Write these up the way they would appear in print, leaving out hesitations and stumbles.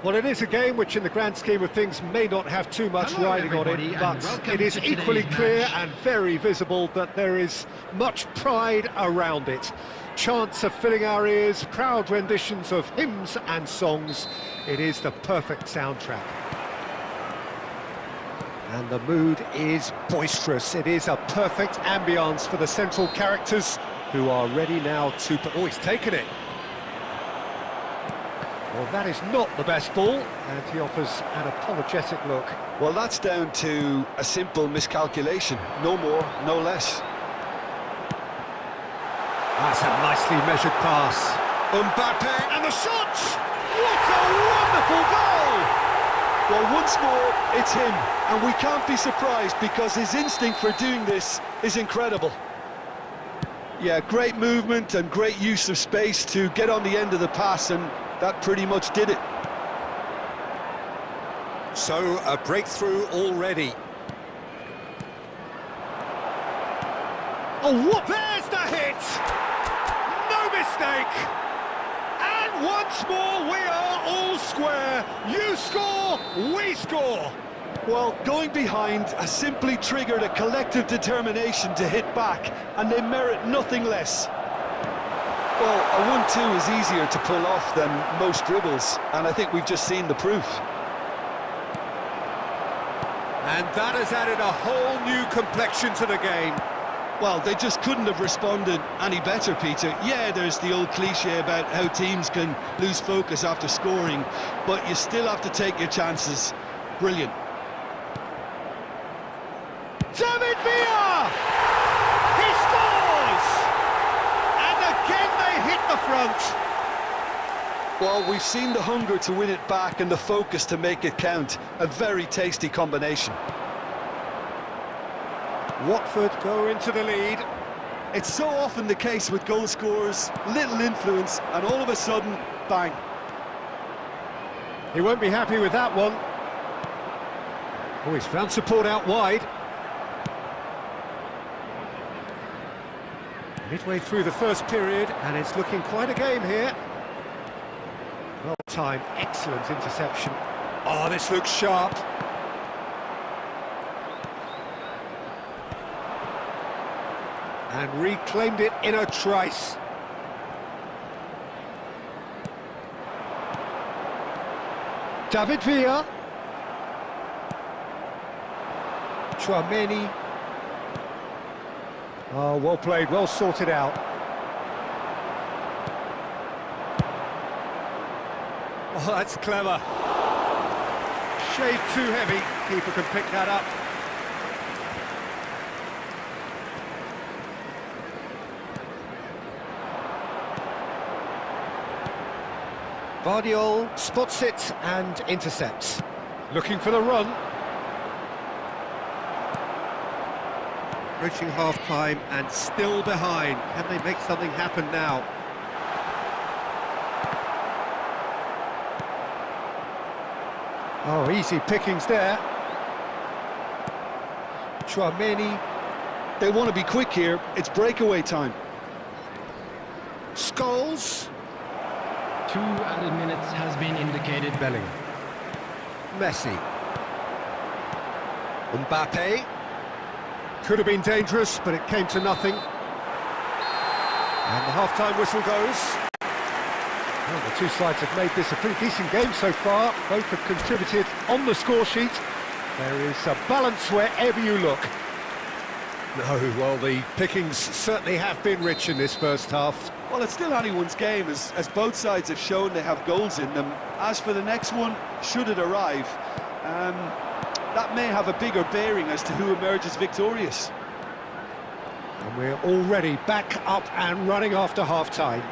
Well, it is a game which in the grand scheme of things may not have too much riding on it, but it is equally clear and very visible that there is much pride around it. Chants are filling our ears, proud renditions of hymns and songs. It is the perfect soundtrack. And the mood is boisterous. It is a perfect ambience for the central characters who are ready now to... Oh, he's taken it. Well, that is not the best ball, and he offers an apologetic look. Well, that's down to a simple miscalculation. No more, no less. That's a nicely measured pass. Mbappe, And the shot! What a wonderful goal! well, once more, it's him, and we can't be surprised because his instinct for doing this is incredible. Yeah, great movement and great use of space to get on the end of the pass, and that pretty much did it. So, a breakthrough already. Oh, what? There's the hit! No mistake! And once more, we are all square. You score, we score. Well, going behind has simply triggered a collective determination to hit back, and they merit nothing less. Well, a 1-2 is easier to pull off than most dribbles, and I think we've just seen the proof. And that has added a whole new complexion to the game. Well, they just couldn't have responded any better, Peter. Yeah, there's the old cliche about how teams can lose focus after scoring, but you still have to take your chances. Brilliant. David Villa! He scores! And again they hit the front. Well, we've seen the hunger to win it back and the focus to make it count. A very tasty combination. Watford go into the lead. It's so often the case with goal scorers, little influence, and all of a sudden, bang. He won't be happy with that one. Oh, he's found support out wide. Midway through the first period, and it's looking quite a game here. Well timed, excellent interception. Oh, this looks sharp. And reclaimed it in a trice. David Villa. Chouameni. Oh, well played, well sorted out. Oh, that's clever. Shade too heavy. Keeper can pick that up. Vardiol spots it and intercepts. Looking for the run. Approaching half-time and still behind. Can they make something happen now? Oh, easy pickings there. Chouameni. They want to be quick here. It's breakaway time. Scholes. 2 added minutes has been indicated. Bellingham. Messi. Mbappe. Could have been dangerous, but it came to nothing. And the half-time whistle goes. Well, the two sides have made this a pretty decent game so far. Both have contributed on the score sheet. There is a balance wherever you look. No, well, the pickings certainly have been rich in this first half. Well, it's still anyone's game, as both sides have shown they have goals in them. As for the next one, should it arrive, that may have a bigger bearing as to who emerges victorious. And we're already back up and running after half-time.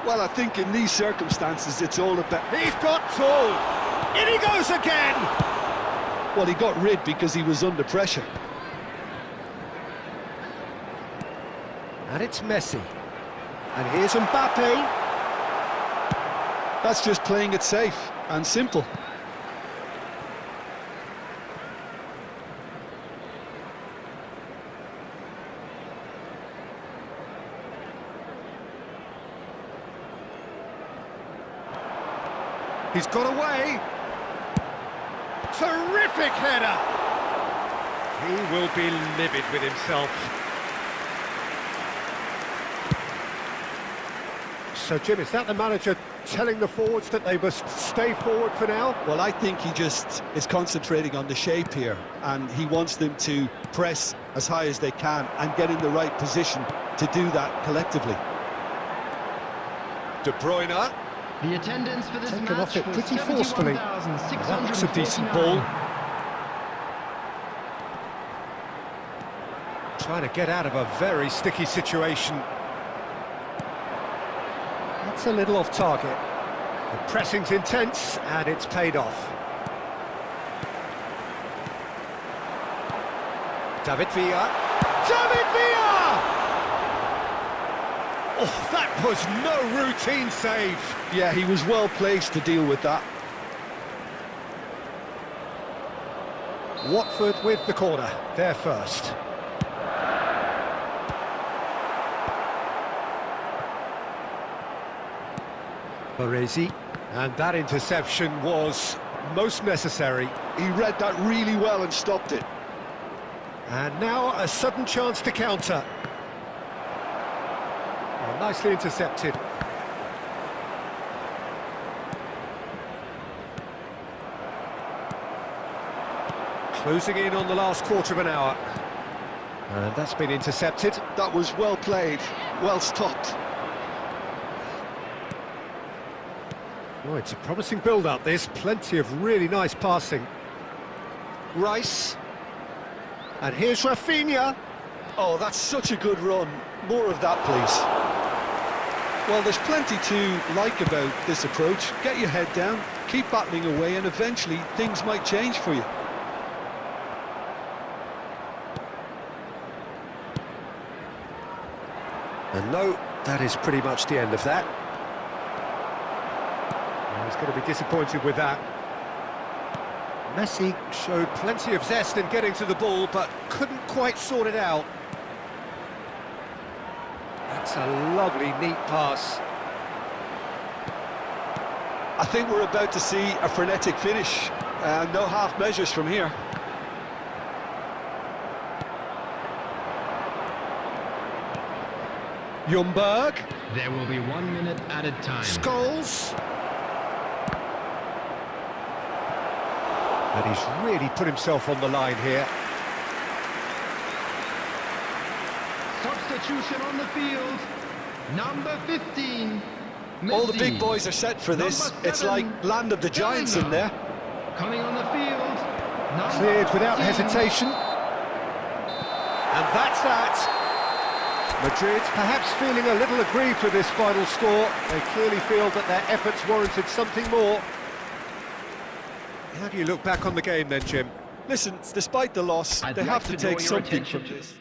Well, I think in these circumstances, it's all about... He's got two! In he goes again! Well, he got rid because he was under pressure. And it's Messi. And here's Mbappe. That's just playing it safe and simple. He's got away. Terrific header. He will be livid with himself. So, Jim, is that the manager telling the forwards that they must stay forward for now? Well, I think he just is concentrating on the shape here, and he wants them to press as high as they can and get in the right position to do that collectively. De Bruyne. The attendance for this Taken match off it was pretty forcefully. That looks a decent ball. Trying to get out of a very sticky situation. That's a little off target. The pressing's intense, and it's paid off. David Villa. David Villa! Oh, that was no routine save. Yeah, he was well placed to deal with that. Watford with the corner, they're first. Baresi, and that interception was most necessary. He read that really well and stopped it. And now a sudden chance to counter. Oh, nicely intercepted. Closing in on the last quarter of an hour. And that's been intercepted. That was well played, well stopped. Oh, it's a promising build-up, this. Plenty of really nice passing. Rice. And here's Rafinha. Oh, that's such a good run. More of that, please. Well, there's plenty to like about this approach. Get your head down, keep battling away, and eventually things might change for you. And no, that is pretty much the end of that. He's going to be disappointed with that. Messi showed plenty of zest in getting to the ball, but couldn't quite sort it out. That's a lovely, neat pass. I think we're about to see a frenetic finish. No half measures from here. Ljungberg. There will be 1 minute added time. Scholes. And he's really put himself on the line here. Substitution on the field. Number 15. Messi. All the big boys are set for this. It's like land of the giants in there. Coming on the field. Cleared without hesitation. And that's that. Madrid perhaps feeling a little aggrieved with this final score. They clearly feel that their efforts warranted something more. How do you look back on the game then, Jim? Listen, despite the loss, they have to take something from this.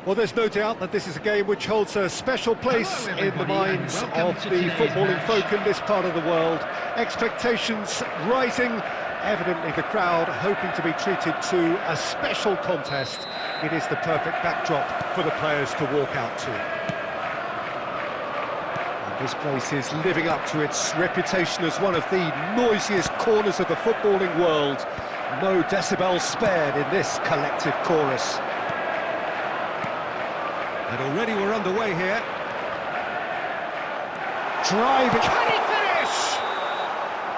Well, there's no doubt that this is a game which holds a special place in the minds of the footballing folk in this part of the world. Expectations rising, evidently the crowd hoping to be treated to a special contest. It is the perfect backdrop for the players to walk out to. And this place is living up to its reputation as one of the noisiest corners of the footballing world. No decibels spared in this collective chorus. And already we're underway here. Driving. Can he finish?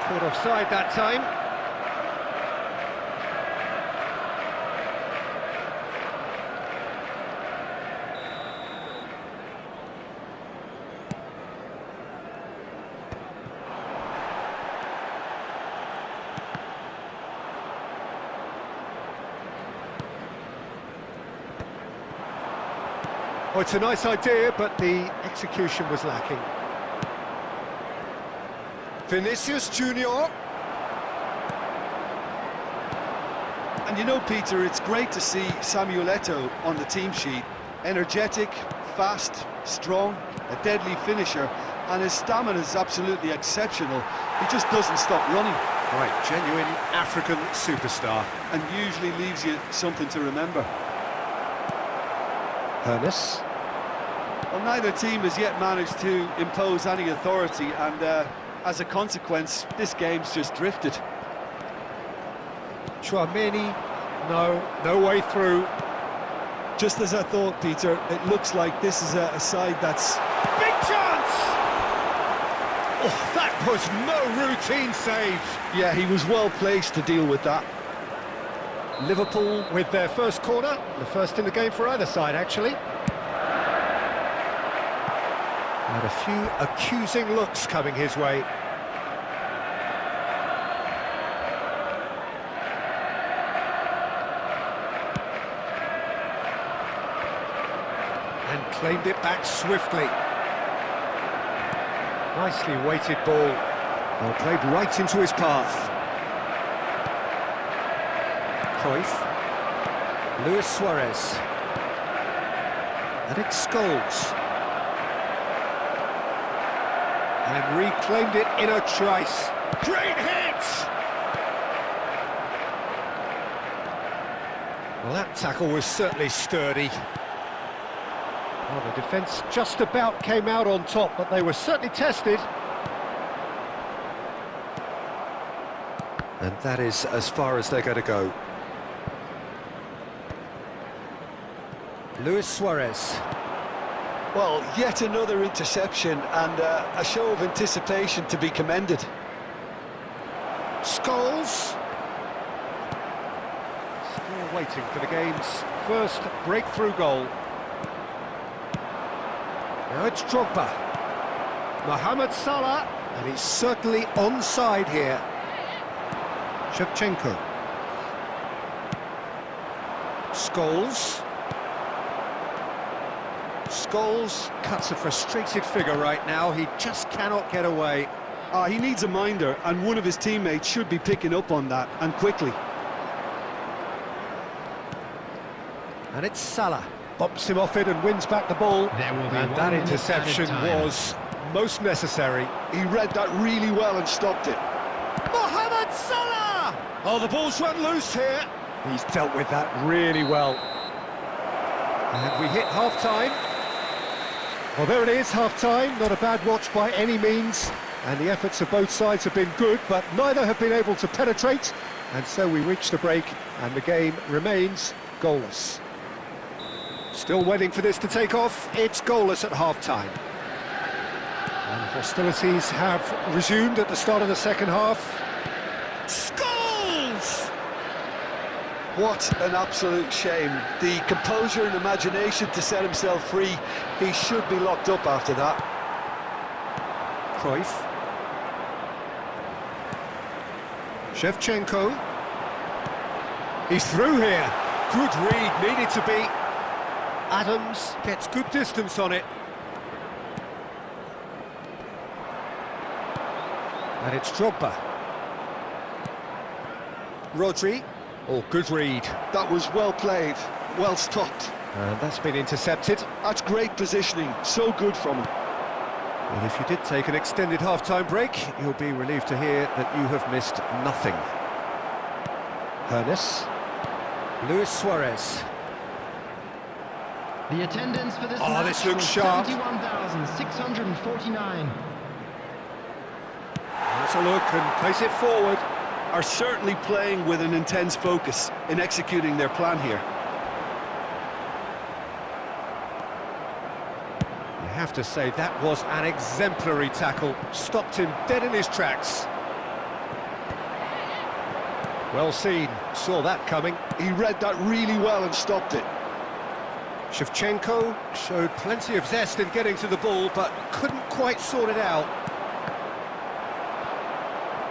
Caught offside that time. Oh, it's a nice idea, but the execution was lacking. Vinicius Junior. And you know, Peter, it's great to see Samuel Eto'o on the team sheet. Energetic, fast, strong, a deadly finisher, and his stamina is absolutely exceptional. He just doesn't stop running. Right, genuine African superstar. And usually leaves you something to remember. Ernest. Well, neither team has yet managed to impose any authority, and as a consequence, this game's just drifted. Chouameni, no way through. Just as I thought, Peter, it looks like this is a side that's... Big chance! Oh, that was no routine save. Yeah, he was well placed to deal with that. Liverpool with their first corner, the first in the game for either side, actually. And a few accusing looks coming his way. And claimed it back swiftly. Nicely weighted ball. Well, played right into his path. Cruyff. Luis Suarez. And it's Scholes. And reclaimed it in a trice. Great hit! Well, that tackle was certainly sturdy. Well, the defence just about came out on top, but they were certainly tested. And that is as far as they're going to go. Luis Suarez. Well, yet another interception and a show of anticipation to be commended. Scholes. Still waiting for the game's first breakthrough goal. Now it's Drogba. Mohamed Salah, and he's certainly onside here. Shevchenko. Scholes. Scholes cuts a frustrated figure right now. He just cannot get away. He needs a minder, and one of his teammates should be picking up on that, and quickly. And it's Salah. Bumps him off it and wins back the ball. And that interception was most necessary. He read that really well and stopped it. Mohamed Salah! Oh, the ball's run loose here. He's dealt with that really well. And we hit half-time. Well, there it is, half-time. Not a bad watch by any means. And the efforts of both sides have been good, but neither have been able to penetrate. And so we reach the break, and the game remains goalless. Still waiting for this to take off. It's goalless at half-time. And hostilities have resumed at the start of the second half. Scholes! What an absolute shame. The composure and imagination to set himself free. He should be locked up after that. Cruyff. Shevchenko. He's through here. Good read, needed to be. Adams gets good distance on it. And it's Drogba. Rodri. Oh, good read. That was well played, well stopped. And that's been intercepted. That's great positioning, so good from him. Well, if you did take an extended half-time break, you'll be relieved to hear that you have missed nothing. Hernes. Luis Suarez. The attendance for this Oh, match this looks was sharp. 71,649. Let's a look and place it forward. Are certainly playing with an intense focus in executing their plan here. You have to say that was an exemplary tackle. Stopped him dead in his tracks. Well seen, saw that coming. He read that really well and stopped it. Shevchenko showed plenty of zest in getting to the ball, but couldn't quite sort it out.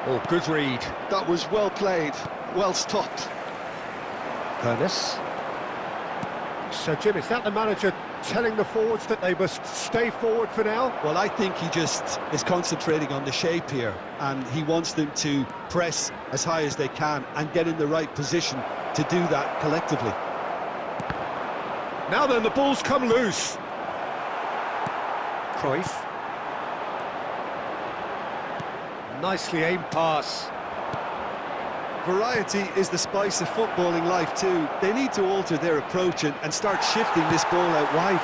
Oh, good read. That was well played, well stopped. Hernes. So, Jim, is that the manager telling the forwards that they must stay forward for now? Well, I think he just is concentrating on the shape here, and he wants them to press as high as they can and get in the right position to do that collectively. Now then, the ball's come loose. Cruyff. Nicely aimed pass. Variety is the spice of footballing life too. They need to alter their approach and start shifting this ball out wide.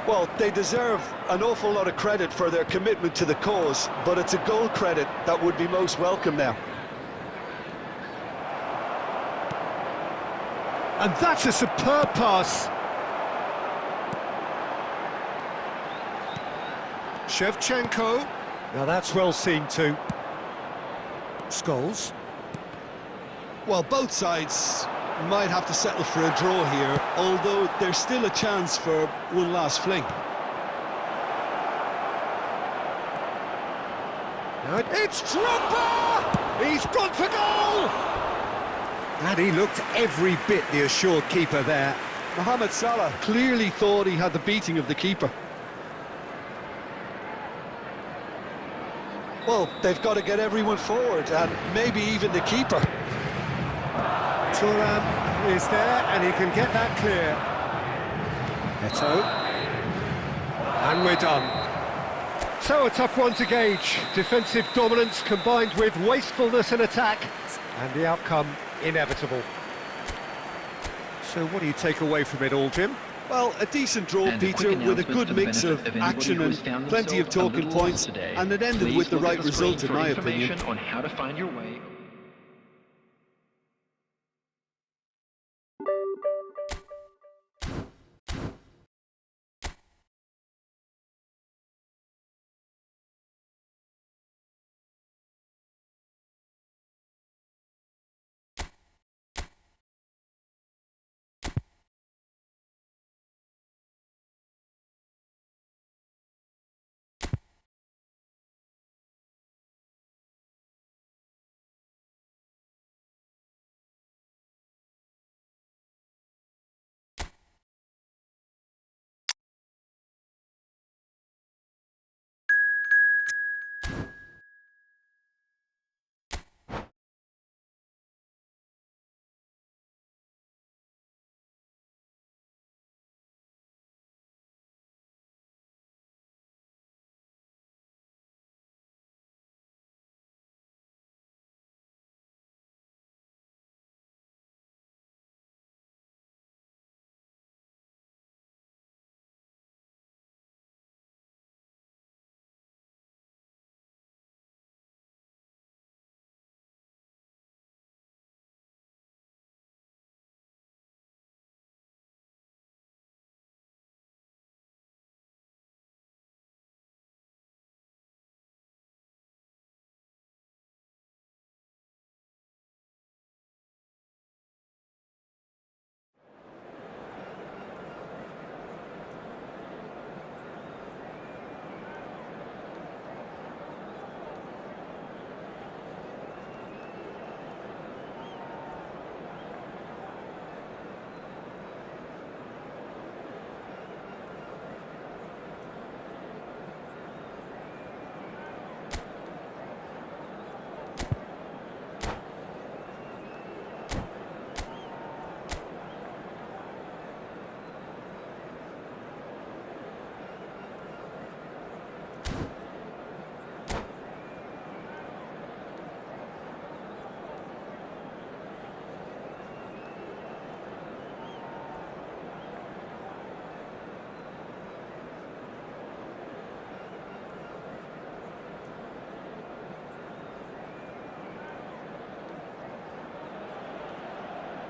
Well, they deserve an awful lot of credit for their commitment to the cause, but it's a goal credit that would be most welcome now. And that's a superb pass. Shevchenko. Now that's well seen too. Scholes. Well, both sides might have to settle for a draw here, although there's still a chance for one last fling. Now it's Drogba! He's gone for goal! And he looked every bit the assured keeper there. Mohamed Salah clearly thought he had the beating of the keeper. Well, they've got to get everyone forward, and maybe even the keeper. Thuram is there, and he can get that clear. Eto. And we're done. So a tough one to gauge. Defensive dominance combined with wastefulness in attack, and the outcome inevitable. So what do you take away from it all, Jim? Well, a decent draw, Peter, with a good mix of action and plenty of talking points, and it ended with the right result, in my opinion. On how to find your way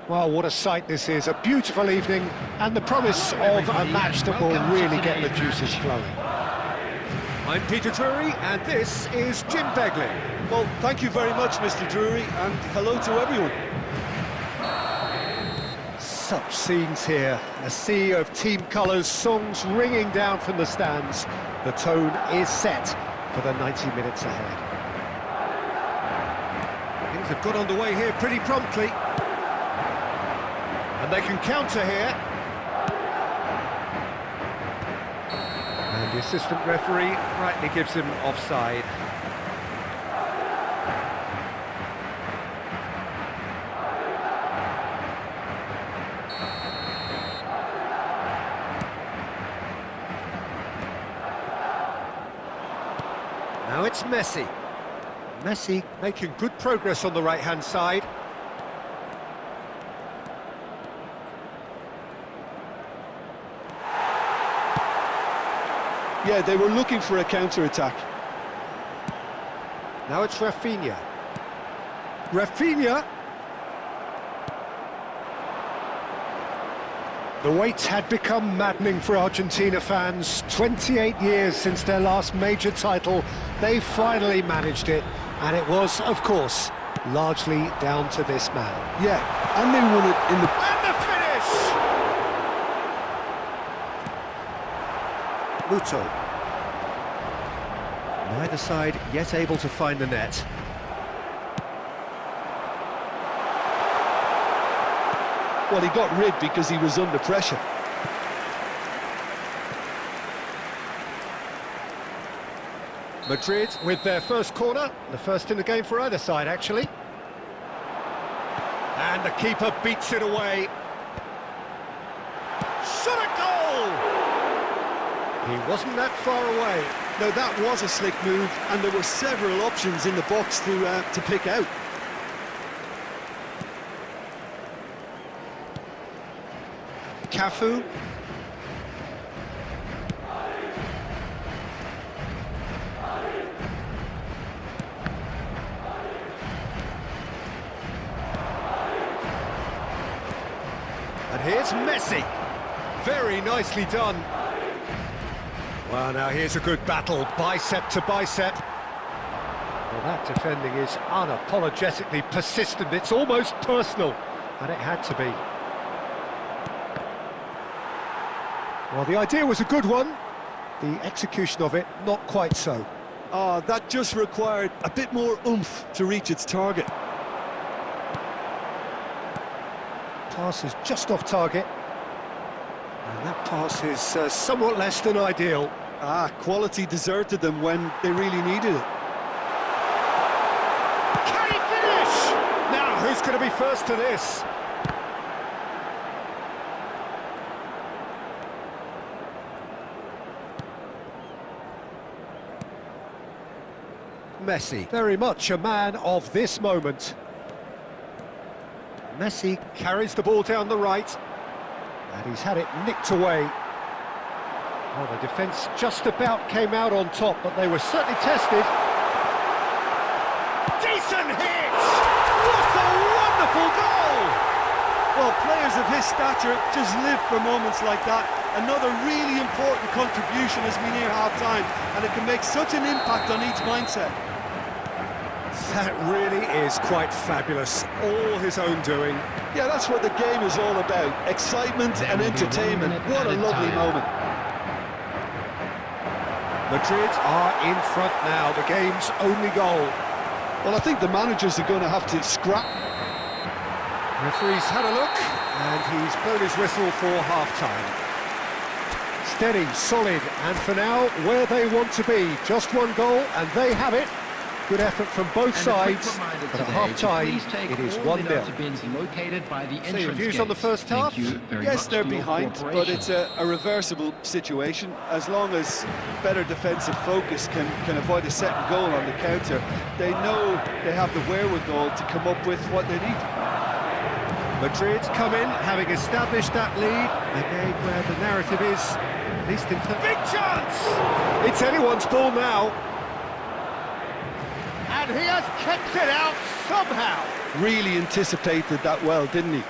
Well, what a sight this is, a beautiful evening, and the promise of a match that will really get the juices flowing. I'm Peter Drury, and this is Jim Beglin. Well, thank you very much, Mr. Drury, and hello to everyone. Such scenes here, a sea of team colours, songs ringing down from the stands. The tone is set for the 90 minutes ahead. Things have got underway here pretty promptly. And they can counter here. And the assistant referee rightly gives him offside. Now it's Messi. Messi making good progress on the right-hand side. Yeah, they were looking for a counter-attack. Now it's Rafinha. Rafinha! The wait had become maddening for Argentina fans. 28 years since their last major title. They finally managed it, and it was, of course, largely down to this man. Yeah, and they won it in the... And the finish! Muto. Neither side yet able to find the net. Well, he got rid because he was under pressure. Madrid with their first corner, the first in the game for either side, actually. And the keeper beats it away. Shot a goal! He wasn't that far away. No, that was a slick move, and there were several options in the box to pick out. Cafu. And here's Messi. Very nicely done. Well, now here's a good battle, bicep to bicep. Well, that defending is unapologetically persistent. It's almost personal, and it had to be. Well, the idea was a good one. The execution of it, not quite so. That just required a bit more oomph to reach its target. Pass is just off target. And that pass is somewhat less than ideal. Quality deserted them when they really needed it. Can he finish? Now, who's going to be first to this? Messi, very much a man of this moment. Messi carries the ball down the right, and he's had it nicked away. Well, the defence just about came out on top, but they were certainly tested. Decent hit! What a wonderful goal! Well, players of his stature just live for moments like that. Another really important contribution as we near half-time, and it can make such an impact on each mindset. That really is quite fabulous, all his own doing. Yeah, that's what the game is all about, excitement and entertainment. What a lovely moment. Madrid are in front now, the game's only goal. Well, I think the managers are going to have to scrap. Referee's had a look, and he's blown his whistle for half-time. Steady, solid, and for now, where they want to be. Just one goal, and they have it. Good effort from both sides, but at half-time, it is 1-0. So your views on the first half? Yes, they're behind, but it's a reversible situation. As long as better defensive focus can avoid a second goal on the counter, they know they have the wherewithal to come up with what they need. Madrid come in, having established that lead, a game where the narrative is, at least in... Big chance! It's anyone's ball now. And he has kept it out somehow. Really anticipated that well, didn't he?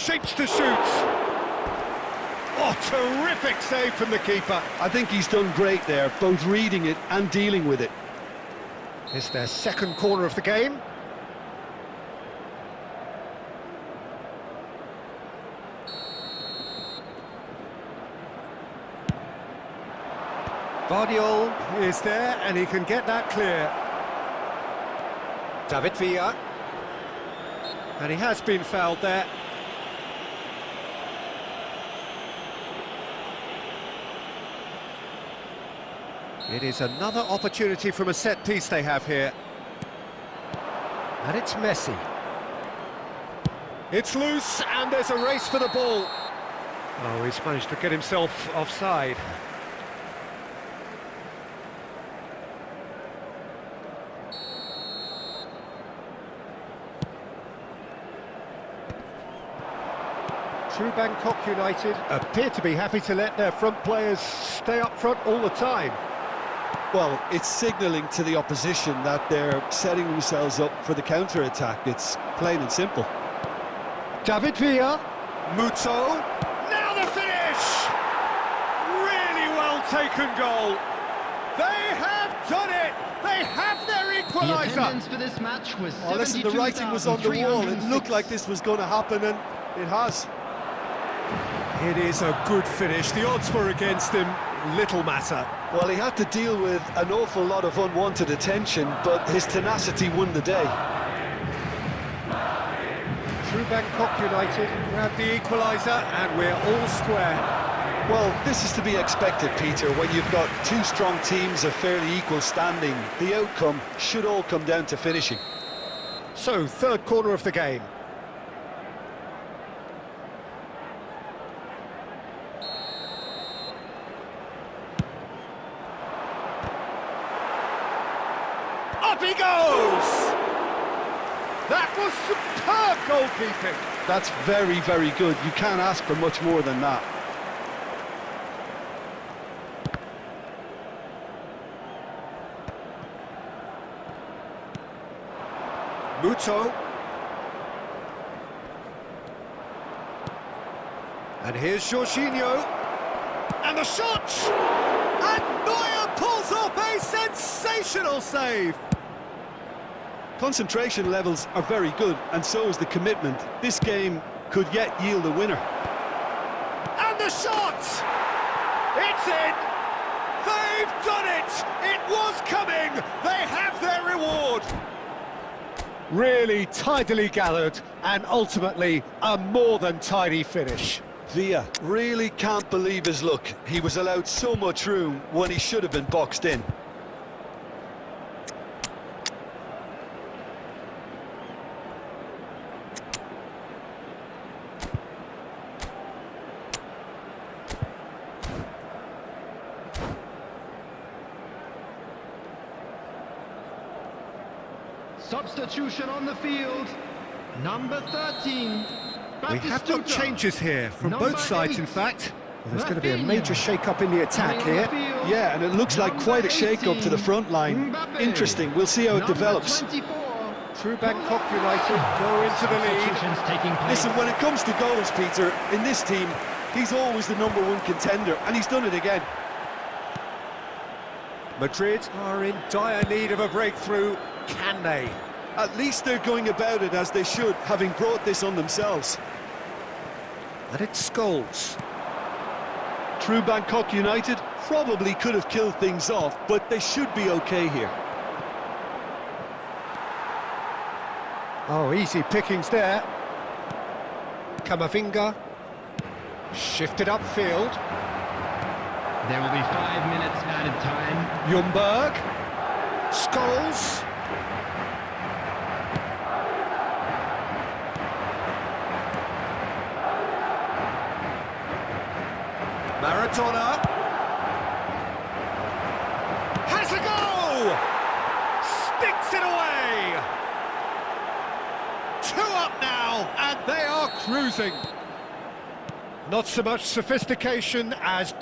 shapes to shoot. Oh, terrific save from the keeper. I think he's done great there, both reading it and dealing with it. It's their second corner of the game. Vardiol is there, and he can get that clear. David Villa. And he has been fouled there. It is another opportunity from a set piece they have here. And it's Messi. It's loose, and there's a race for the ball. Oh, he's managed to get himself offside. True Bangkok United appear to be happy to let their front players stay up front all the time. Well, it's signalling to the opposition that they're setting themselves up for the counter-attack. It's plain and simple. David Villa, Muto, now the finish! Really well taken goal. They have done it! They have their equaliser! The attendance for this match was Oh, listen, the writing was on the wall. It looked like this was going to happen, and it has. It is a good finish. The odds were against him. Little matter. Well, he had to deal with an awful lot of unwanted attention, but his tenacity won the day. True Bangkok United grab the equaliser, and we're all square. Well, this is to be expected, Peter. When you've got two strong teams of fairly equal standing, the outcome should all come down to finishing. So, third corner of the game. Up he goes! That was superb goalkeeping. That's very, very good. You can't ask for much more than that. Muto. And here's Jorginho. And the shot! And Neuer pulls off a sensational save! Concentration levels are very good, and so is the commitment. This game could yet yield a winner. And the shot! It's in! They've done it! It was coming! They have their reward! Really tidily gathered, and ultimately a more than tidy finish. Villa really can't believe his luck. He was allowed so much room when he should have been boxed in. Substitution on the field. Number 13. We have got changes here from Number both sides, 8. in fact. Well, there's going to be a major shake-up in the attack here. Yeah, and it looks like quite a shake-up to the front line. Interesting, we'll see how it develops. True Bangkok United go into the lead. Listen, when it comes to goals, Peter, in this team, he's always the #1 contender, and he's done it again. Madrid are in dire need of a breakthrough. Can they? At least they're going about it as they should, having brought this on themselves. And it's Scholes. True Bangkok United probably could have killed things off, but they should be okay here. Oh, easy pickings there. Kamavinga. Shifted upfield. There will be 5 minutes added time. Ljungberg. Scholes. Maradona. Has a go! Sticks it away! 2 up now, and they are cruising. Not so much sophistication as...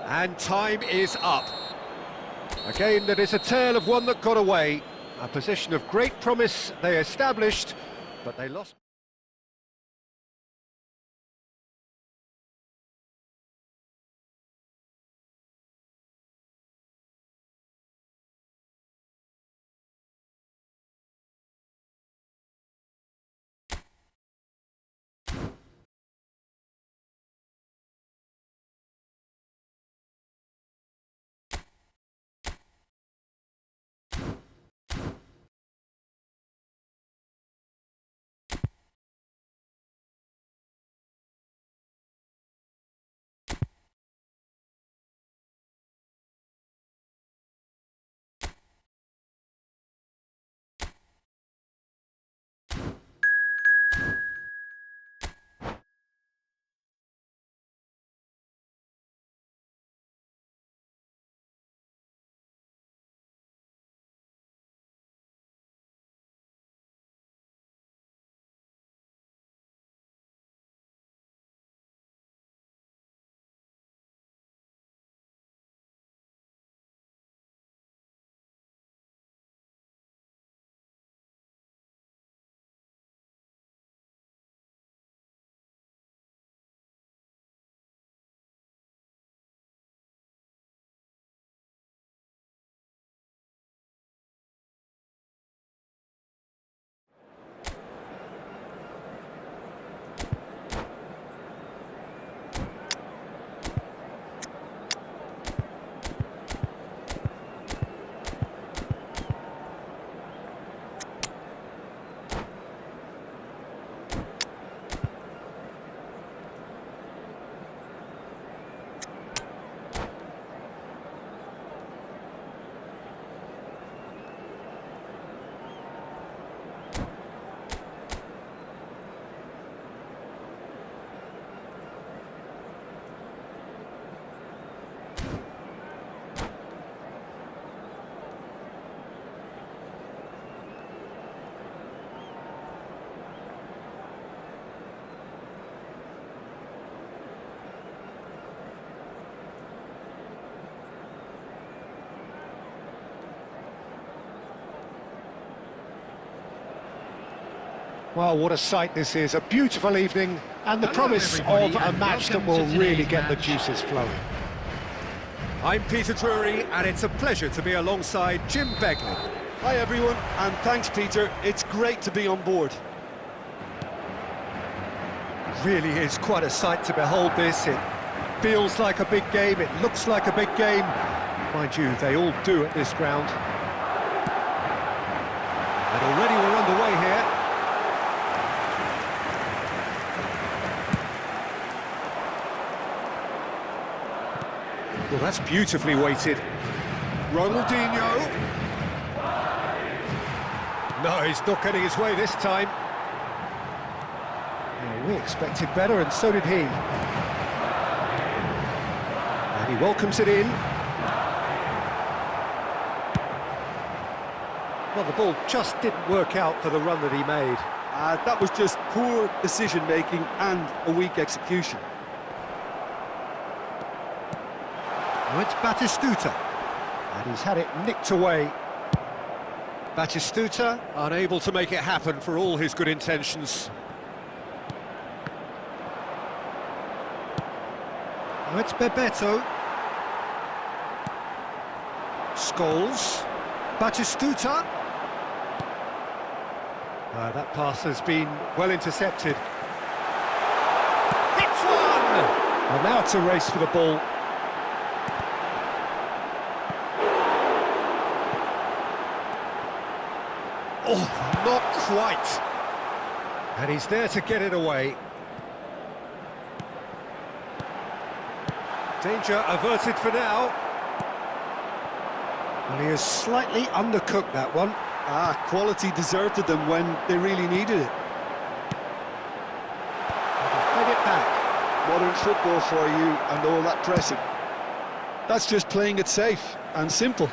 And time is up. A game that is a tale of one that got away. A position of great promise they established, but they lost... Well, what a sight this is, a beautiful evening, and the Hello, promise of everybody, a and match that welcome will to really today's get the match. juices flowing. I'm Peter Drury, and it's a pleasure to be alongside Jim Begley. Hi everyone, and thanks Peter, it's great to be on board. It really is quite a sight to behold this. It feels like a big game, it looks like a big game. Mind you, they all do at this ground. And already we're underway here. Well, that's beautifully weighted. Ronaldinho. No, he's not getting his way this time. Well, we expected better, and so did he. And he welcomes it in. Well, the ball just didn't work out for the run that he made. That was just poor decision-making and a weak execution. Now it's Batistuta, and he's had it nicked away. Batistuta unable to make it happen for all his good intentions. Now it's Bebeto. Scholes. Batistuta. That pass has been well intercepted. Hits one! Well, now it's a race for the ball. Oh, not quite. And he's there to get it away. Danger averted for now. Well, he has slightly undercooked that one. Quality deserted them when they really needed it. Played it back. Modern football for you and all that pressing. That's just playing it safe and simple.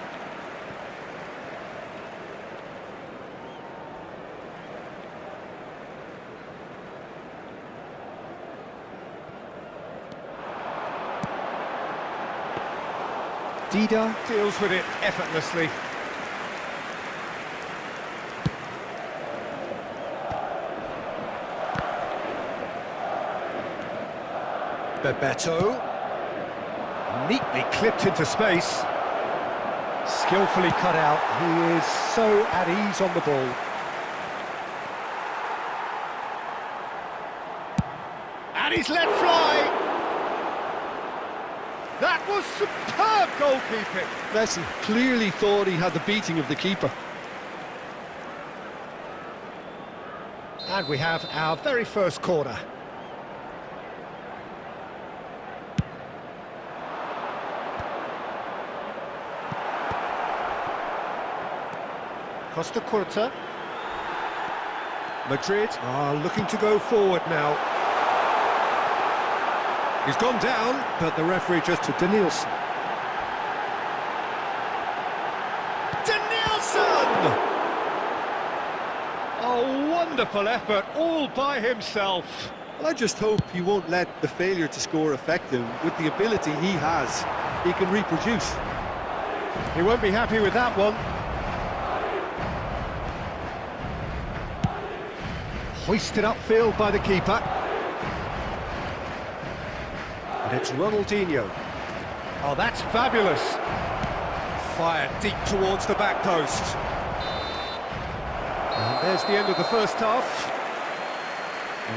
Dida deals with it effortlessly. Bebeto. Neatly clipped into space. Skillfully cut out. He is so at ease on the ball. And he's let fly. That was superb goalkeeping. Messi clearly thought he had the beating of the keeper. And we have our very first corner. Costa Curta. Madrid are looking to go forward now. He's gone down, but the referee just to Danielson. Danielson! A wonderful effort, all by himself. Well, I just hope he won't let the failure to score affect him. With the ability he has, he can reproduce. He won't be happy with that one. Hoisted upfield by the keeper. And it's Ronaldinho. Oh, that's fabulous. Fired deep towards the back post. And there's the end of the first half.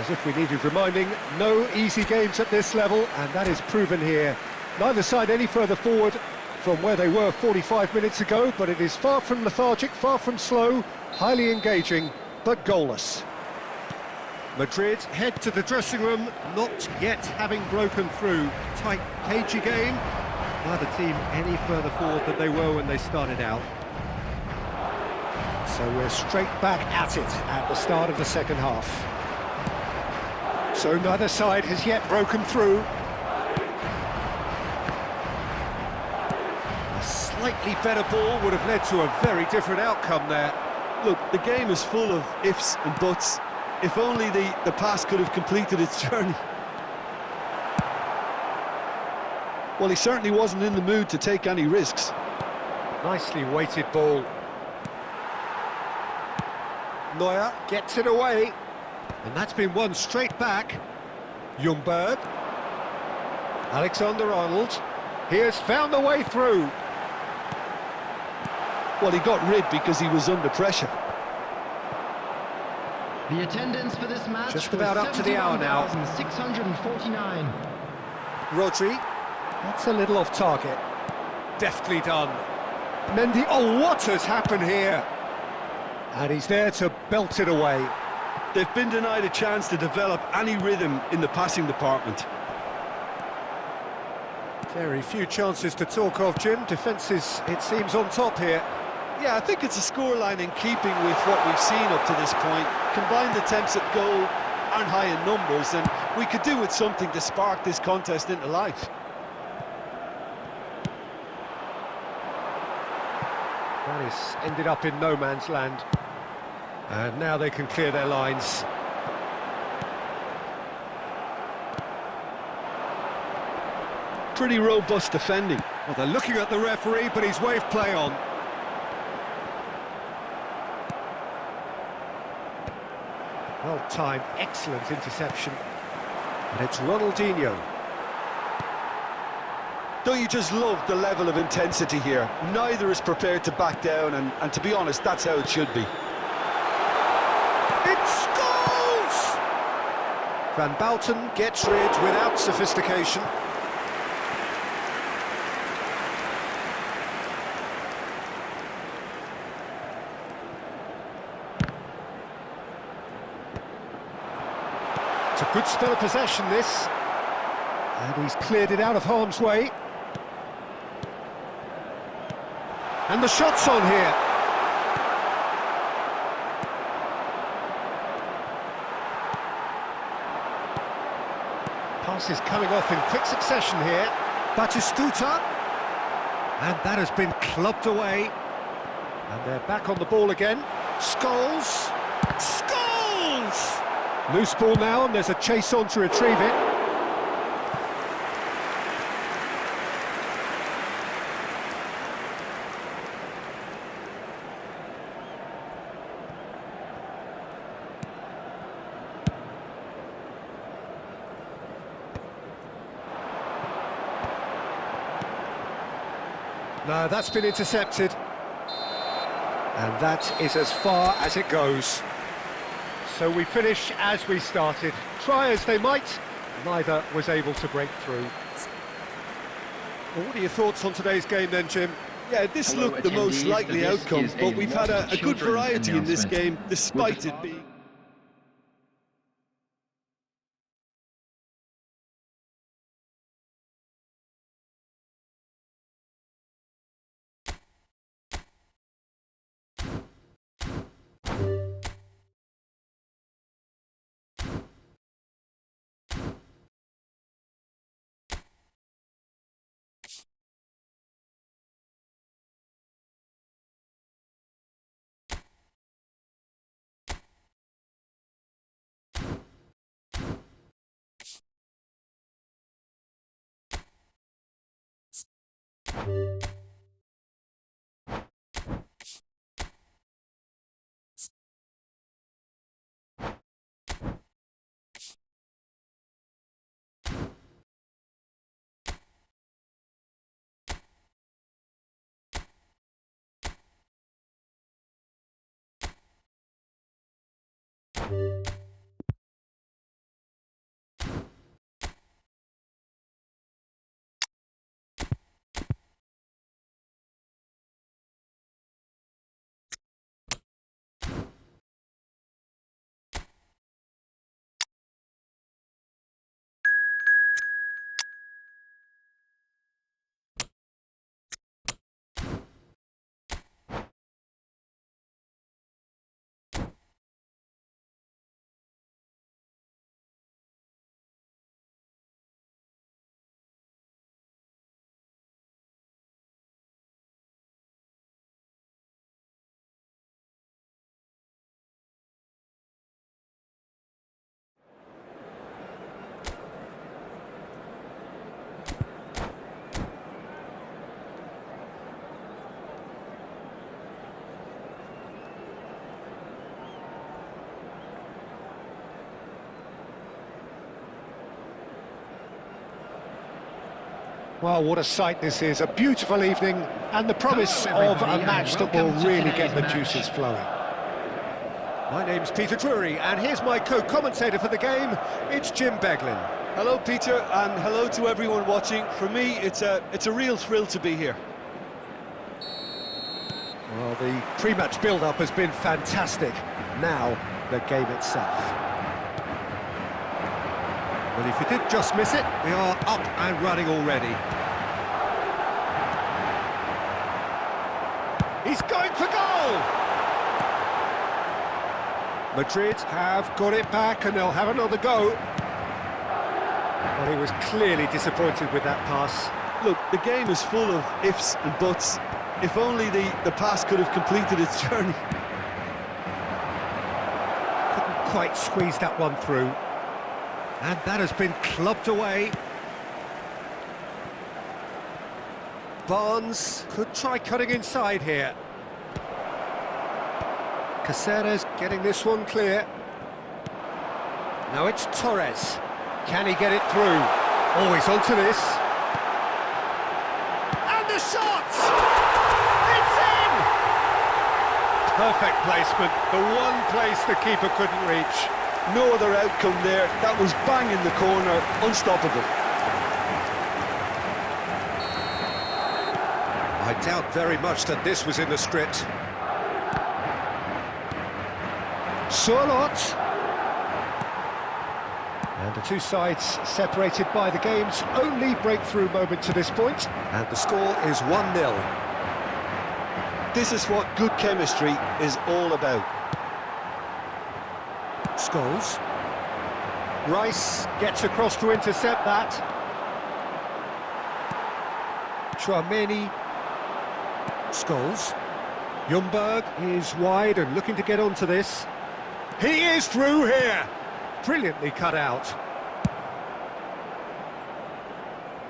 As if we needed reminding, no easy games at this level, and that is proven here. Neither side any further forward from where they were 45 minutes ago, but it is far from lethargic, far from slow, highly engaging, but goalless. Madrid head to the dressing room, not yet having broken through. Tight, cagey game. Neither team any further forward than they were when they started out. So we're straight back at it at the start of the second half. So neither side has yet broken through. A slightly better ball would have led to a very different outcome there. Look, the game is full of ifs and buts. If only the pass could have completed its journey. Well, he certainly wasn't in the mood to take any risks. Nicely weighted ball. Neuer gets it away. And that's been won straight back. Ljungberg. Alexander-Arnold. He has found the way through. Well, he got rid because he was under pressure. The attendance for this match Just about up to the hour now. 649. Rodri. That's a little off target. Deftly done. Mendy. Oh, what has happened here? And he's there to belt it away. They've been denied a chance to develop any rhythm in the passing department. Very few chances to talk of, Jim. Defence is, it seems, on top here. Yeah, I think it's a scoreline in keeping with what we've seen up to this point. Combined attempts at goal aren't high in numbers, and we could do with something to spark this contest into life. That is ended up in no man's land. And now they can clear their lines. Pretty robust defending. Well, they're looking at the referee, but he's waved play on. Well-timed, excellent interception. And it's Ronaldinho. Don't you just love the level of intensity here? Neither is prepared to back down, and to be honest, that's how it should be. It scores! Van Bouten gets rid without sophistication. It's a good spell of possession, this. And he's cleared it out of harm's way. And the shot's on here. Pass is coming off in quick succession here. Batistuta. And that has been clubbed away. And they're back on the ball again. Scholes. Scholes! Loose ball now, and there's a chase on to retrieve it. No, that's been intercepted. And that is as far as it goes. So we finish as we started. Try as they might, neither was able to break through. Well, what are your thoughts on today's game then, Jim? Yeah, this looked the most likely outcome, but we've had a good variety in this game, despite it being... Well, what a sight this is, a beautiful evening, and the promise of a match that will really get the juices flowing. My name's Peter Drury, and here's my co-commentator for the game, it's Jim Beglin. Hello, Peter, and hello to everyone watching. For me, it's a real thrill to be here. Well, the pre-match build-up has been fantastic. Now, the game itself. Well, if you did just miss it, we are up and running already. He's going for goal! Madrid have got it back and they'll have another go. Well, he was clearly disappointed with that pass. Look, the game is full of ifs and buts. If only the pass could have completed its journey. Couldn't quite squeeze that one through. And that has been clubbed away. Barnes could try cutting inside here. Caceres getting this one clear. Now it's Torres. Can he get it through? Oh, he's onto this. And the shot! It's in! Perfect placement, the one place the keeper couldn't reach. No other outcome there. That was bang in the corner, unstoppable. I doubt very much that this was in the script. Surlot. And the two sides separated by the game's only breakthrough moment to this point. And the score is 1-0. This is what good chemistry is all about. Scholes. Rice gets across to intercept that. Chouameni. Scholes. Ljungberg is wide and looking to get onto this. He is through here! Brilliantly cut out.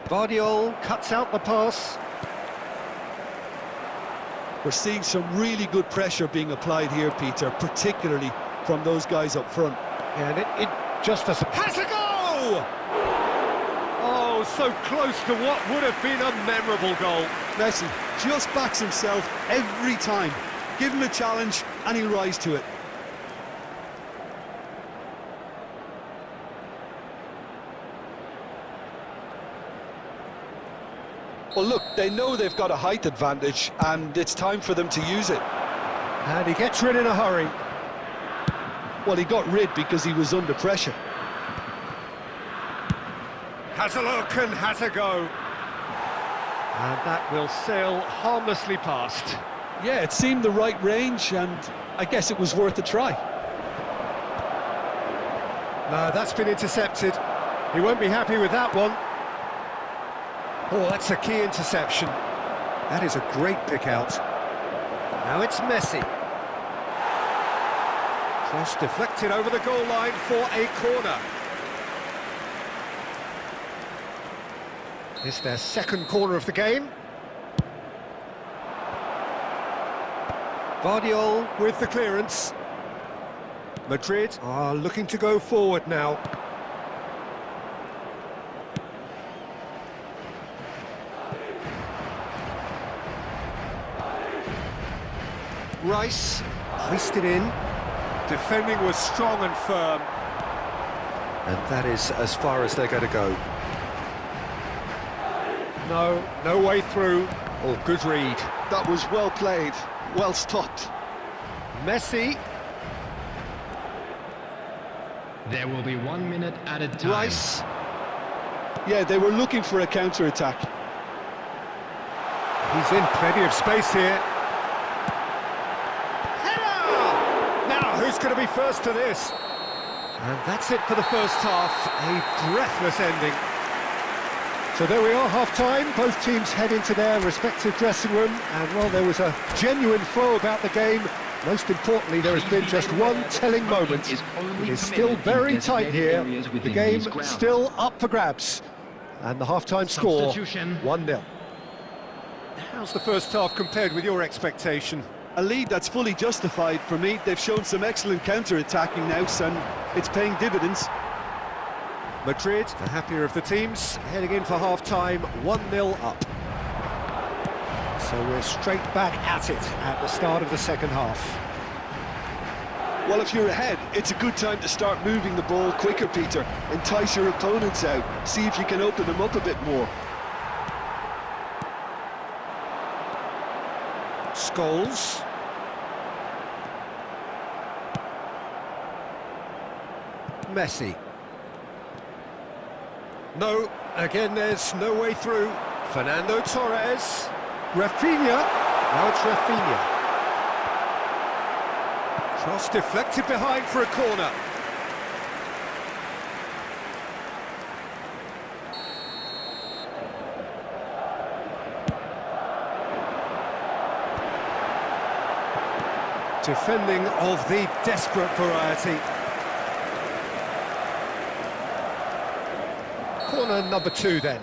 Vardiol cuts out the pass. We're seeing some really good pressure being applied here, Peter, particularly from those guys up front. And it just doesn't... Has a go! Oh, so close to what would have been a memorable goal. Messi just backs himself every time. Give him a challenge and he'll rise to it. Well, look, they know they've got a height advantage, and it's time for them to use it. And he gets rid in a hurry. Well, he got rid because he was under pressure. Has a look and has a go. And that will sail harmlessly past. Yeah, it seemed the right range, and I guess it was worth a try. No, that's been intercepted. He won't be happy with that one. Oh, that's a key interception. That is a great pick out. Now it's Messi. Cross deflected over the goal line for a corner. It's their second corner of the game. Vardiol with the clearance. Madrid are looking to go forward now. Rice hoisted in. Defending was strong and firm. And that is as far as they're going to go. No way through. Oh, good read. That was well played, well stopped. Messi. There will be 1 minute added time. Rice. Yeah, they were looking for a counter-attack. He's in plenty of space here. Who's going to be first to this? And that's it for the first half, a breathless ending. So there we are, half-time. Both teams head into their respective dressing room, and well, there was a genuine flow about the game. Most importantly, there has been just one telling moment. It is still very tight here. The game still up for grabs. And the half-time score, 1-0. How's the first half compared with your expectation? A lead that's fully justified for me. They've shown some excellent counter-attacking now, and it's paying dividends. Madrid, the happier of the teams, heading in for half-time, 1-0 up. So we're straight back at it at the start of the second half. Well, if you're ahead, it's a good time to start moving the ball quicker, Peter. Entice your opponents out, see if you can open them up a bit more. Scholes. Messi. No, again there's no way through. Fernando Torres. Rafinha. Now it's Rafinha. Cross deflected behind for a corner. Defending of the desperate variety. Corner number 2 then.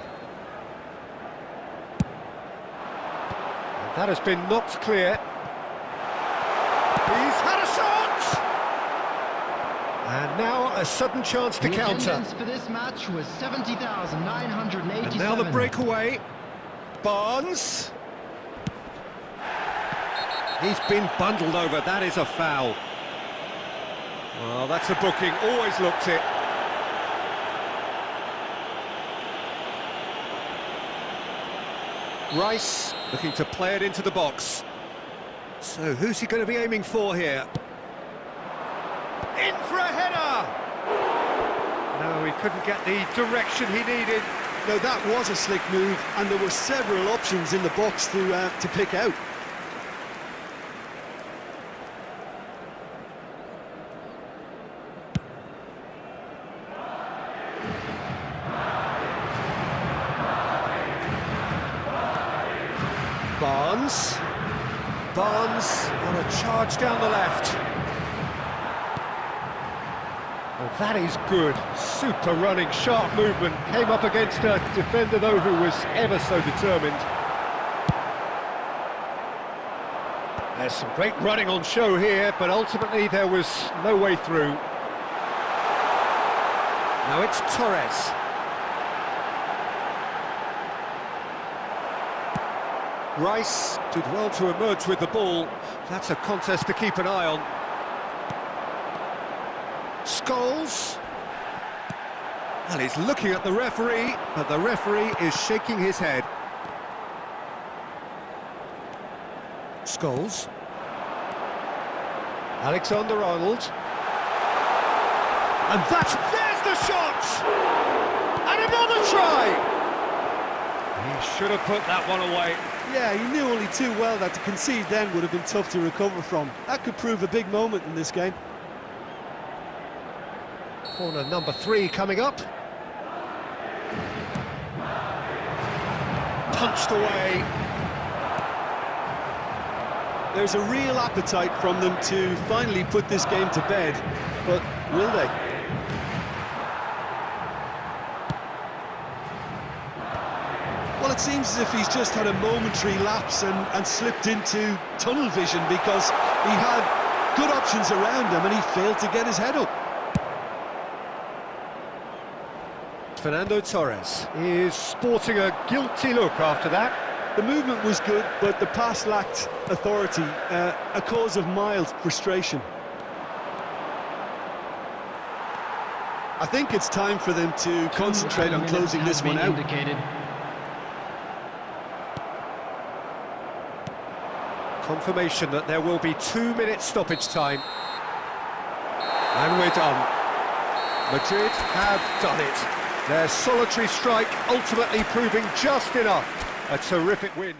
And that has been knocked clear. He's had a shot! And now a sudden chance to counter. The attendance for this match was 70,987. And now the breakaway. Barnes. He's been bundled over, that is a foul. Well, that's a booking, always looked it. Rice looking to play it into the box. So who's he going to be aiming for here? In for a header! No, he couldn't get the direction he needed. No, that was a slick move, and there were several options in the box to pick out. Barnes on a charge down the left. Well, that is good. Super running, sharp movement. Came up against a defender, though, who was ever so determined. There's some great running on show here, but ultimately there was no way through. Now it's Torres. Rice did well to emerge with the ball. That's a contest to keep an eye on. Scholes. Well, he's looking at the referee, but the referee is shaking his head. Scholes. Alexander-Arnold. And there's the shot! And another try! He should have put that one away. Yeah, he knew only too well that to concede then would have been tough to recover from. That could prove a big moment in this game. Corner number 3 coming up. Punched away. There's a real appetite from them to finally put this game to bed, but will they? Well, it seems as if he's just had a momentary lapse and slipped into tunnel vision, because he had good options around him and he failed to get his head up. Fernando Torres is sporting a guilty look after that. The movement was good, but the pass lacked authority, a cause of mild frustration. I think it's time for them to concentrate on closing this one out. Confirmation that there will be 2 minutes stoppage time. And we're done. Madrid have done it. Their solitary strike ultimately proving just enough. A terrific win.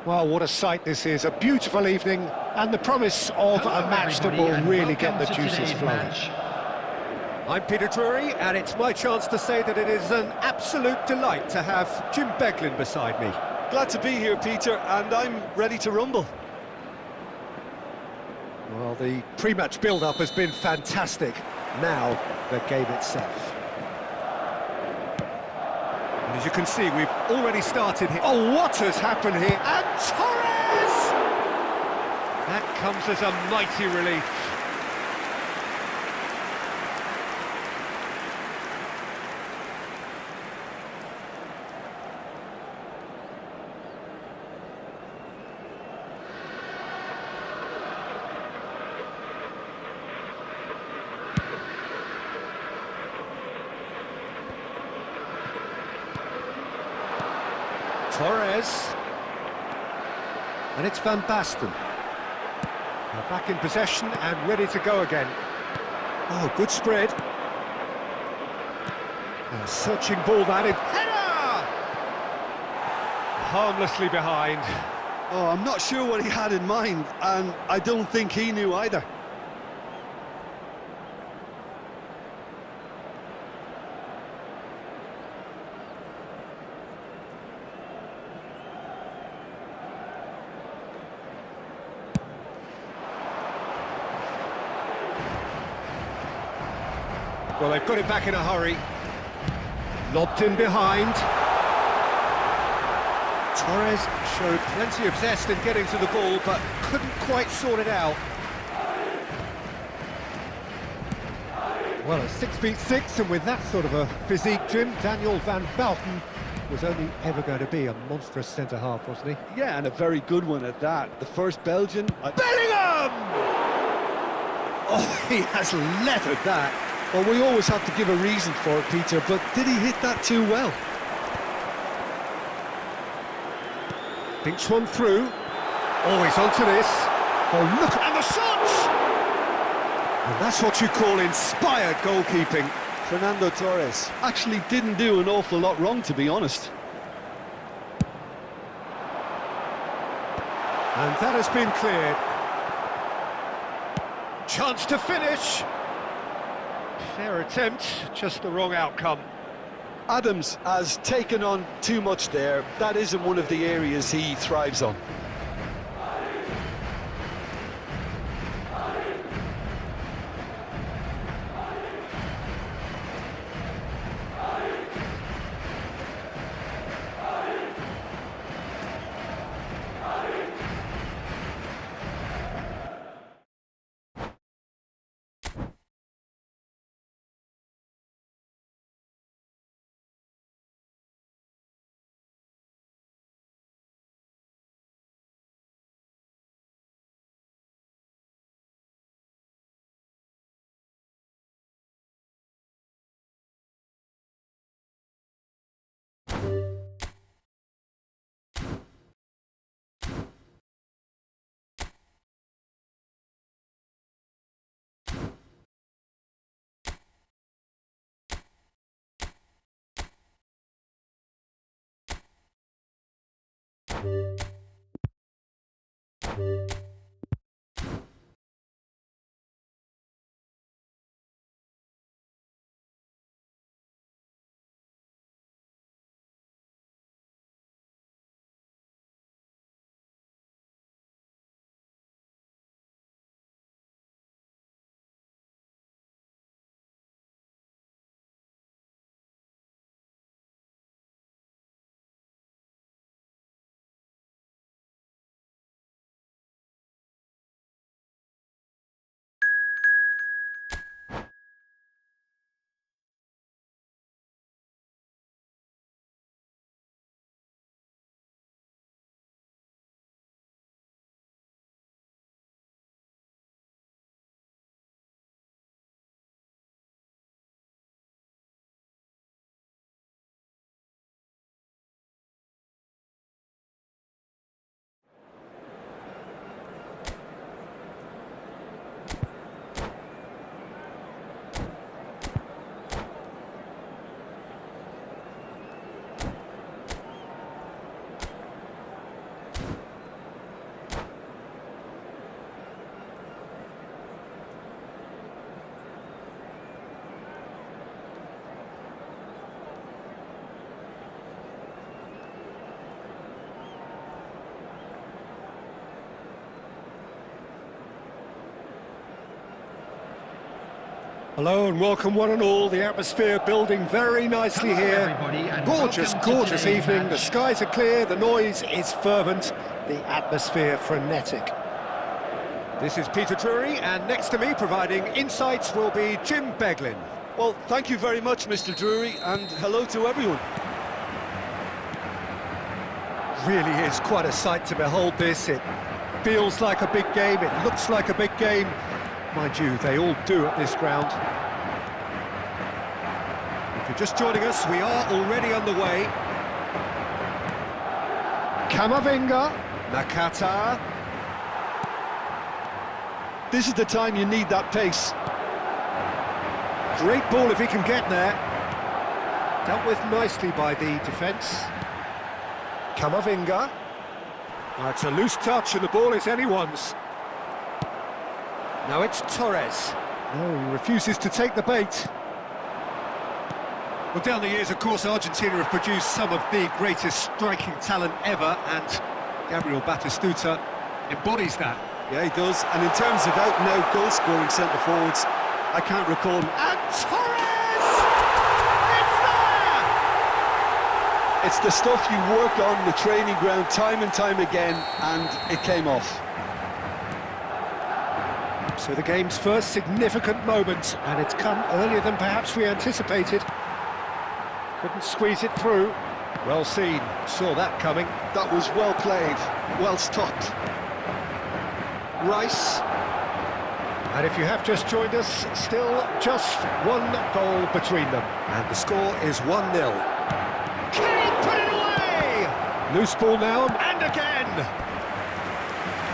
Well, what a sight this is, a beautiful evening, and the promise of a match that will really get the juices flowing. I'm Peter Drury, and it's my chance to say that it is an absolute delight to have Jim Beglin beside me. Glad to be here, Peter, and I'm ready to rumble. Well, the pre-match build-up has been fantastic. Now, the game itself. And as you can see, we've already started here. Oh, what has happened here? And Torres! That comes as a mighty relief. Torres. And it's Van Basten. They're back in possession and ready to go again. Oh, good spread. A searching ball that in. Header! Harmlessly behind. Oh, I'm not sure what he had in mind, and I don't think he knew either. Well, they've got it back in a hurry. Lobbed in behind. Torres showed plenty of zest in getting to the ball, but couldn't quite sort it out. Well, at 6'6", and with that sort of a physique, Jim, Daniel Van Basten was only ever going to be a monstrous centre-half, wasn't he? Yeah, and a very good one at that. The first Belgian... Bellingham! Oh, he has leathered that. Well, we always have to give a reason for it, Peter, but did he hit that too well? Thinks one through. Oh, he's onto this. Oh, look, and the shots! And that's what you call inspired goalkeeping. Fernando Torres actually didn't do an awful lot wrong, to be honest. And that has been cleared. Chance to finish. Fair attempt, just the wrong outcome. Adams has taken on too much there. That isn't one of the areas he thrives on. Hello and welcome one and all. The atmosphere building very nicely here. Gorgeous, gorgeous evening. The skies are clear, the noise is fervent, the atmosphere frenetic. This is Peter Drury, and next to me providing insights will be Jim Beglin. Well, thank you very much, Mr. Drury, and hello to everyone. Really is quite a sight to behold this. It feels like a big game, it looks like a big game. Mind you, they all do at this ground. If you're just joining us, we are already underway. Camavinga, Nakata. This is the time you need that pace. Great ball if he can get there. Dealt with nicely by the defence. Camavinga. It's a loose touch and the ball is anyone's. Now it's Torres. No, he refuses to take the bait. Well, down the years, of course, Argentina have produced some of the greatest striking talent ever, and Gabriel Batistuta embodies that. Yeah, he does. And in terms of out-and-out goal-scoring centre-forwards, I can't recall him. And Torres! It's there! It's the stuff you work on the training ground time and time again, and it came off. So the game's first significant moment, and it's come earlier than perhaps we anticipated. Couldn't squeeze it through. Well seen, saw that coming. That was well played, well stopped. Rice. And if you have just joined us, still just one goal between them. And the score is 1-0. Can he put it away? Loose ball now, and again!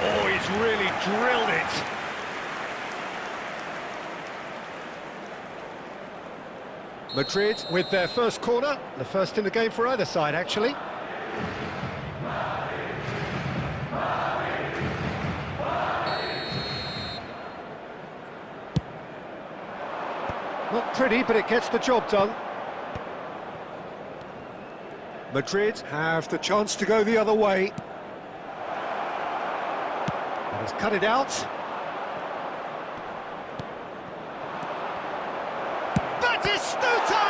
Oh, he's really drilled it. Madrid with their first corner, the first in the game for either side, actually. Not pretty, but it gets the job done. Madrid have the chance to go the other way. And he's cut it out. Batistuta!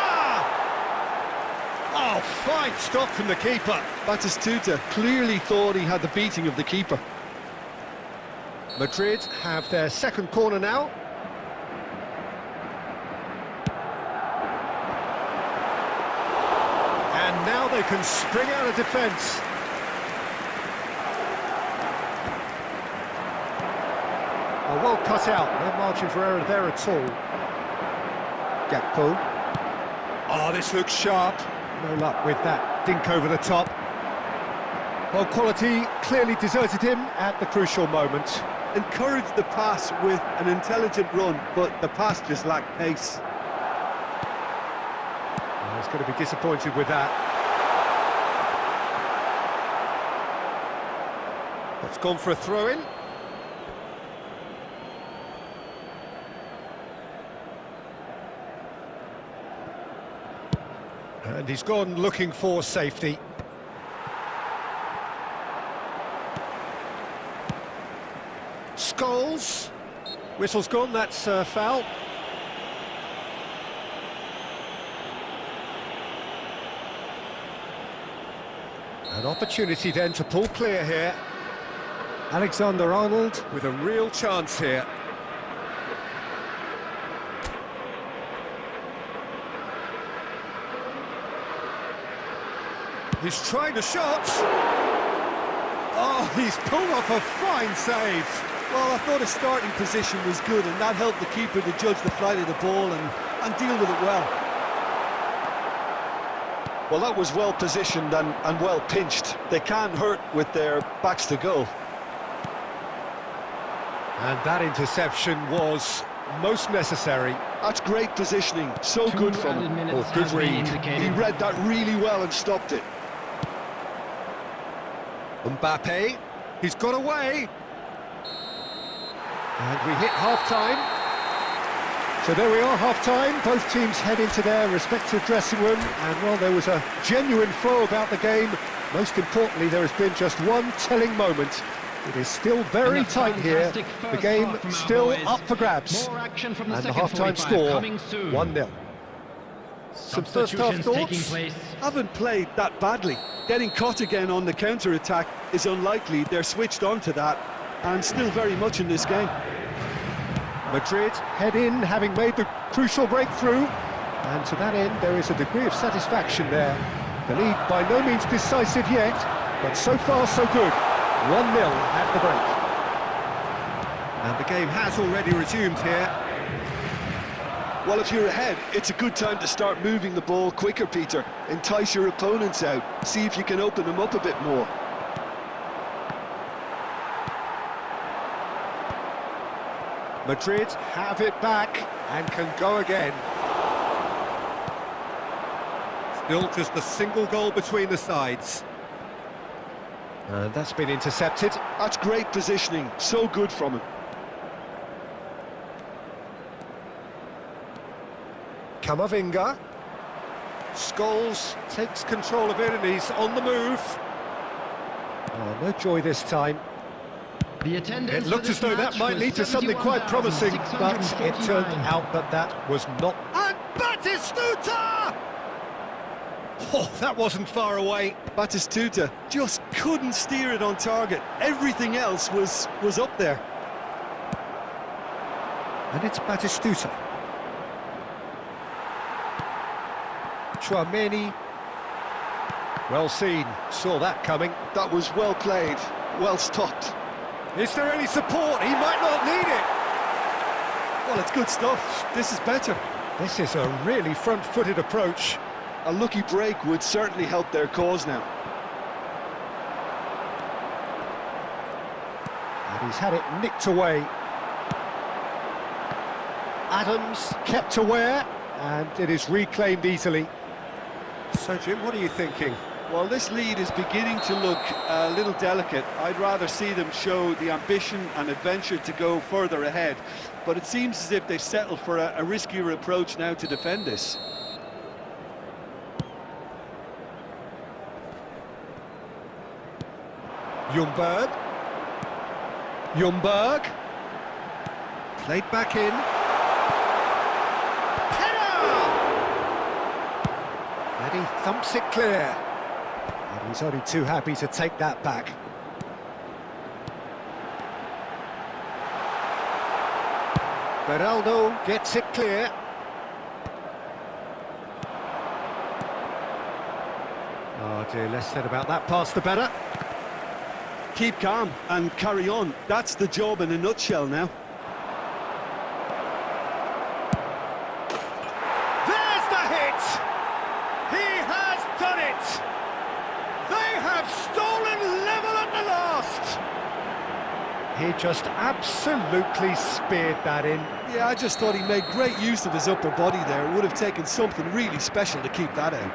Oh, fine stop from the keeper. Batistuta clearly thought he had the beating of the keeper. Madrid have their second corner now. And now they can spring out of defence. Oh, well cut out, no margin for error there at all. Gakpo. Oh, this looks sharp. No luck with that dink over the top. Well, quality clearly deserted him at the crucial moment. Encouraged the pass with an intelligent run, but the pass just lacked pace. Oh, he's going to be disappointed with that. That's gone for a throw-in. And he's gone looking for safety. Scholes. Whistle's gone, that's foul. An opportunity then to pull clear here. Alexander-Arnold with a real chance here. He's trying a shot. Oh, he's pulled off a fine save. Well, I thought his starting position was good, and that helped the keeper to judge the flight of the ball and deal with it well. Well, that was well positioned and well pinched. They can't hurt with their backs to goal. And that interception was most necessary. That's great positioning, so good from him. Oh, good read. He read that really well and stopped it. Mbappe, he's got away. And we hit half-time. So there we are, half-time. Both teams head into their respective dressing room. And, well, there was a genuine flow about the game. Most importantly, there has been just one telling moment. It is still very tight here. The game still up for grabs. And the half-time score, 1-0. Some first-half thoughts? Haven't played that badly. Getting caught again on the counter-attack is unlikely. They're switched on to that, and still very much in this game. Madrid head in, having made the crucial breakthrough, and to that end there is a degree of satisfaction there. The lead by no means decisive yet, but so far so good. 1-0 at the break. And the game has already resumed here. Well, if you're ahead, it's a good time to start moving the ball quicker, Peter. Entice your opponents out, see if you can open them up a bit more. Madrid have it back and can go again. Still just a single goal between the sides. And that's been intercepted. That's great positioning, so good from him. Camavinga. Scholes takes control of it and he's on the move. Oh, no joy this time. It looked as though that might lead to something quite promising, but it turned out that that was not. And Batistuta! Oh, that wasn't far away. Batistuta just couldn't steer it on target. Everything else was up there. And it's Batistuta. Chouameni. Well seen, saw that coming. That was well played, well stopped. Is there any support? He might not need it. Well, it's good stuff. This is better. This is a really front-footed approach. A lucky break would certainly help their cause now. And he's had it nicked away. Adams kept aware, and it is reclaimed easily. So, Jim, what are you thinking? Well, this lead is beginning to look a little delicate. I'd rather see them show the ambition and adventure to go further ahead. But it seems as if they settle for a riskier approach now to defend this. Ljungberg. Ljungberg. Played back in. Header! And he thumps it clear. And he's only too happy to take that back. Beraldo gets it clear. Oh dear, less said about that pass the better. Keep calm and carry on. That's the job in a nutshell now. There's the hit! He has done it! They have stolen level at the last! He just absolutely speared that in. Yeah, I just thought he made great use of his upper body there. It would have taken something really special to keep that out.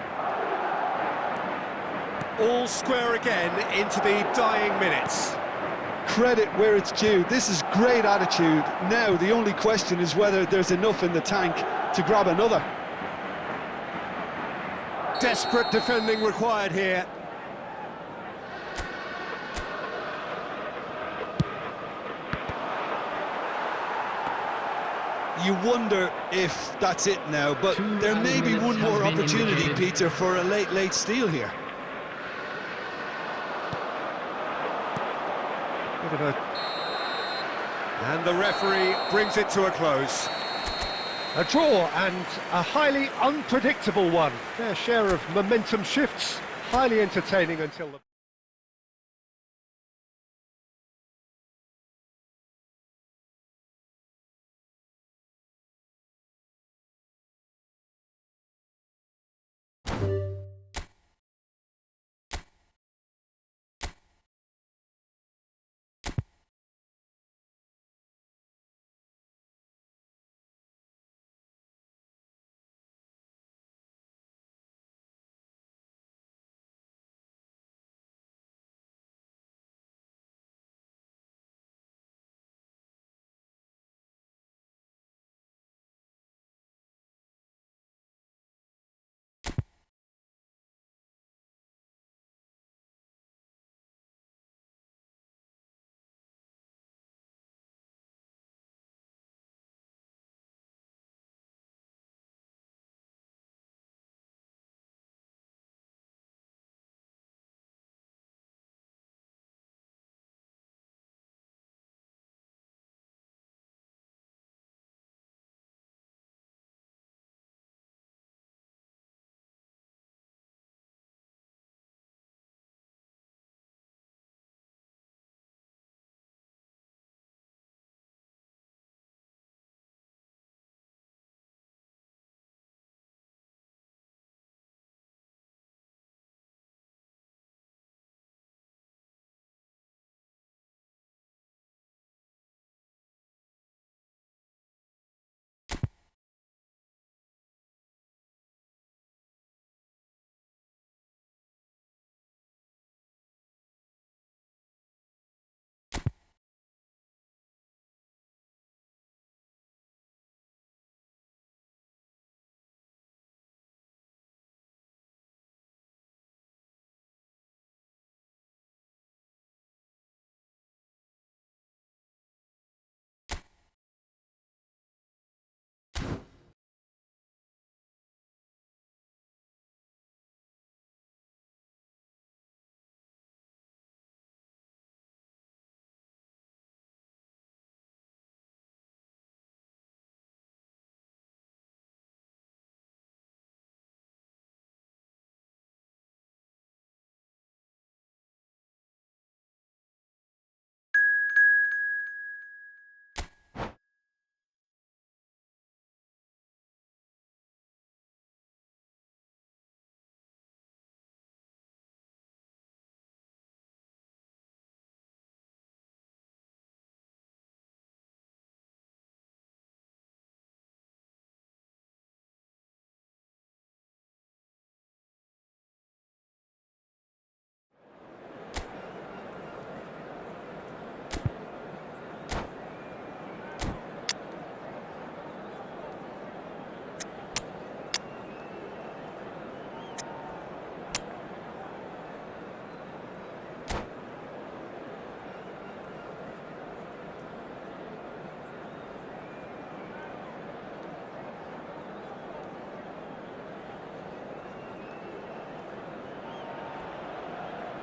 All square again into the dying minutes. Credit where it's due. This is great attitude. Now the only question is whether there's enough in the tank to grab another. Desperate defending required here. You wonder if that's it now, but there may be one more opportunity, Peter, for a late steal here. Bit of a... And the referee brings it to a close. A draw, and a highly unpredictable one. Fair share of momentum shifts, highly entertaining until the...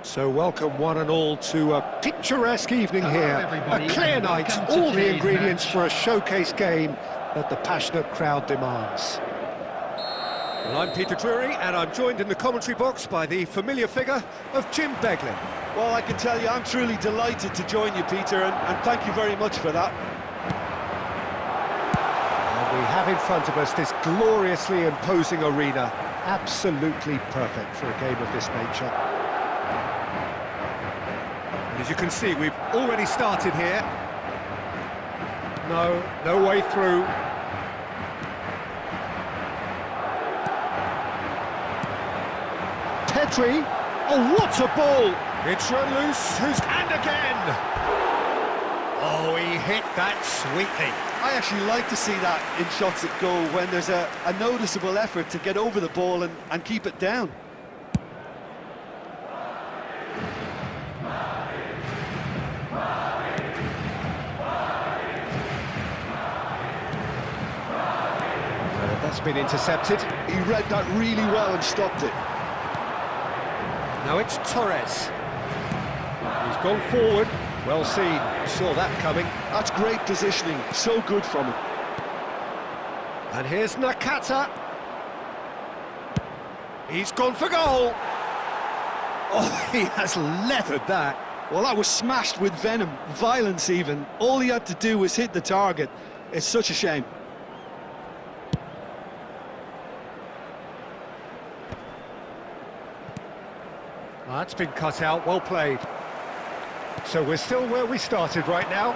So welcome one and all to a picturesque evening here. A clear night, all the ingredients for a showcase game that the passionate crowd demands. Well, I'm Peter Drury, and I'm joined in the commentary box by the familiar figure of Jim Beglin. Well, I can tell you, I'm truly delighted to join you, Peter, and thank you very much for that. And we have in front of us this gloriously imposing arena, absolutely perfect for a game of this nature. And as you can see, we've already started here. No way through. Pedri, oh what a ball! It's run loose, and again! Oh, he hit that sweetly. I actually like to see that in shots at goal when there's a noticeable effort to get over the ball and keep it down. That's been intercepted. He read that really well and stopped it. Now it's Torres. He's gone forward. Well seen. Saw that coming. That's great positioning. So good from him. And here's Nakata. He's gone for goal. Oh, he has leathered that. Well, that was smashed with venom, violence even. All he had to do was hit the target. It's such a shame. That's been cut out, well played. So we're still where we started right now.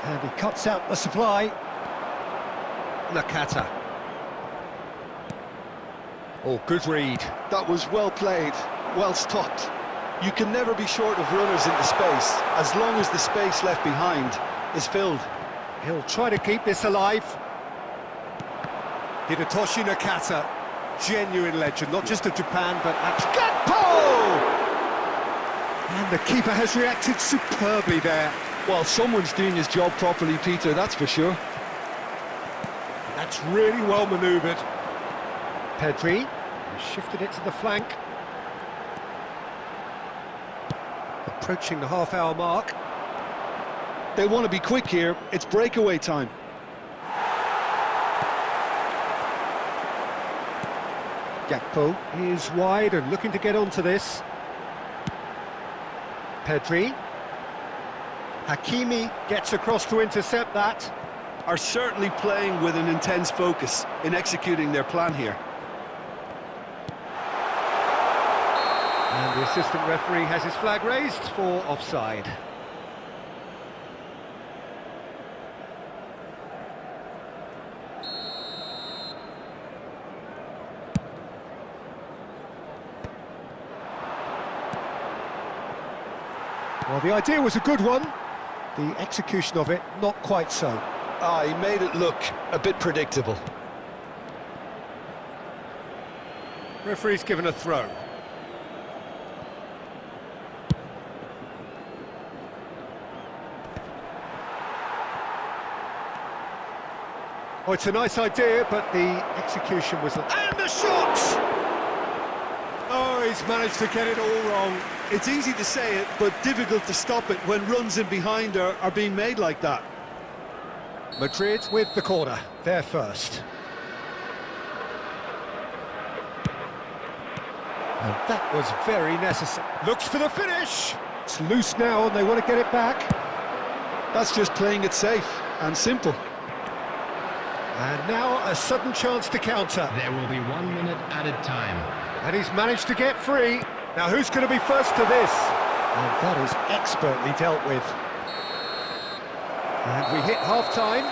And he cuts out the supply. Nakata. Oh, good read. That was well played, well stopped. You can never be short of runners into space, as long as the space left behind is filled. He'll try to keep this alive. Hidetoshi Nakata. Genuine legend, not just of Japan, but actually... And the keeper has reacted superbly there. Well, someone's doing his job properly, Peter, that's for sure. That's really well manoeuvred. Pedri shifted it to the flank. Approaching the half-hour mark. They want to be quick here, it's breakaway time. Gakpo is wide and looking to get onto this. Pedri. Hakimi gets across to intercept that. Are certainly playing with an intense focus in executing their plan here. And the assistant referee has his flag raised for offside. Well, the idea was a good one. The execution of it, not quite so. He made it look a bit predictable. Referee's given a throw. Oh, it's a nice idea, but the execution was... And the shot! Oh, he's managed to get it all wrong. It's easy to say it, but difficult to stop it when runs in behind are being made like that. Madrid with the corner, they're first. And that was very necessary. Looks for the finish! It's loose now and they want to get it back. That's just playing it safe and simple. And now a sudden chance to counter. There will be 1 minute added time. And he's managed to get free. Now who's going to be first to this? And that is expertly dealt with. And we hit half-time.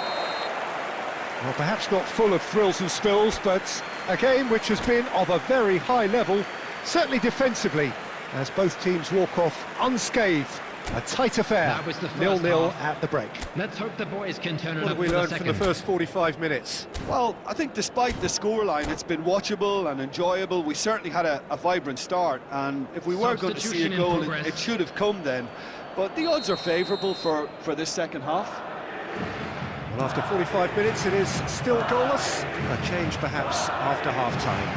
Well, perhaps not full of thrills and spills, but a game which has been of a very high level, certainly defensively, as both teams walk off unscathed. A tight affair, 0-0 at the break. Let's hope the boys can turn it up. What have we learned from the first 45 minutes? Well, I think despite the scoreline, it's been watchable and enjoyable. We certainly had a vibrant start, and if we were going to see a goal, it should have come then. But the odds are favourable for this second half. Well, after 45 minutes, it is still goalless. A change, perhaps, after half-time.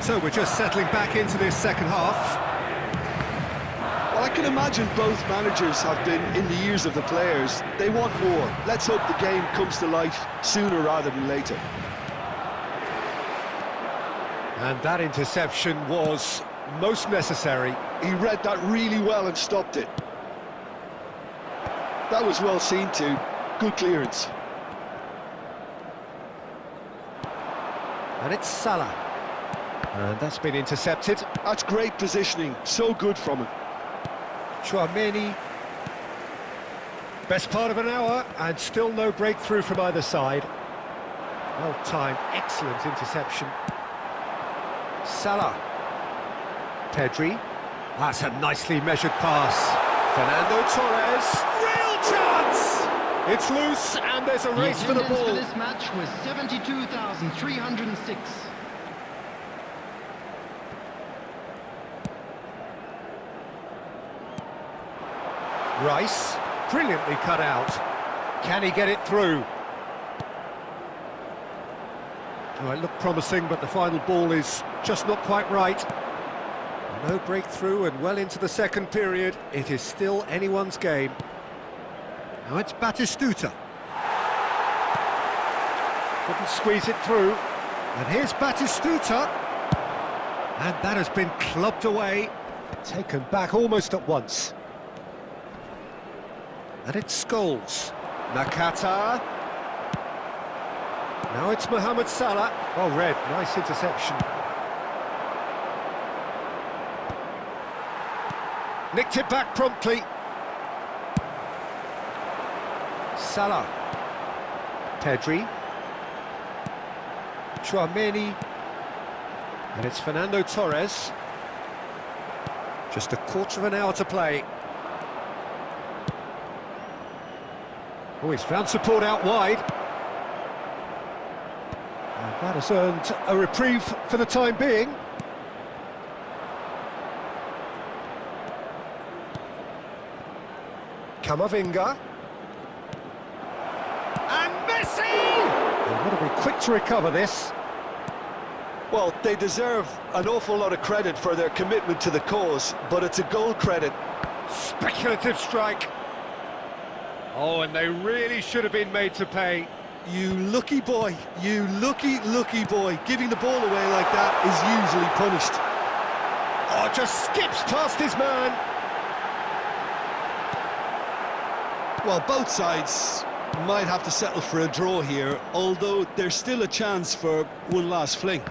So we're just settling back into this second half. can imagine both managers have been in the ears of the players. They want more. Let's hope the game comes to life sooner rather than later. And that interception was most necessary. He read that really well and stopped it. That was well seen too. Good clearance. And it's Salah. And that's been intercepted. That's great positioning. So good from him. Chouameni. Best part of an hour, and still no breakthrough from either side. Well timed, excellent interception. Salah. Pedri. That's a nicely measured pass. Fernando Torres. Real chance! It's loose, and there's a race for the ball. For this match was 72,306. Rice, brilliantly cut out. Can he get it through? Oh, it looked promising, but the final ball is just not quite right. No breakthrough, and well into the second period, it is still anyone's game. Now it's Batistuta. Couldn't squeeze it through. And here's Batistuta. And that has been clubbed away. Taken back almost at once. And it's Scholes. Nakata. Now it's Mohamed Salah. Well read, nice interception. Nicked it back promptly. Salah. Pedri. Chouameni. And it's Fernando Torres. Just a quarter of an hour to play. Oh, he's found support out wide. And that has earned a reprieve for the time being. Camavinga. And Messi! They've got to be quick to recover this. Well, they deserve an awful lot of credit for their commitment to the cause, but it's a goal credit. Speculative strike. Oh, and they really should have been made to pay. You lucky boy, you lucky boy. Giving the ball away like that is usually punished. Oh, just skips past his man. Well, both sides might have to settle for a draw here, although there's still a chance for one last fling.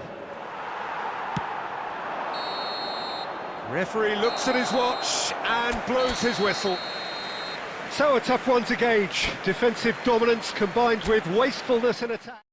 Referee looks at his watch and blows his whistle. So a tough one to gauge. Defensive dominance combined with wastefulness in attack.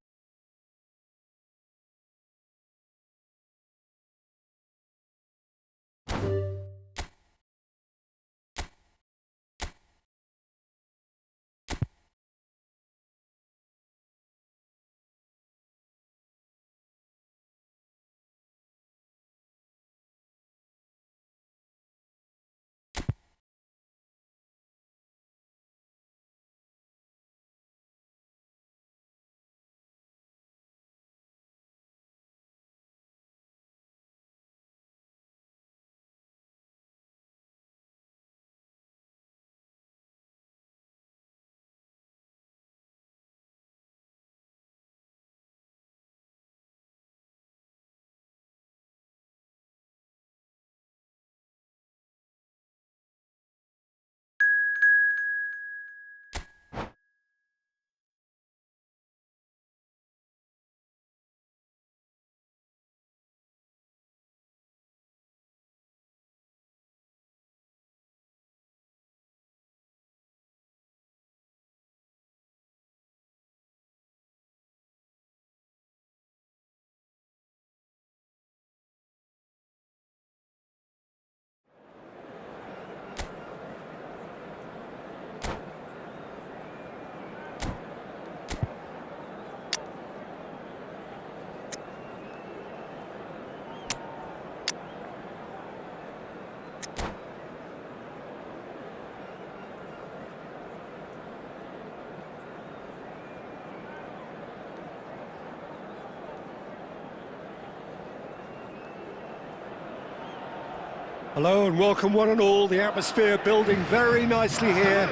Hello and welcome one and all. The atmosphere building very nicely here.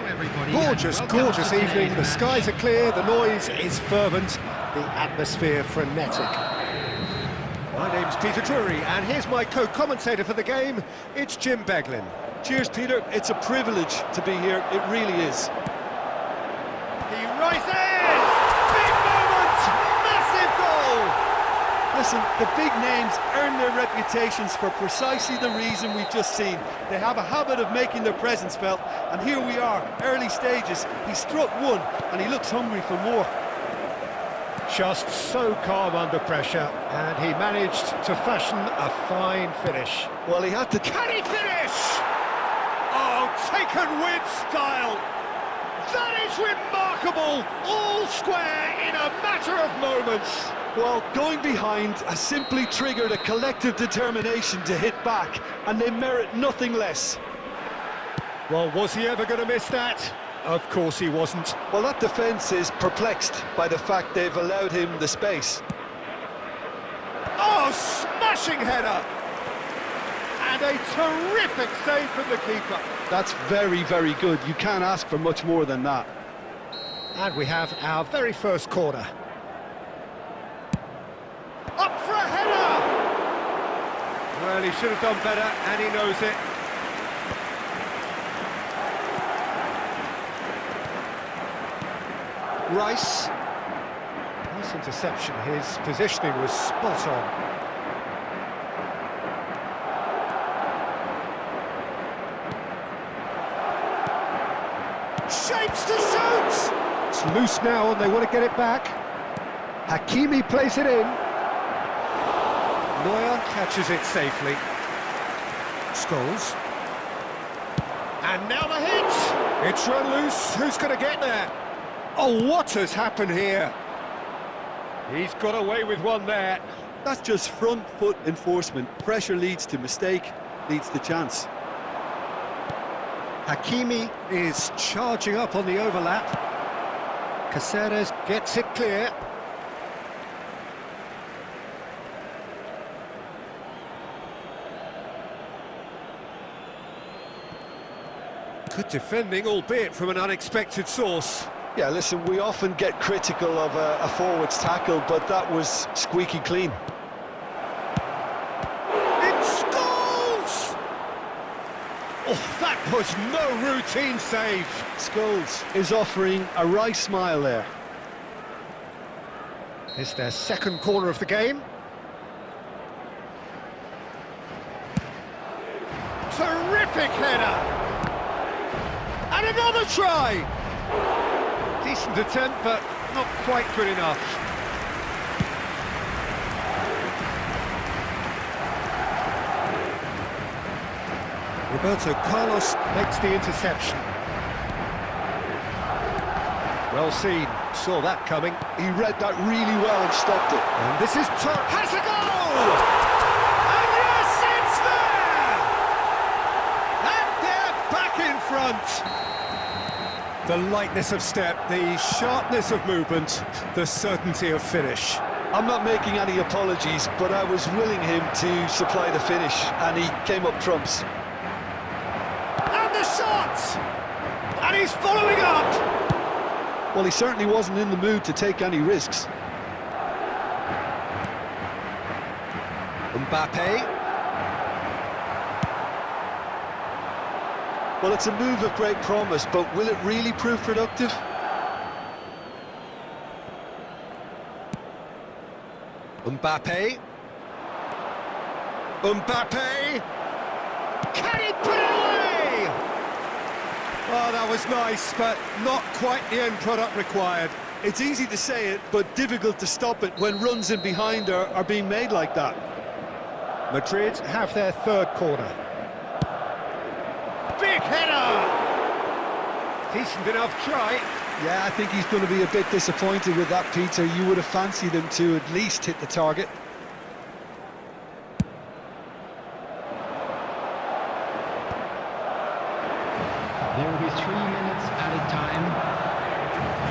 Gorgeous, gorgeous evening. The skies are clear, the noise is fervent, the atmosphere frenetic. My name's Peter Drury and here's my co-commentator for the game. It's Jim Beglin. Cheers, Peter. It's a privilege to be here. It really is. He rises! Big moment! Massive goal! Listen, the big names earn their reputations for precisely the reason we've just seen. They have a habit of making their presence felt, and here we are, early stages. He struck one, and he looks hungry for more. Just so calm under pressure, and he managed to fashion a fine finish. Well, he had to... Can he finish? Oh, taken with style! That is remarkable! All square in a matter of moments! Well, going behind has simply triggered a collective determination to hit back, and they merit nothing less. Well, was he ever going to miss that? Of course he wasn't. Well, that defence is perplexed by the fact they've allowed him the space. Oh, smashing header! And a terrific save from the keeper. That's very, very good. You can't ask for much more than that. And we have our very first corner. Up for a header! Well, he should have done better, and he knows it. Rice. Nice interception. His positioning was spot on. Shapes to shoot! It's loose now, and they want to get it back. Hakimi plays it in. Neuer catches it safely. Scholes. And now the hit! It's run loose. Who's going to get there? Oh, what has happened here? He's got away with one there. That's just front foot enforcement. Pressure leads to mistake, leads to chance. Hakimi is charging up on the overlap. Caceres gets it clear. Good defending, albeit from an unexpected source. Yeah, listen, we often get critical of a forward's tackle, but that was squeaky clean. It's Scholes! Oh, that was no routine save. Scholes is offering a wry smile there. It's their second corner of the game. Terrific header! And another try! Decent attempt, but not quite good enough. Roberto Carlos makes the interception. Well seen, saw that coming. He read that really well and stopped it. And this is has a goal! And yes, it's there! And they're back in front! The lightness of step, the sharpness of movement, the certainty of finish. I'm not making any apologies, but I was willing him to supply the finish, and he came up trumps. And the shot! And he's following up! Well, he certainly wasn't in the mood to take any risks. Mbappe. Well, it's a move of great promise, but will it really prove productive? Mbappe. Mbappe! Can he put it away? Oh, that was nice, but not quite the end product required. It's easy to say it, but difficult to stop it when runs in behind are being made like that. Madrid have their third corner. Big header! Decent enough try. Yeah, I think he's going to be a bit disappointed with that, Peter. You would have fancied him to at least hit the target. There will be 3 minutes added time.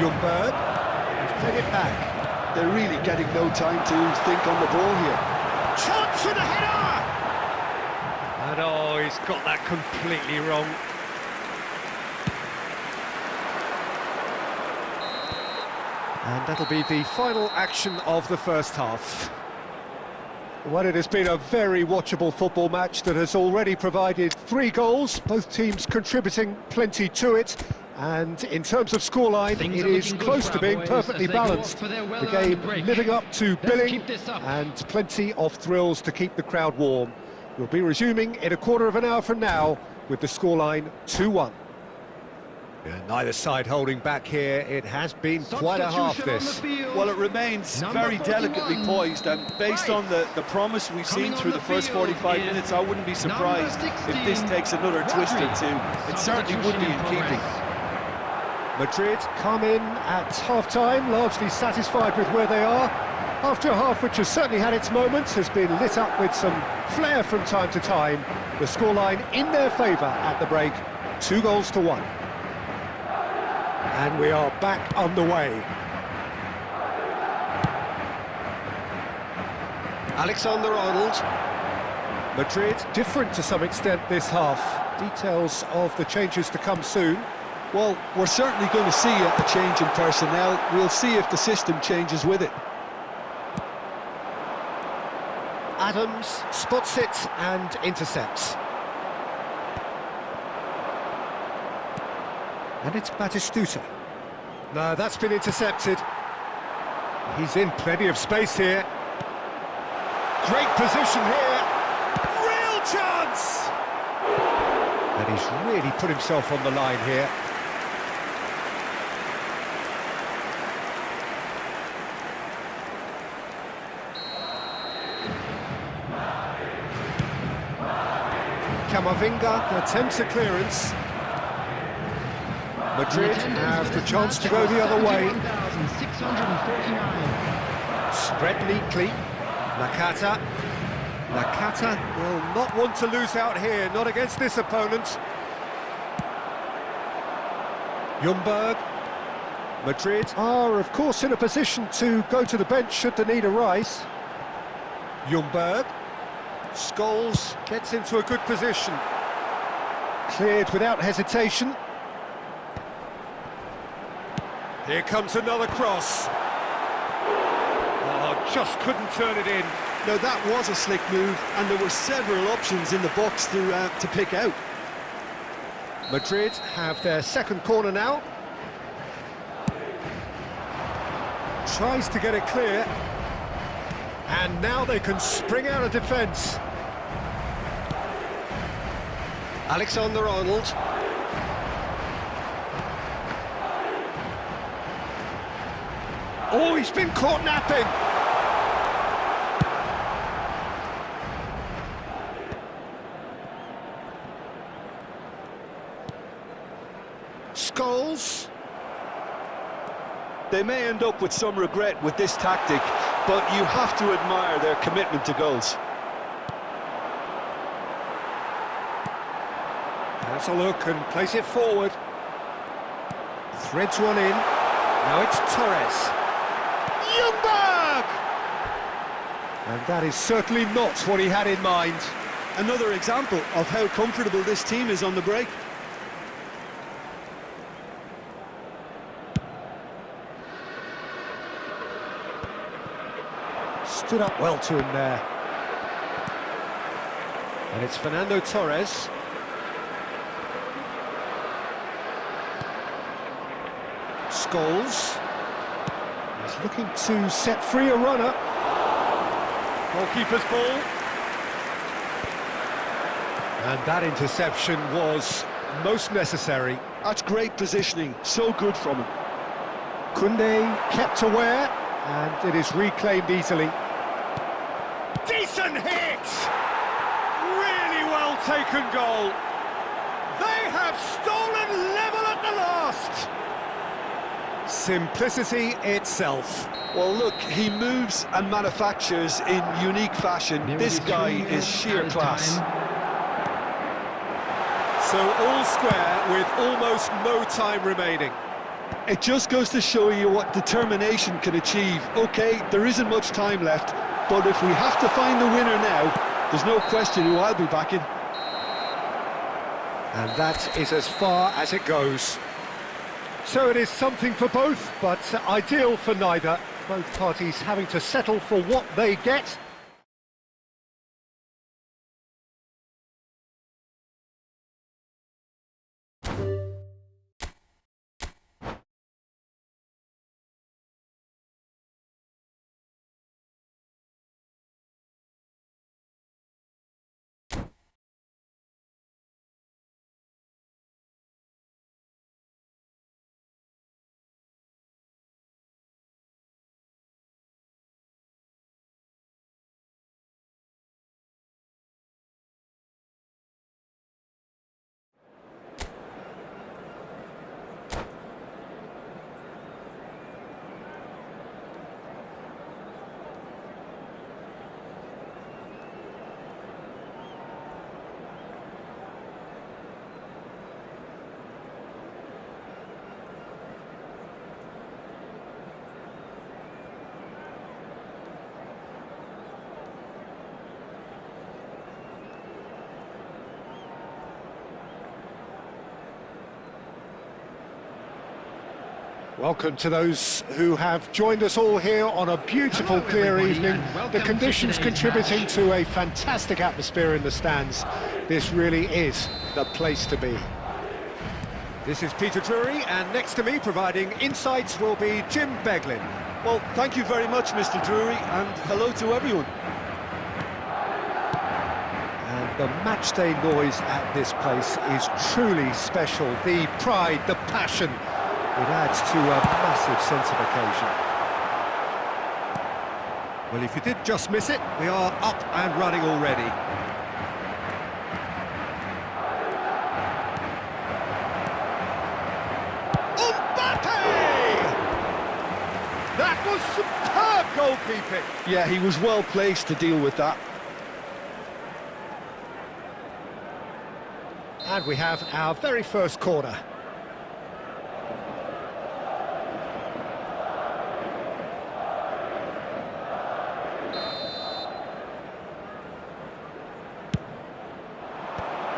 Ljungberg has played it back. They're really getting no time to think on the ball here. Chance for the header! And But oh, he's got that completely wrong. And that'll be the final action of the first half. Well, it has been a very watchable football match that has already provided 3 goals, both teams contributing plenty to it. And in terms of scoreline, it is close to being perfectly balanced. The game living up to billing and plenty of thrills to keep the crowd warm. We'll be resuming in a quarter of an hour from now with the scoreline 2-1. Neither side holding back here. It has been quite a half, this. Well, it remains very delicately poised, and based on the promise we've seen through the first 45 minutes, I wouldn't be surprised if this takes another twist or two. It certainly would be in keeping. Madrid come in at half-time, largely satisfied with where they are. After a half which has certainly had its moments, has been lit up with some flair from time to time. The scoreline in their favour at the break, 2-1. And we are back underway. Alexander-Arnold. Madrid different to some extent this half. Details of the changes to come soon. Well, we're certainly going to see a change in personnel. We'll see if the system changes with it. Adams spots it and intercepts. And it's Batistuta. No, that's been intercepted. He's in plenty of space here. Great position here. Real chance! And he's really put himself on the line here. Camavinga attempts a clearance. Madrid have the chance to go the other way. Spread neatly. Nakata. Nakata will not want to lose out here, not against this opponent. Ljungberg. Madrid are, of course, in a position to go to the bench should the need arise. Ljungberg. Scholes gets into a good position. Cleared without hesitation. Here comes another cross. Oh, just couldn't turn it in. Now that was a slick move, and there were several options in the box to pick out. Madrid have their second corner now. Tries to get it clear. And now they can spring out of defence. Alexander-Arnold. Oh, he's been caught napping. Scholes. They may end up with some regret with this tactic, but you have to admire their commitment to goals. Has a look and plays it forward. Threads one in. Now it's Torres. Ljungberg! And that is certainly not what he had in mind. Another example of how comfortable this team is on the break. Stood up well to him there. And it's Fernando Torres. Scholes. He's looking to set free a runner. Goalkeeper's ball. And that interception was most necessary. That's great positioning, so good from him. Koundé kept aware, and it is reclaimed easily. Decent hit! Really well taken goal. They have stolen level at the last. Simplicity itself. Well, look, he moves and manufactures in unique fashion. This guy is sheer class. So all square with almost no time remaining. It just goes to show you what determination can achieve. Okay, there isn't much time left, but if we have to find the winner now, there's no question who I'll be backing. And that is as far as it goes. So it is something for both, but ideal for neither. Both parties having to settle for what they get. Welcome to those who have joined us all here on a beautiful, clear evening. The conditions contributing to a fantastic atmosphere in the stands. This really is the place to be. This is Peter Drury, and next to me, providing insights, will be Jim Beglin. Well, thank you very much, Mr. Drury, and hello to everyone. And the matchday noise at this place is truly special. The pride, the passion. It adds to a massive sense of occasion. Well, if you did just miss it, we are up and running already. Mbappe! That was superb goalkeeping! Yeah, he was well placed to deal with that. And we have our very first corner.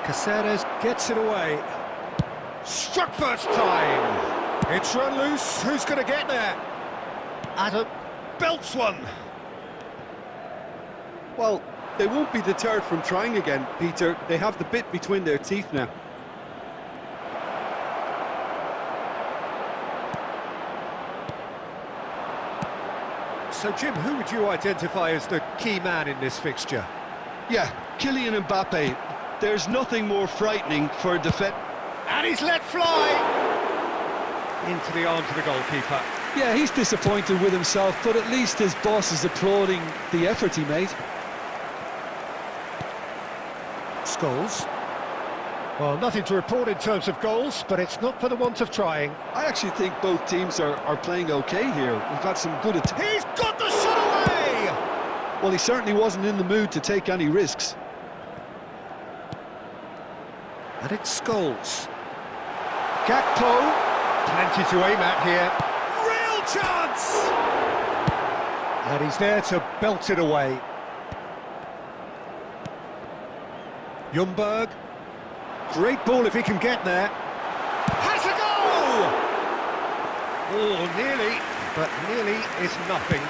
Caceres gets it away. Struck first time. It's run loose. Who's going to get there? Adam belts one. Well, they won't be deterred from trying again, Peter. They have the bit between their teeth now. So, Jim, who would you identify as the key man in this fixture? Yeah, Kylian Mbappe. There's nothing more frightening for a defence. And he's let fly! Into the arms of the goalkeeper. Yeah, he's disappointed with himself, but at least his boss is applauding the effort he made. Scholes. Well, nothing to report in terms of goals, but it's not for the want of trying. I actually think both teams are playing okay here. We've had some good attacks. He's got the shot away! Well, he certainly wasn't in the mood to take any risks. And it's Scholes. Gakpo, plenty to aim at here. Real chance! And he's there to belt it away. Ljungberg. Great ball if he can get there. Has a goal! Oh, nearly, but nearly is nothing.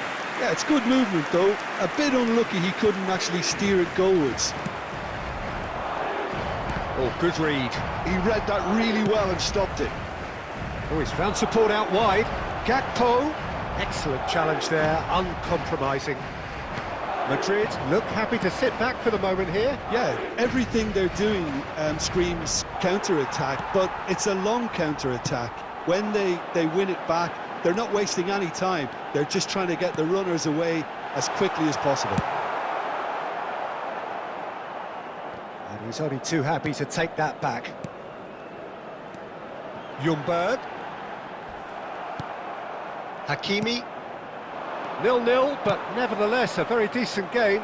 Yeah, it's good movement, though. A bit unlucky he couldn't actually steer it goalwards. Oh, good read. He read that really well and stopped it. Oh, he's found support out wide. Gakpo, excellent challenge there, uncompromising. Madrid look happy to sit back for the moment here. Yeah, everything they're doing screams counter-attack, but it's a long counter-attack. When they win it back, they're not wasting any time. They're just trying to get the runners away as quickly as possible. And he's only too happy to take that back. Ljungberg. Hakimi. 0-0, but nevertheless a very decent game.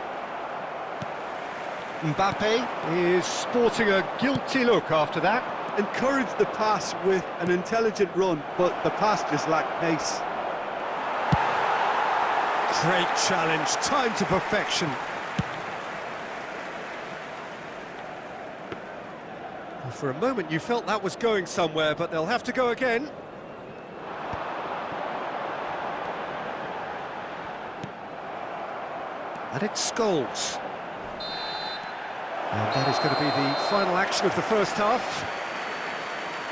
Mbappe is sporting a guilty look after that. Encouraged the pass with an intelligent run, but the pass just lacked pace. Great challenge, time to perfection. For a moment you felt that was going somewhere, but they'll have to go again. And it's Scholes. And that is going to be the final action of the first half.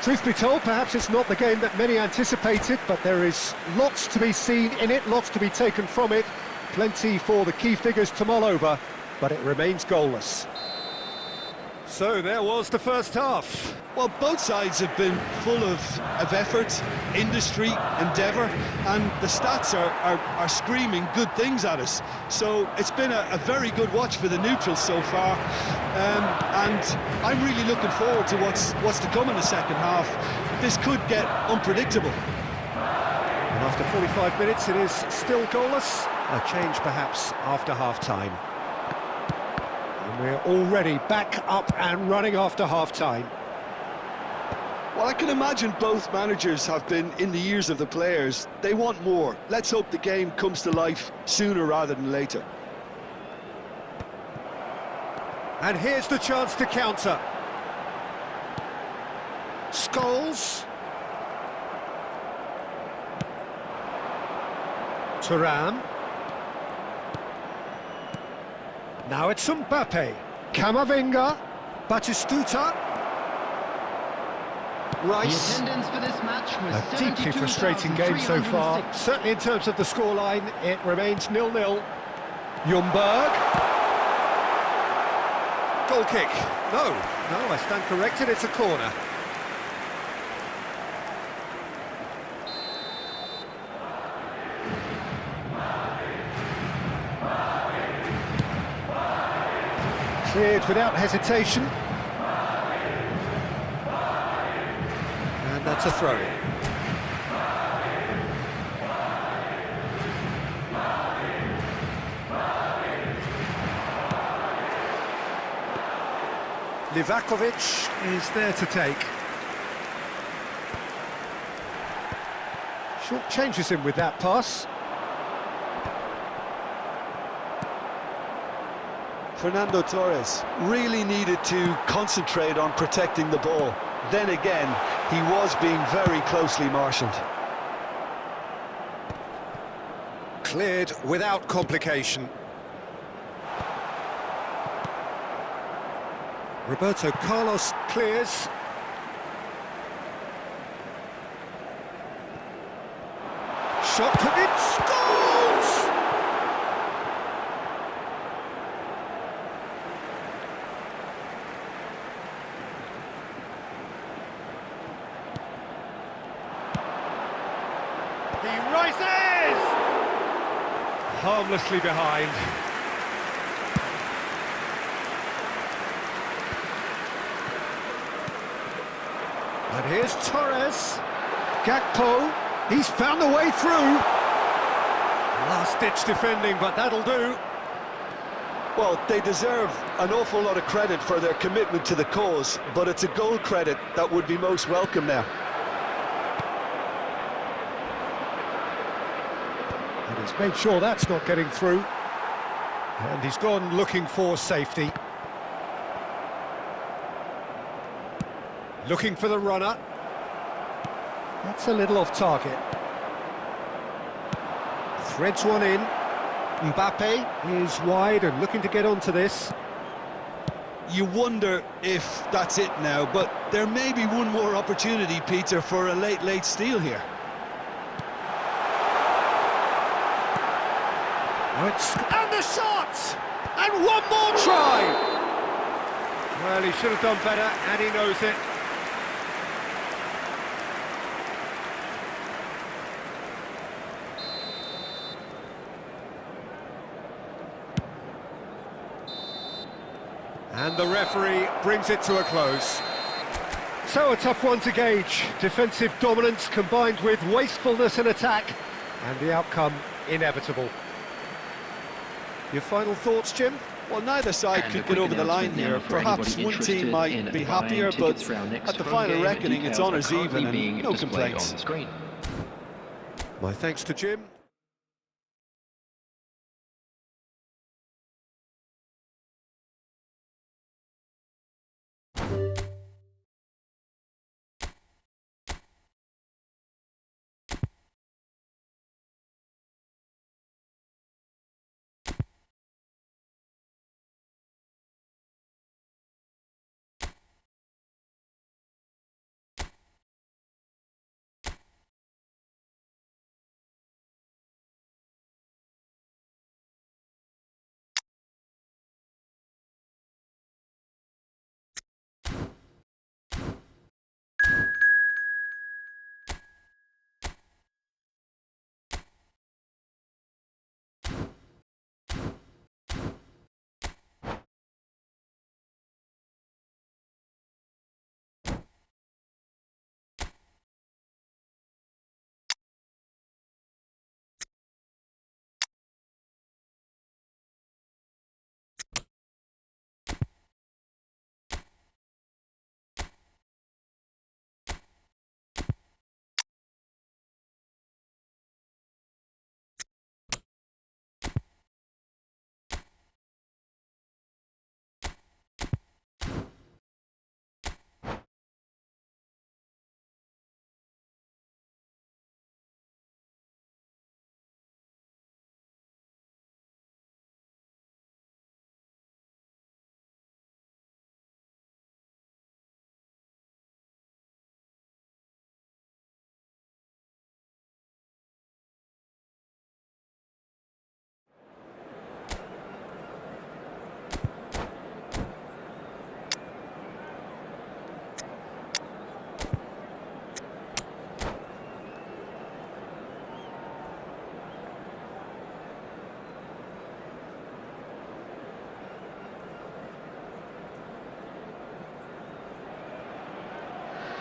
Truth be told, perhaps it's not the game that many anticipated, but there is lots to be seen in it, lots to be taken from it. Plenty for the key figures to mull over, but it remains goalless. So there was the first half. Well, both sides have been full of effort, industry, endeavour, and the stats are screaming good things at us. So it's been a very good watch for the neutrals so far, and I'm really looking forward to what's to come in the second half. This could get unpredictable. And after 45 minutes, it is still goalless. A change perhaps after half-time. And we're already back up and running after half-time. Well, I can imagine both managers have been in the ears of the players. They want more. Let's hope the game comes to life sooner rather than later. And here's the chance to counter. Scholes. Thuram. Now it's Mbappe. Camavinga. Batistuta. Rice. The attendance for this match was A deeply frustrating game so far. Certainly in terms of the scoreline, it remains 0-0. Ljungberg. Goal kick. No, I stand corrected, it's a corner. Cleared without hesitation. And that's a throw. Livakovic is there to take. Short changes him with that pass. Fernando Torres really needed to concentrate on protecting the ball. Then again, he was being very closely marshalled. Cleared without complication. Roberto Carlos clears. Shot put in, scores! He rises! Harmlessly behind. And here's Torres. Gakpo, he's found a way through. Last-ditch defending, but that'll do. Well, they deserve an awful lot of credit for their commitment to the cause, but it's a goal credit that would be most welcome now. And he's made sure that's not getting through. And he's gone looking for safety. Looking for the runner. That's a little off target. Threads one in. Mbappe is wide and looking to get onto this. You wonder if that's it now, but there may be one more opportunity, Peter, for a late steal here. And the shot! And one more try! Well, he should have done better, and he knows it. And the referee brings it to a close. So a tough one to gauge. Defensive dominance combined with wastefulness in attack, and the outcome inevitable. Your final thoughts, Jim? Well, neither side could get over the line here. Perhaps one team might be happier, but at the final reckoning, it's honours even and no complaints. My thanks to Jim.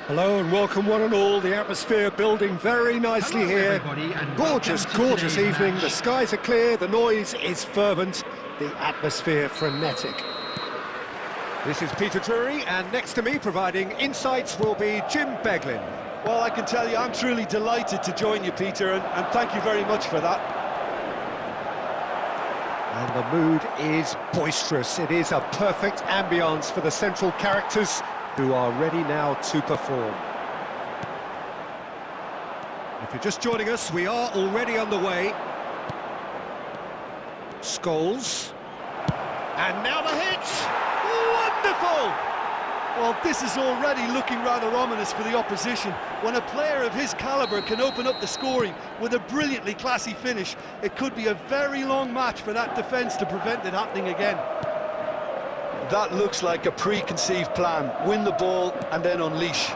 Hello and welcome one and all. The atmosphere building very nicely here. Gorgeous, gorgeous evening. The skies are clear, the noise is fervent, the atmosphere frenetic. This is Peter Drury, and next to me providing insights will be Jim Beglin. Well, I can tell you, I'm truly delighted to join you, Peter, and thank you very much for that. And the mood is boisterous. It is a perfect ambience for the central characters who are ready now to perform. If you're just joining us, we are already underway. Scholes. And now the hit! Wonderful! Well, this is already looking rather ominous for the opposition. When a player of his calibre can open up the scoring with a brilliantly classy finish, it could be a very long match for that defence to prevent it happening again. That looks like a preconceived plan. Win the ball and then unleash.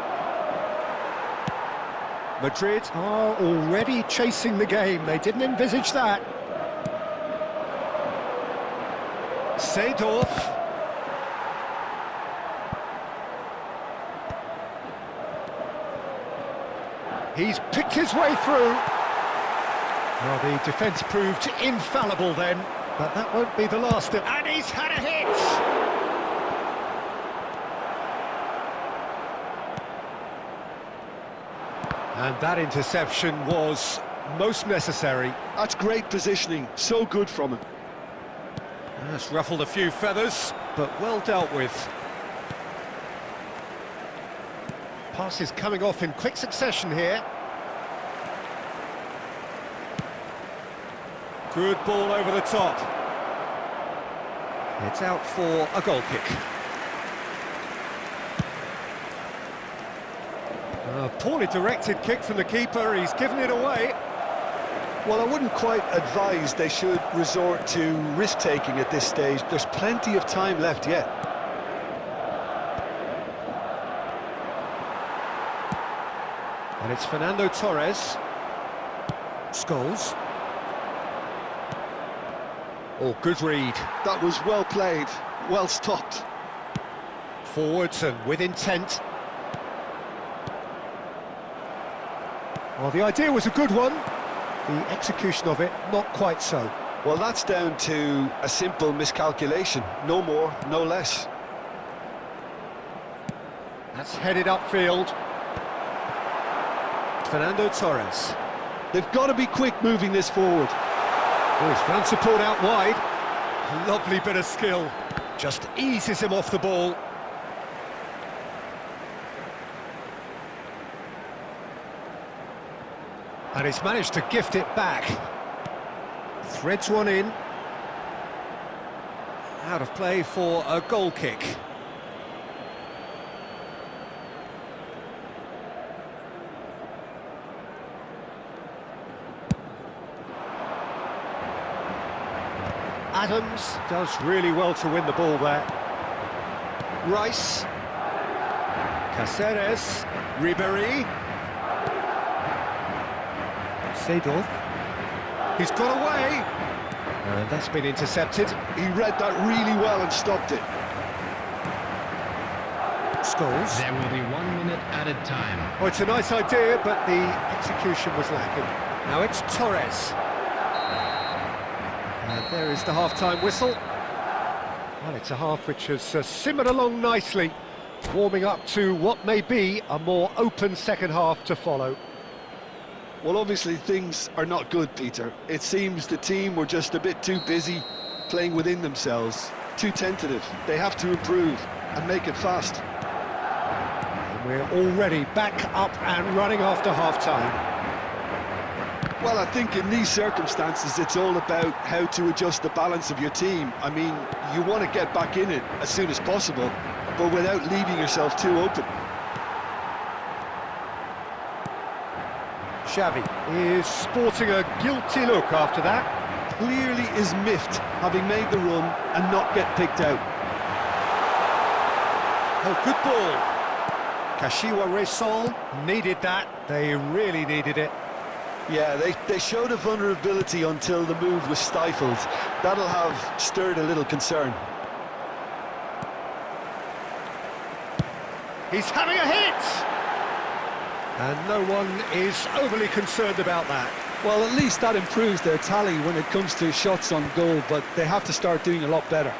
Madrid are already chasing the game. They didn't envisage that. Seedorf. He's picked his way through. Well, the defence proved infallible then, but that won't be the last of... And he's had a hit! And that interception was most necessary. That's great positioning, so good from him. That's ruffled a few feathers, but well dealt with. Passes coming off in quick succession here. Good ball over the top. It's out for a goal kick. A poorly directed kick from the keeper, he's given it away. Well, I wouldn't quite advise they should resort to risk-taking at this stage. There's plenty of time left yet. And it's Fernando Torres. Scholes. Oh, good read. That was well played, well stopped. Forwards and with intent. Well, the idea was a good one. The execution of it, not quite so. Well, that's down to a simple miscalculation. No more, no less. That's headed upfield. Fernando Torres. They've got to be quick moving this forward. Oh, he's found support out wide. Lovely bit of skill. Just eases him off the ball. And he's managed to gift it back. Threads one in. Out of play for a goal kick. Adams does really well to win the ball there. Rice. Caceres. Ribéry. Seedorf. He's got away. And that's been intercepted. He read that really well and stopped it. Scholes. There will be 1 minute added time. Oh, it's a nice idea, but the execution was lacking. Now it's Torres. And there is the half-time whistle. Well, it's a half which has simmered along nicely, warming up to what may be a more open second half to follow. Well, obviously things are not good, Peter. It seems the team were just a bit too busy playing within themselves, too tentative. They have to improve and make it fast. And we're already back up and running after half-time. Well, I think in these circumstances it's all about how to adjust the balance of your team. I mean, you want to get back in it as soon as possible, but without leaving yourself too open. Xavi is sporting a guilty look after that. Clearly is miffed, having made the run and not get picked out. Oh, good ball. Kashiwa Resol needed that. They really needed it. Yeah, they showed a vulnerability until the move was stifled. That'll have stirred a little concern. He's having a hit! And no one is overly concerned about that. Well, at least that improves their tally when it comes to shots on goal, but they have to start doing a lot better.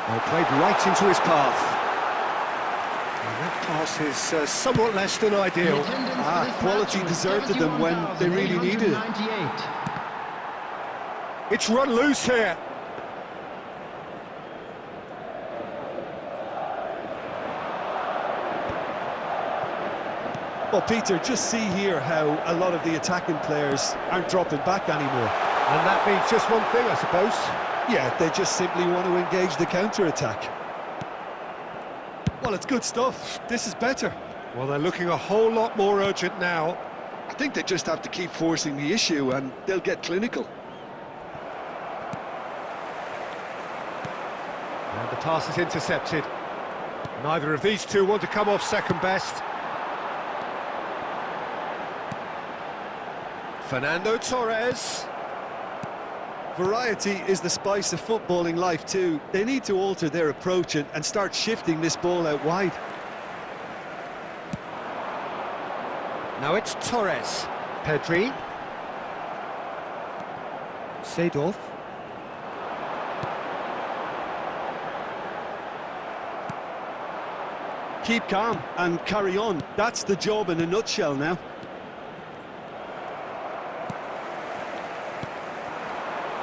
Well, played right into his path. And that pass is somewhat less than ideal. Quality deserted them when they really needed it. It's run loose here. Well, Peter, just see here how a lot of the attacking players aren't dropping back anymore. And that means just one thing, I suppose. Yeah, they just simply want to engage the counter-attack. Well, it's good stuff. This is better. Well, they're looking a whole lot more urgent now. I think they just have to keep forcing the issue and they'll get clinical. And the pass is intercepted. Neither of these two want to come off second best. Fernando Torres. Variety is the spice of footballing life too. They need to alter their approach and start shifting this ball out wide. Now it's Torres. Pedri. Seedorf. Keep calm and carry on. That's the job in a nutshell now.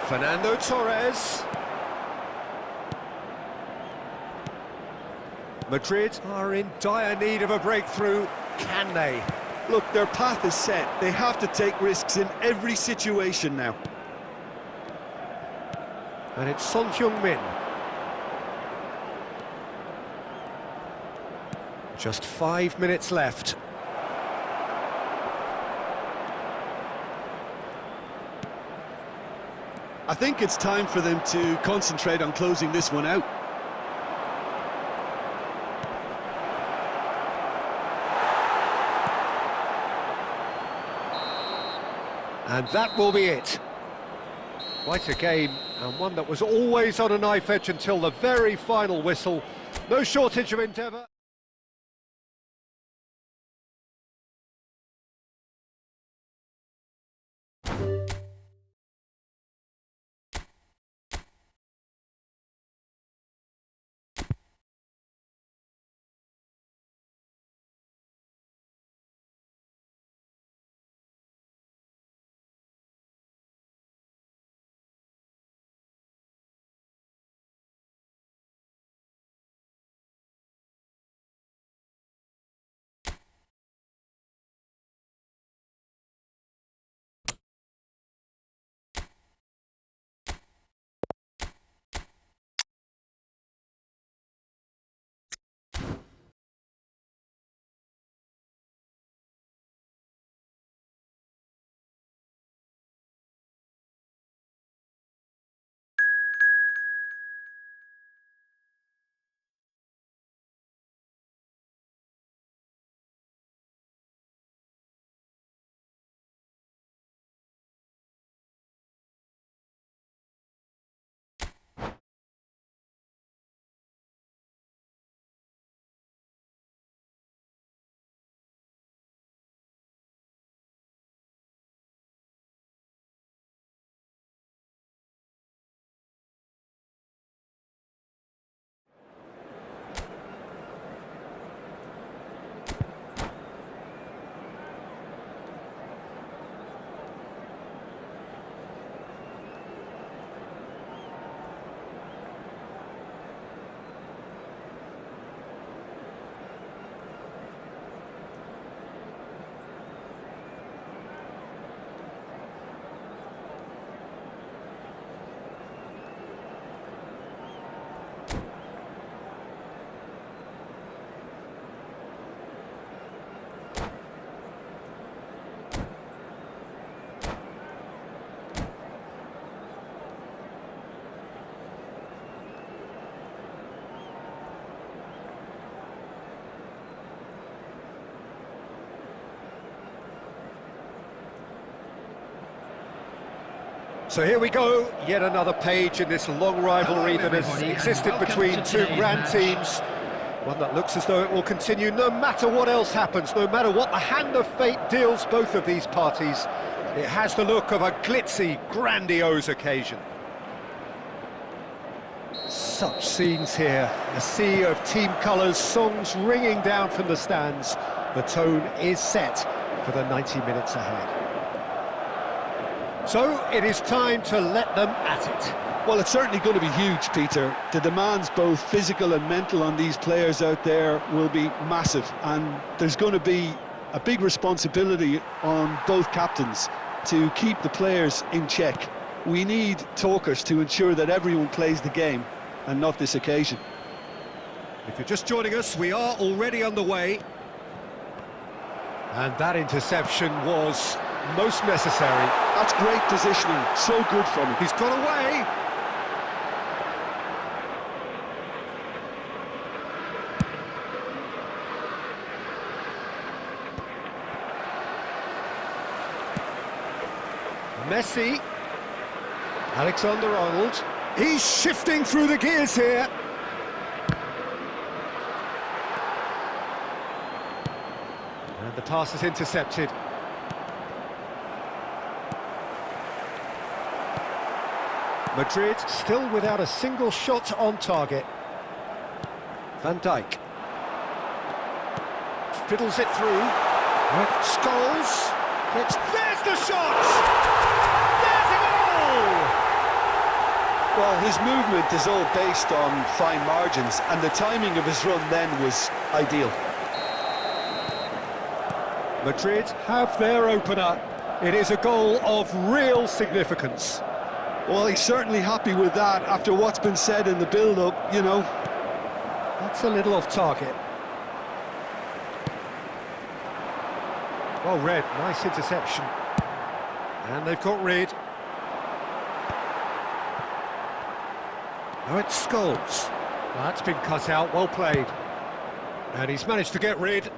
Fernando Torres. Madrid are in dire need of a breakthrough. Can they? Look, their path is set. They have to take risks in every situation now. And it's Son Heung-min. Just 5 minutes left. I think it's time for them to concentrate on closing this one out. And that will be it. Quite a game, and one that was always on a knife edge until the very final whistle. No shortage of endeavour. So here we go, yet another page in this long rivalry that has existed between two grand teams. One that looks as though it will continue no matter what else happens, no matter what the hand of fate deals both of these parties. It has the look of a glitzy, grandiose occasion. Such scenes here, a sea of team colours, songs ringing down from the stands. The tone is set for the 90 minutes ahead. So it is time to let them at it. Well, it's certainly going to be huge, Peter. The demands, both physical and mental, on these players out there will be massive, and there's going to be a big responsibility on both captains to keep the players in check. We need talkers to ensure that everyone plays the game, and not this occasion. If you're just joining us, we are already underway. And that interception was most necessary. That's great positioning, so good from him. He's got away. Messi. Alexander-Arnold. He's shifting through the gears here. And the pass is intercepted. Madrid still without a single shot on target. Van Dijk. Fiddles it through. Scholes. There's the shot! There's a goal! Well, his movement is all based on fine margins, and the timing of his run then was ideal. Madrid have their opener. It is a goal of real significance. Well, he's certainly happy with that after what's been said in the build-up, you know. That's a little off target. Well read, nice interception. And they've got rid. Now it's Scholes. That's been cut out, well played. And he's managed to get rid.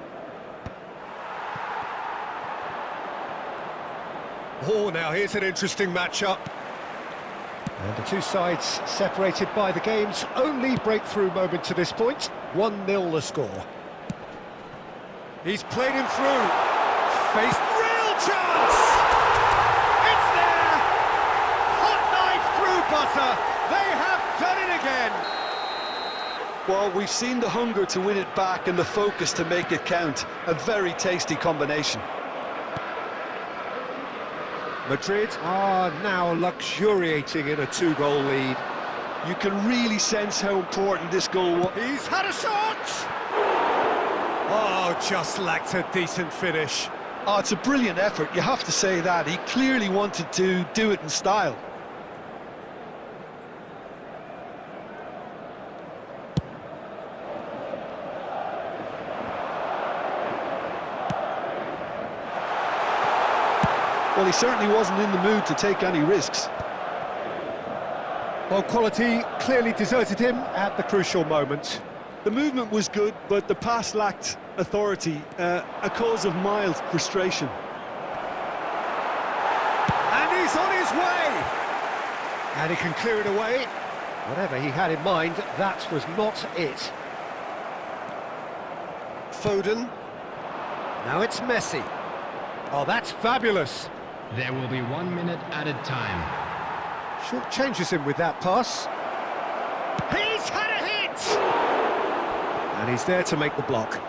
Oh, now here's an interesting matchup. And the two sides separated by the game's only breakthrough moment to this point. 1-0 the score. He's played him through. Faced real chance! It's there! Hot knife through butter. They have done it again. Well, we've seen the hunger to win it back and the focus to make it count. A very tasty combination. Madrid are now luxuriating in a 2-goal lead. You can really sense how important this goal was. He's had a shot! Oh, just lacked a decent finish. Oh, it's a brilliant effort, you have to say that. He clearly wanted to do it in style. Well, he certainly wasn't in the mood to take any risks. Well, quality clearly deserted him at the crucial moment. The movement was good, but the pass lacked authority, a cause of mild frustration. And he's on his way! And he can clear it away. Whatever he had in mind, that was not it. Foden. Now it's Messi. Oh, that's fabulous. There will be 1 minute added time. Short changes him with that pass. He's had a hit! And he's there to make the block.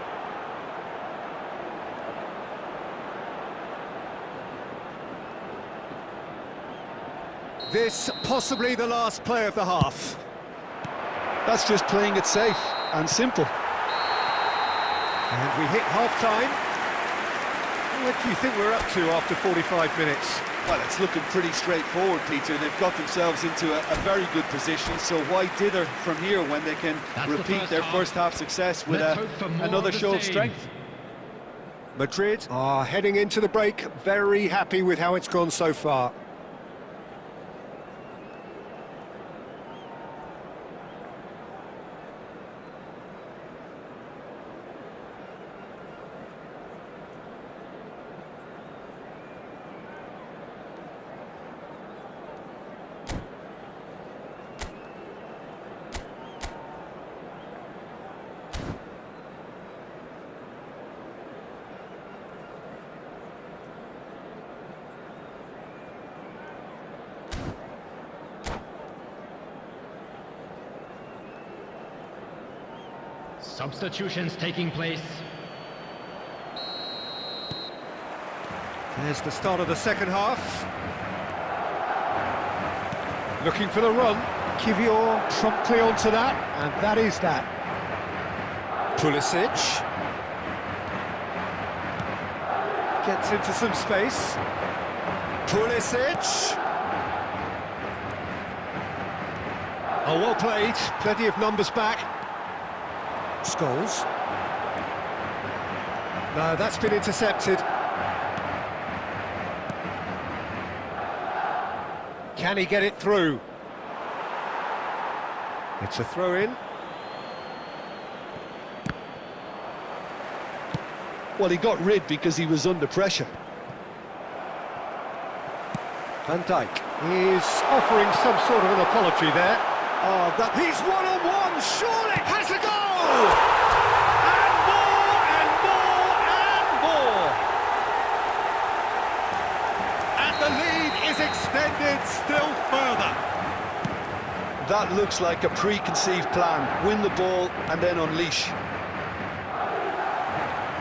This possibly the last play of the half. That's just playing it safe and simple. And we hit half-time. What do you think we're up to after 45 minutes? Well, it's looking pretty straightforward, Peter. They've got themselves into a very good position, so why dither from here when they can repeat their first half success with another show of strength? Madrid are heading into the break, very happy with how it's gone so far. Substitutions taking place. There's the start of the second half. Looking for the run. Kivior promptly onto that, and that is that. Pulisic gets into some space. Pulisic. Oh, well played. Plenty of numbers back. Scholes. No, that's been intercepted. Can he get it through? It's a throw-in. Well, he got rid because he was under pressure. Van Dijk is offering some sort of an apology there. Oh, he's one-on-one, surely has a goal! And more, and more, and more! And the lead is extended still further. That looks like a preconceived plan. Win the ball and then unleash.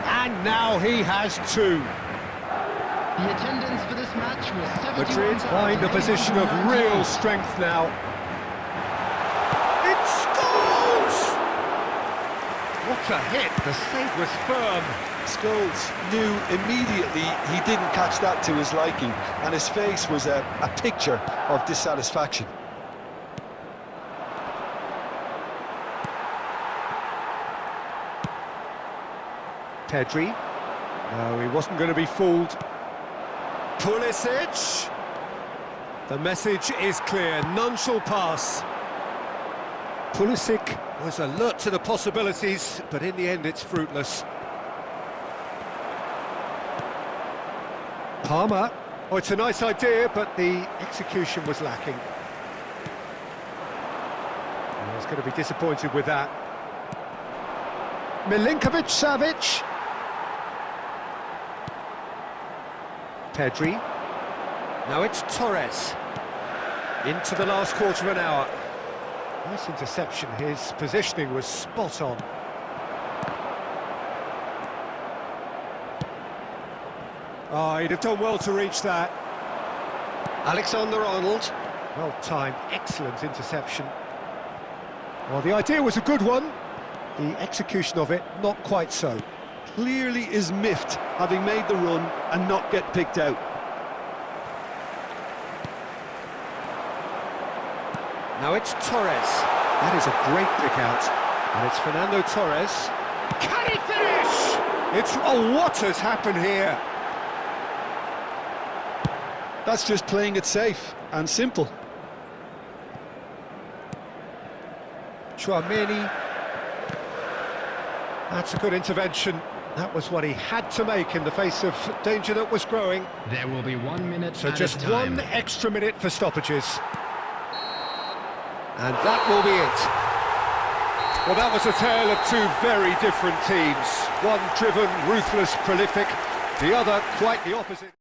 And now he has two. The attendance for this match was 71,000. Madrid find a position of real strength now. It scores! What a hit, the save was firm. Scholes knew immediately he didn't catch that to his liking, and his face was a picture of dissatisfaction. Pedri. No, he wasn't going to be fooled. Pulisic. The message is clear, none shall pass. Pulisic was alert to the possibilities, but in the end it's fruitless. Palmer. Oh, it's a nice idea, but the execution was lacking. Oh, he's going to be disappointed with that. Milinkovic-Savic. Pedri. Now it's Torres. Into the last quarter of an hour. Nice interception, his positioning was spot on. Oh, he'd have done well to reach that. Alexander-Arnold. Well timed, excellent interception. Well, the idea was a good one. The execution of it, not quite so. Clearly is miffed, having made the run and not get picked out. Now it's Torres. That is a great pick out. And it's Fernando Torres. Can he finish? What has happened here? That's just playing it safe and simple. Chouameni. That's a good intervention. That was what he had to make in the face of danger that was growing. There will be 1 minute So at just a time. 1 extra minute for stoppages. And that will be it. Well, that was a tale of two very different teams. One driven, ruthless, prolific. The other quite the opposite.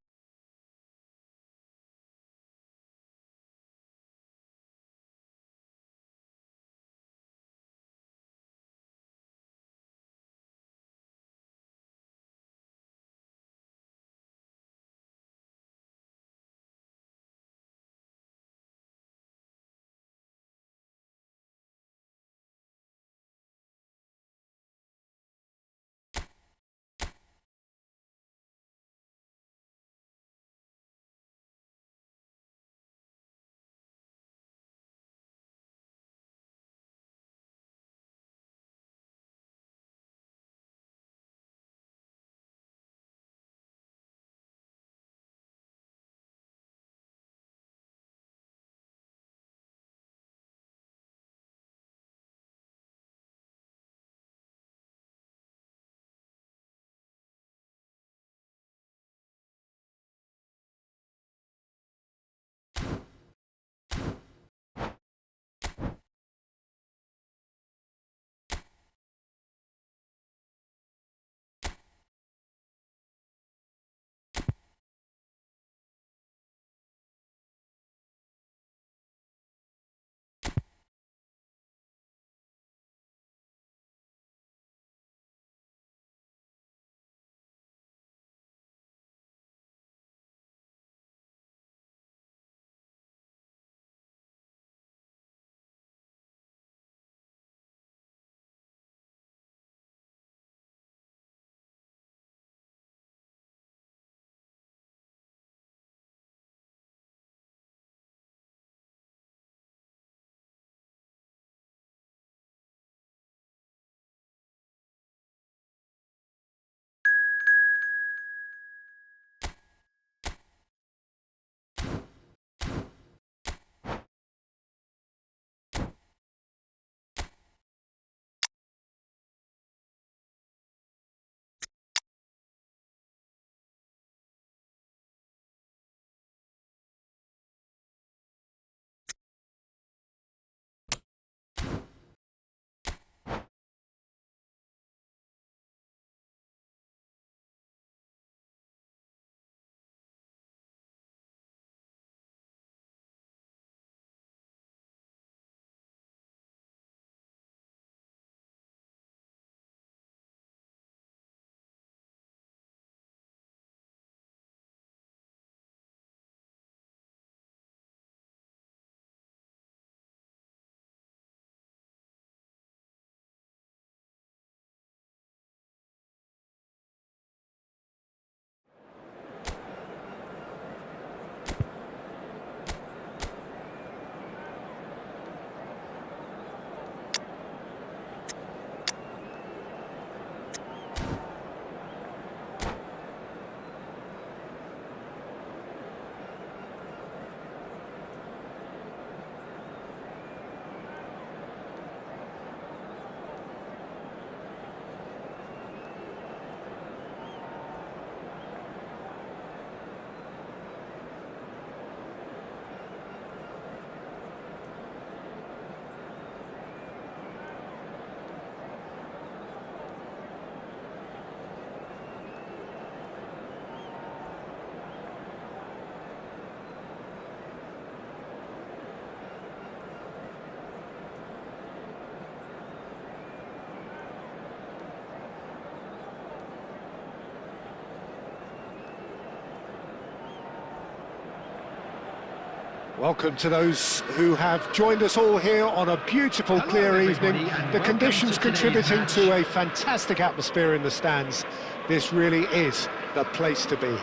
Welcome to those who have joined us all here on a beautiful, clear evening. The conditions contributing to a fantastic atmosphere in the stands. This really is the place to be.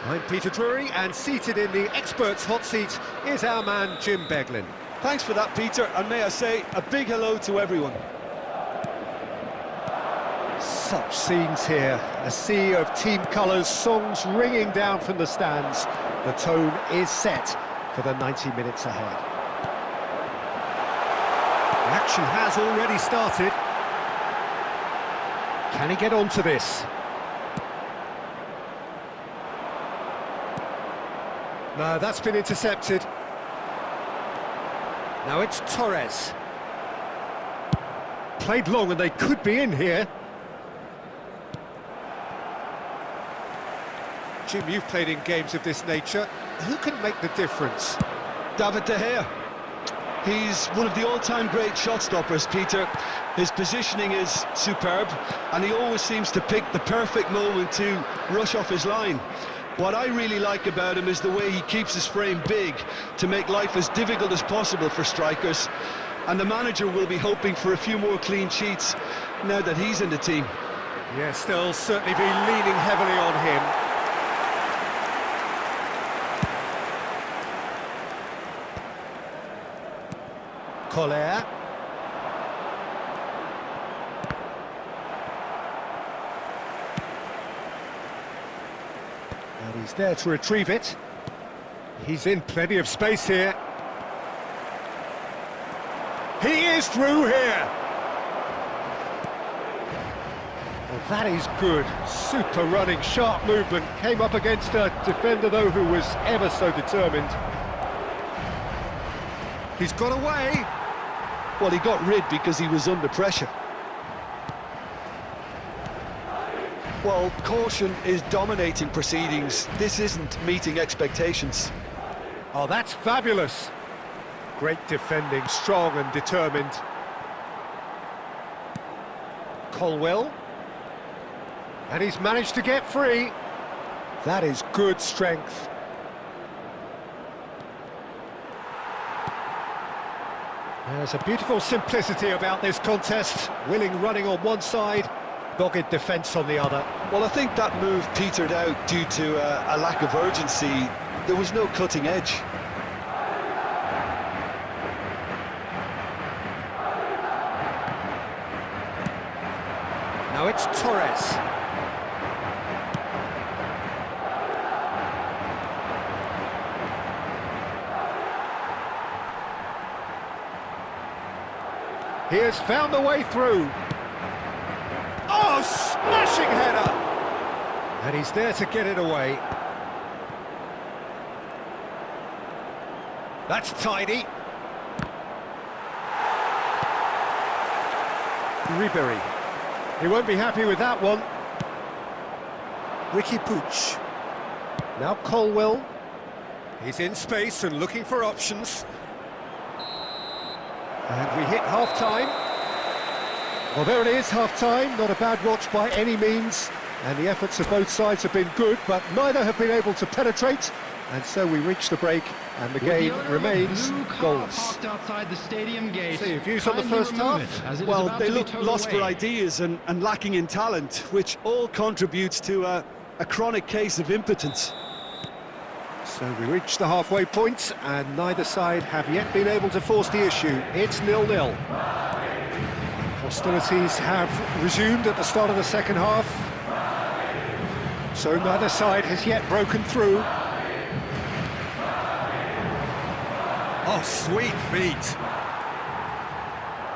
I'm Peter Drury, and seated in the experts' hot seat is our man Jim Beglin. Thanks for that, Peter, and may I say a big hello to everyone. Such scenes here, a sea of team colours, songs ringing down from the stands. The tone is set for the 90 minutes ahead. The action has already started. Can he get onto this? No, that's been intercepted. Now it's Torres. Played long and they could be in here. Jim, you've played in games of this nature. Who can make the difference? David De Gea. He's one of the all-time great shot stoppers, Peter. His positioning is superb, and he always seems to pick the perfect moment to rush off his line. What I really like about him is the way he keeps his frame big to make life as difficult as possible for strikers. And the manager will be hoping for a few more clean sheets now that he's in the team. Yes, they'll certainly be leaning heavily on him. Collier. And he's there to retrieve it. He's in plenty of space here. He is through here. Well, that is good. Super running, sharp movement. Came up against a defender, though, who was ever so determined. He's got away. Well, he got rid because he was under pressure. Well, caution is dominating proceedings. This isn't meeting expectations. Oh, that's fabulous. Great defending, strong and determined. Colwell. And he's managed to get free. That is good strength. There's a beautiful simplicity about this contest. Willing running on one side, dogged defence on the other. Well, I think that move petered out due to a lack of urgency. There was no cutting edge. Now it's Torres. He has found the way through. Oh, smashing header! And he's there to get it away. That's tidy. Ribery. He won't be happy with that one. Ricky Puig. Now Colwell. He's in space and looking for options. And we hit half-time. Well, there it is, half-time. Not a bad watch by any means. And the efforts of both sides have been good, but neither have been able to penetrate. And so we reach the break, and the game remains goalless. Outside the stadium gate. So your views on the first half? Well, they look lost for ideas and lacking in talent, which all contributes to a chronic case of impotence. So we reach the halfway point, and neither side have yet been able to force the issue. It's 0-0. Hostilities have resumed at the start of the second half. So neither side has yet broken through. Oh, sweet feet.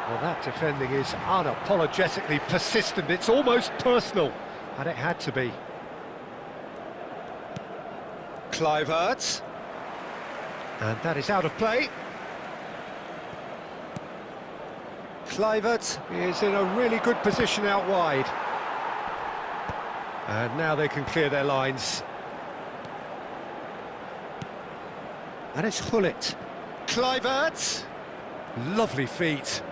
Well, that defending is unapologetically persistent. It's almost personal, and it had to be. Kluivert. And that is out of play. Kluivert is in a really good position out wide. And now they can clear their lines. And it's Hullet. Kluivert. Lovely feet.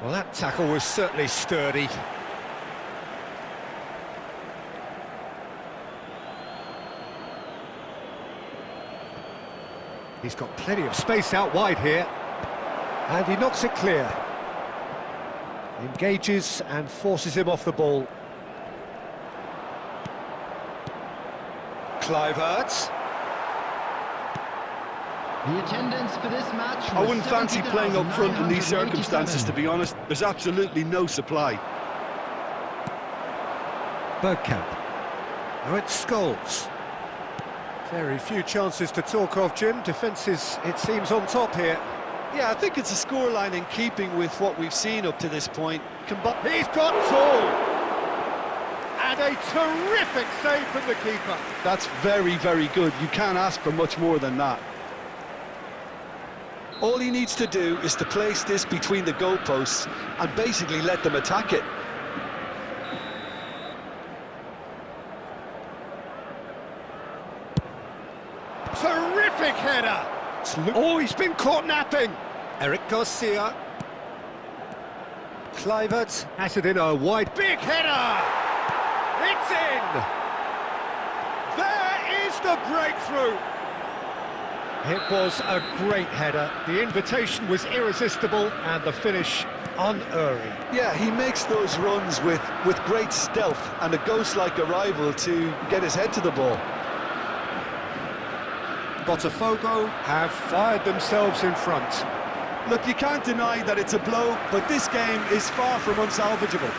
Well, that tackle was certainly sturdy. He's got plenty of space out wide here. And he knocks it clear. Engages and forces him off the ball. Kluivert. The attendance for this match. I wouldn't fancy playing up front in these circumstances, to be honest. There's absolutely no supply. Bergkamp. Now it's Scholes. Very few chances to talk of, Jim. Defence is, it seems, on top here. Yeah, I think it's a scoreline in keeping with what we've seen up to this point. He's got tall! And a terrific save from the keeper. That's very, very good. You can't ask for much more than that. All he needs to do is to place this between the goalposts and basically let them attack it. Terrific header! Oh, he's been caught napping! Eric Garcia. Kluivert has it in a wide, big header! It's in! There is the breakthrough! It was a great header. The invitation was irresistible and the finish unerring. Yeah, he makes those runs with great stealth and a ghost-like arrival to get his head to the ball. Botafogo have fired themselves in front. Look, you can't deny that it's a blow, but this game is far from unsalvageable.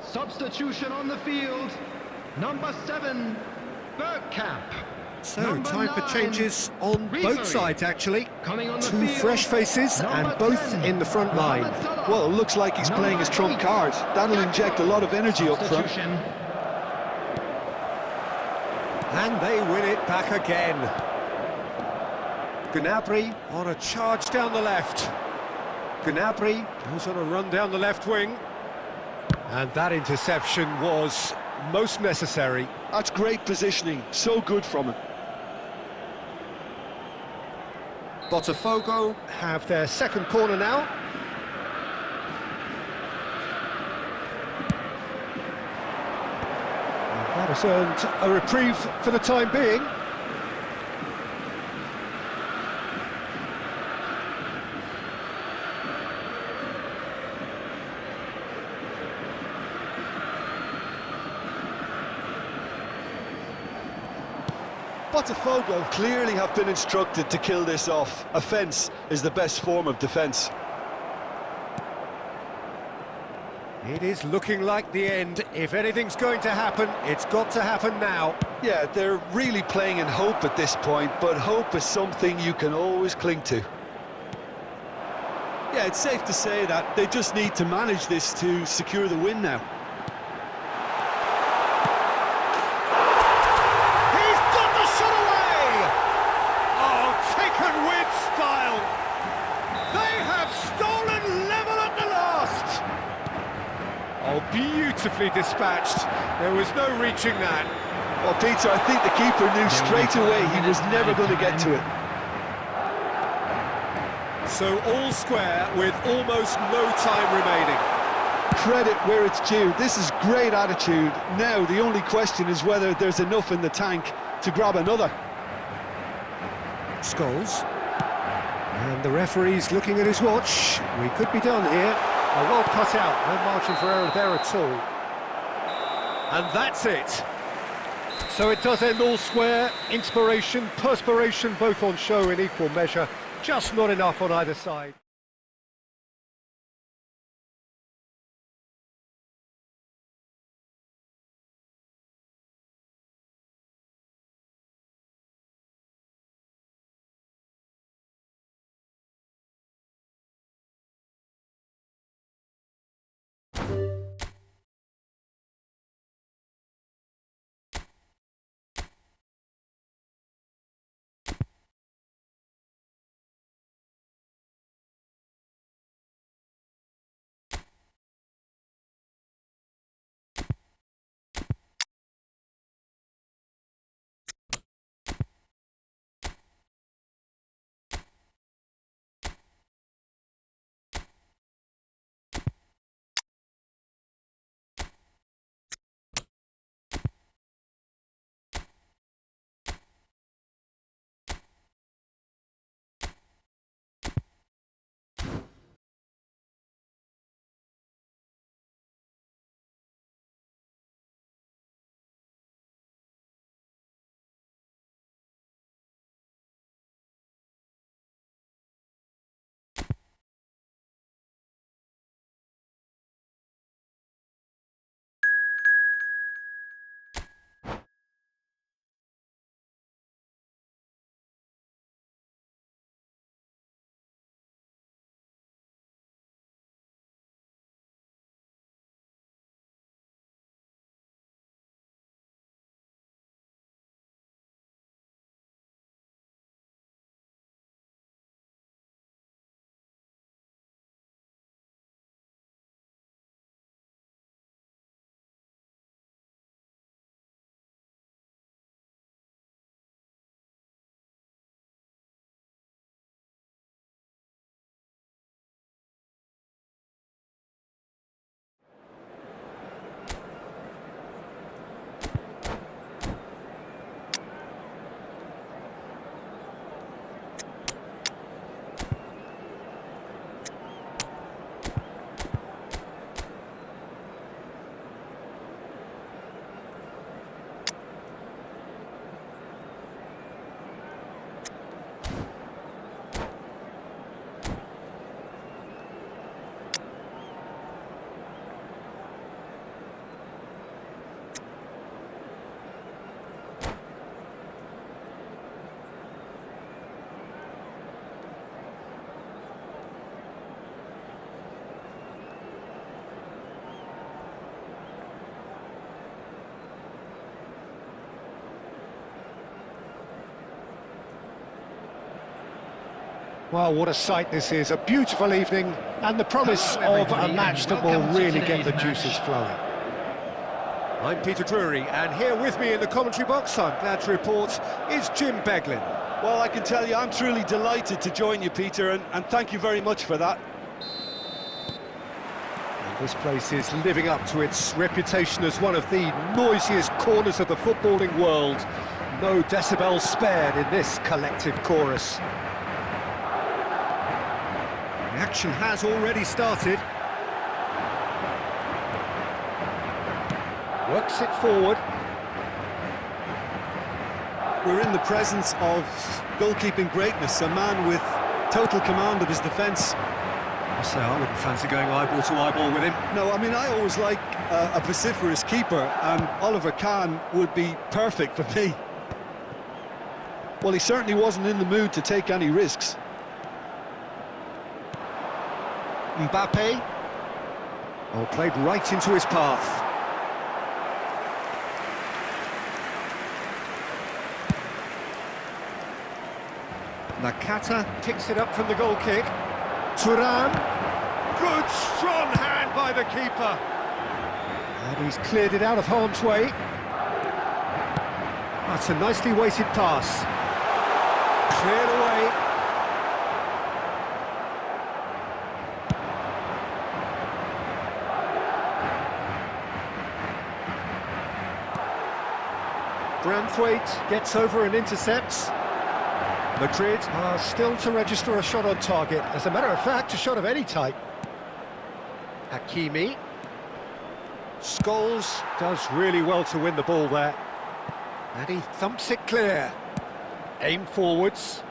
Substitution on the field. Number 7, Bergkamp. So, Number time for 9, changes on Ribery. both sides, actually. Coming on the Two field, fresh faces and number both 10, in the front line. Well, it looks like he's playing his trump card. That'll inject a lot of energy up front. Substitution. And they win it back again. Gnabry on a charge down the left. Gnabry goes on a run down the left wing. And that interception was most necessary. That's great positioning, so good from him. Botafogo have their second corner now. And that has earned a reprieve for the time being. Botafogo clearly have been instructed to kill this off. Offence is the best form of defence. It is looking like the end. If anything's going to happen, it's got to happen now. Yeah, they're really playing in hope at this point, but hope is something you can always cling to. Yeah, it's safe to say that they just need to manage this to secure the win now. Oh, beautifully dispatched. There was no reaching that. Well, Peter, I think the keeper knew straight away he was never going to get to it. So all square with almost no time remaining. Credit where it's due. This is great attitude. Now, the only question is whether there's enough in the tank to grab another. Scholes. And the referee's looking at his watch. We could be done here. Well cut out, no margin for error there at all. And that's it. So it does end all square. Inspiration, perspiration, both on show in equal measure. Just not enough on either side. Well, what a sight this is, a beautiful evening, and the promise of a match that will really get the juices flowing. I'm Peter Drury, and here with me in the commentary box, I'm glad to report, is Jim Beglin. Well, I can tell you, I'm truly delighted to join you, Peter, and thank you very much for that. And this place is living up to its reputation as one of the noisiest corners of the footballing world. No decibels spared in this collective chorus. The action has already started. Works it forward. We're in the presence of goalkeeping greatness, a man with total command of his defence. I say I wouldn't fancy going eyeball to eyeball with him. No, I mean, I always like a vociferous keeper, and Oliver Kahn would be perfect for me. Well, he certainly wasn't in the mood to take any risks. Mbappe. Oh, played right into his path. Nakata picks it up from the goal kick. Thuram. Good, strong hand by the keeper. And he's cleared it out of harm's way. That's a nicely weighted pass. Cleared away. Branthwaite gets over and intercepts. Madrid are still to register a shot on target. As a matter of fact, a shot of any type. Hakimi. Scholes does really well to win the ball there. And he thumps it clear. Aim forwards.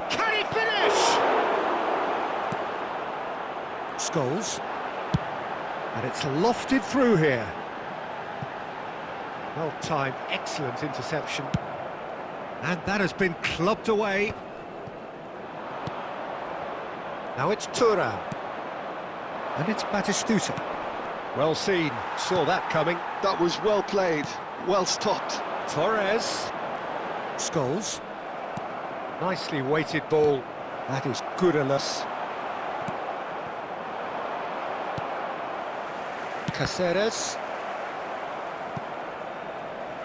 Can he finish? Scholes. And it's lofted through here. Well-timed, excellent interception. And that has been clubbed away. Now it's Thuram. And it's Batistuta. Well seen, saw that coming. That was well played, well stopped. Torres. Scholes. Nicely weighted ball. That is goalless. Caceres.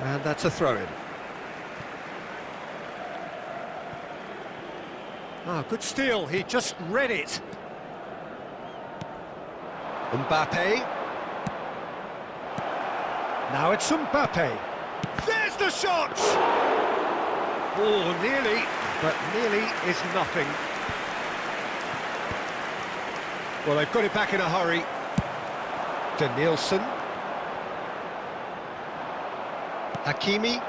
And that's a throw-in. Ah, good steal, he just read it. Mbappe. Now it's Mbappe. There's the shot! Oh, nearly, but nearly is nothing. Well, they've got it back in a hurry. Danielson. Hakimi.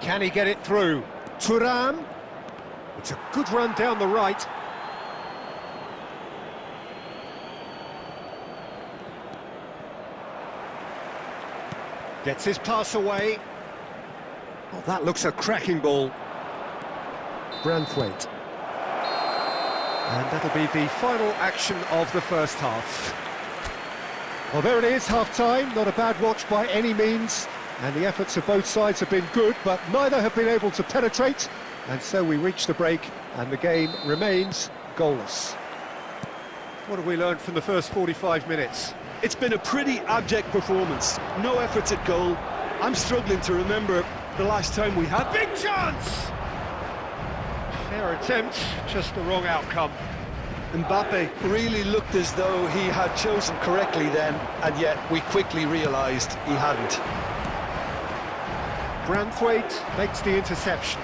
Can he get it through? Thuram. It's a good run down the right. Gets his pass away. Oh, that looks a cracking ball. Branthwaite. And that'll be the final action of the first half. Well, there it is, half-time. Not a bad watch by any means. And the efforts of both sides have been good, but neither have been able to penetrate. And so we reach the break, and the game remains goalless. What have we learned from the first 45 minutes? It's been a pretty abject performance. No efforts at goal. I'm struggling to remember the last time we had... Big chance! Fair attempt, just the wrong outcome. Mbappe really looked as though he had chosen correctly then, and yet we quickly realised he hadn't. Branthwaite makes the interception.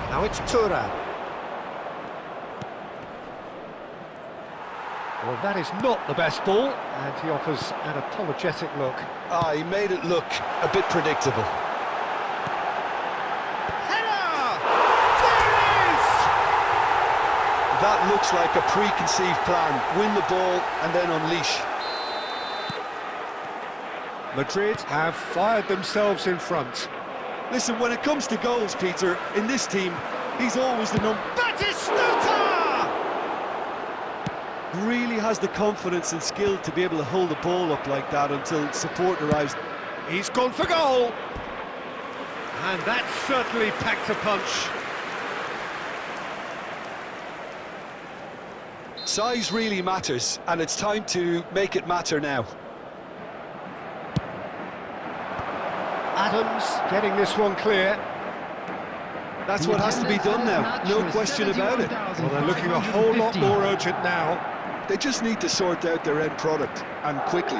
Now it's Thuram. Well, that is not the best ball, and he offers an apologetic look. Ah, he made it look a bit predictable. Header! There it is! That looks like a preconceived plan. Win the ball and then unleash. Madrid have fired themselves in front. Listen, when it comes to goals, Peter, in this team, he's always the number... Batistuta! Really has the confidence and skill to be able to hold the ball up like that until support arrives. He's gone for goal. And that certainly packed a punch. Size really matters, and it's time to make it matter now. Adams getting this one clear. That's what has to be done now, no question about it. Well, they're looking a whole lot more urgent now. They just need to sort out their end product, and quickly.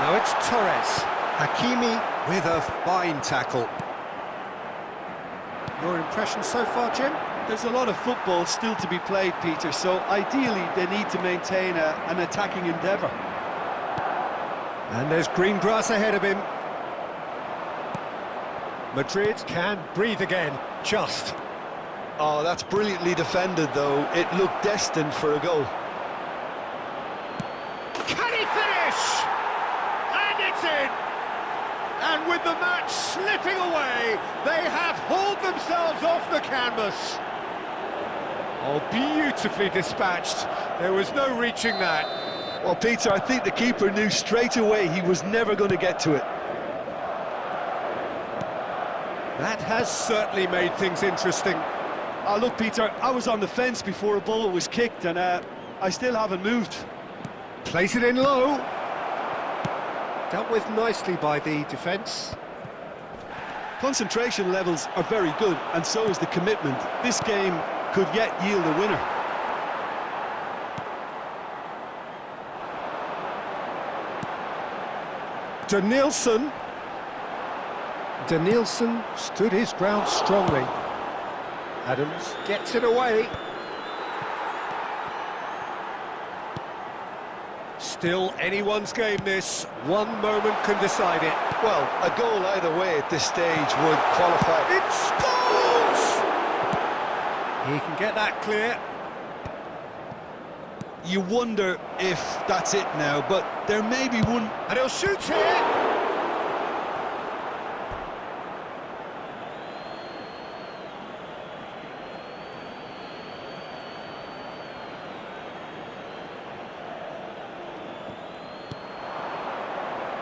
Now it's Torres. Hakimi with a fine tackle. Your impression so far, Jim? There's a lot of football still to be played, Peter, so ideally they need to maintain an attacking endeavour. And there's green grass ahead of him. Madrid can breathe again, just. Oh, that's brilliantly defended, though. It looked destined for a goal. Can he finish? And it's in! And with the match slipping away, they have hauled themselves off the canvas. Oh, beautifully dispatched. There was no reaching that. Well, Peter, I think the keeper knew straight away he was never going to get to it. That has certainly made things interesting. Oh, look, Peter, I was on the fence before a ball was kicked, and I still haven't moved. Place it in low. Dealt with nicely by the defence. Concentration levels are very good, and so is the commitment. This game could yet yield a winner. Danielson stood his ground strongly. Adams gets it away. Still anyone's game this. One moment can decide it. Well, a goal either way at this stage would qualify. It scores! He can get that clear. You wonder if that's it now, but there may be one... And he'll shoot here!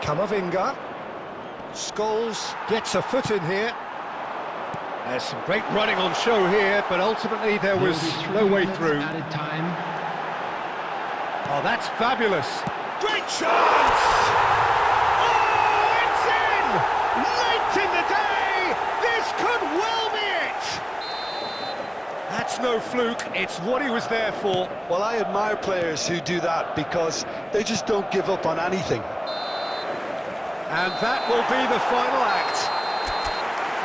Camavinga. Scholes gets a foot in here. There's some great running on show here, but ultimately there was no way through. Added time. Oh, that's fabulous. Great chance! Oh, it's in! Late in the day! This could well be it! That's no fluke, it's what he was there for. Well, I admire players who do that because they just don't give up on anything. And that will be the final act.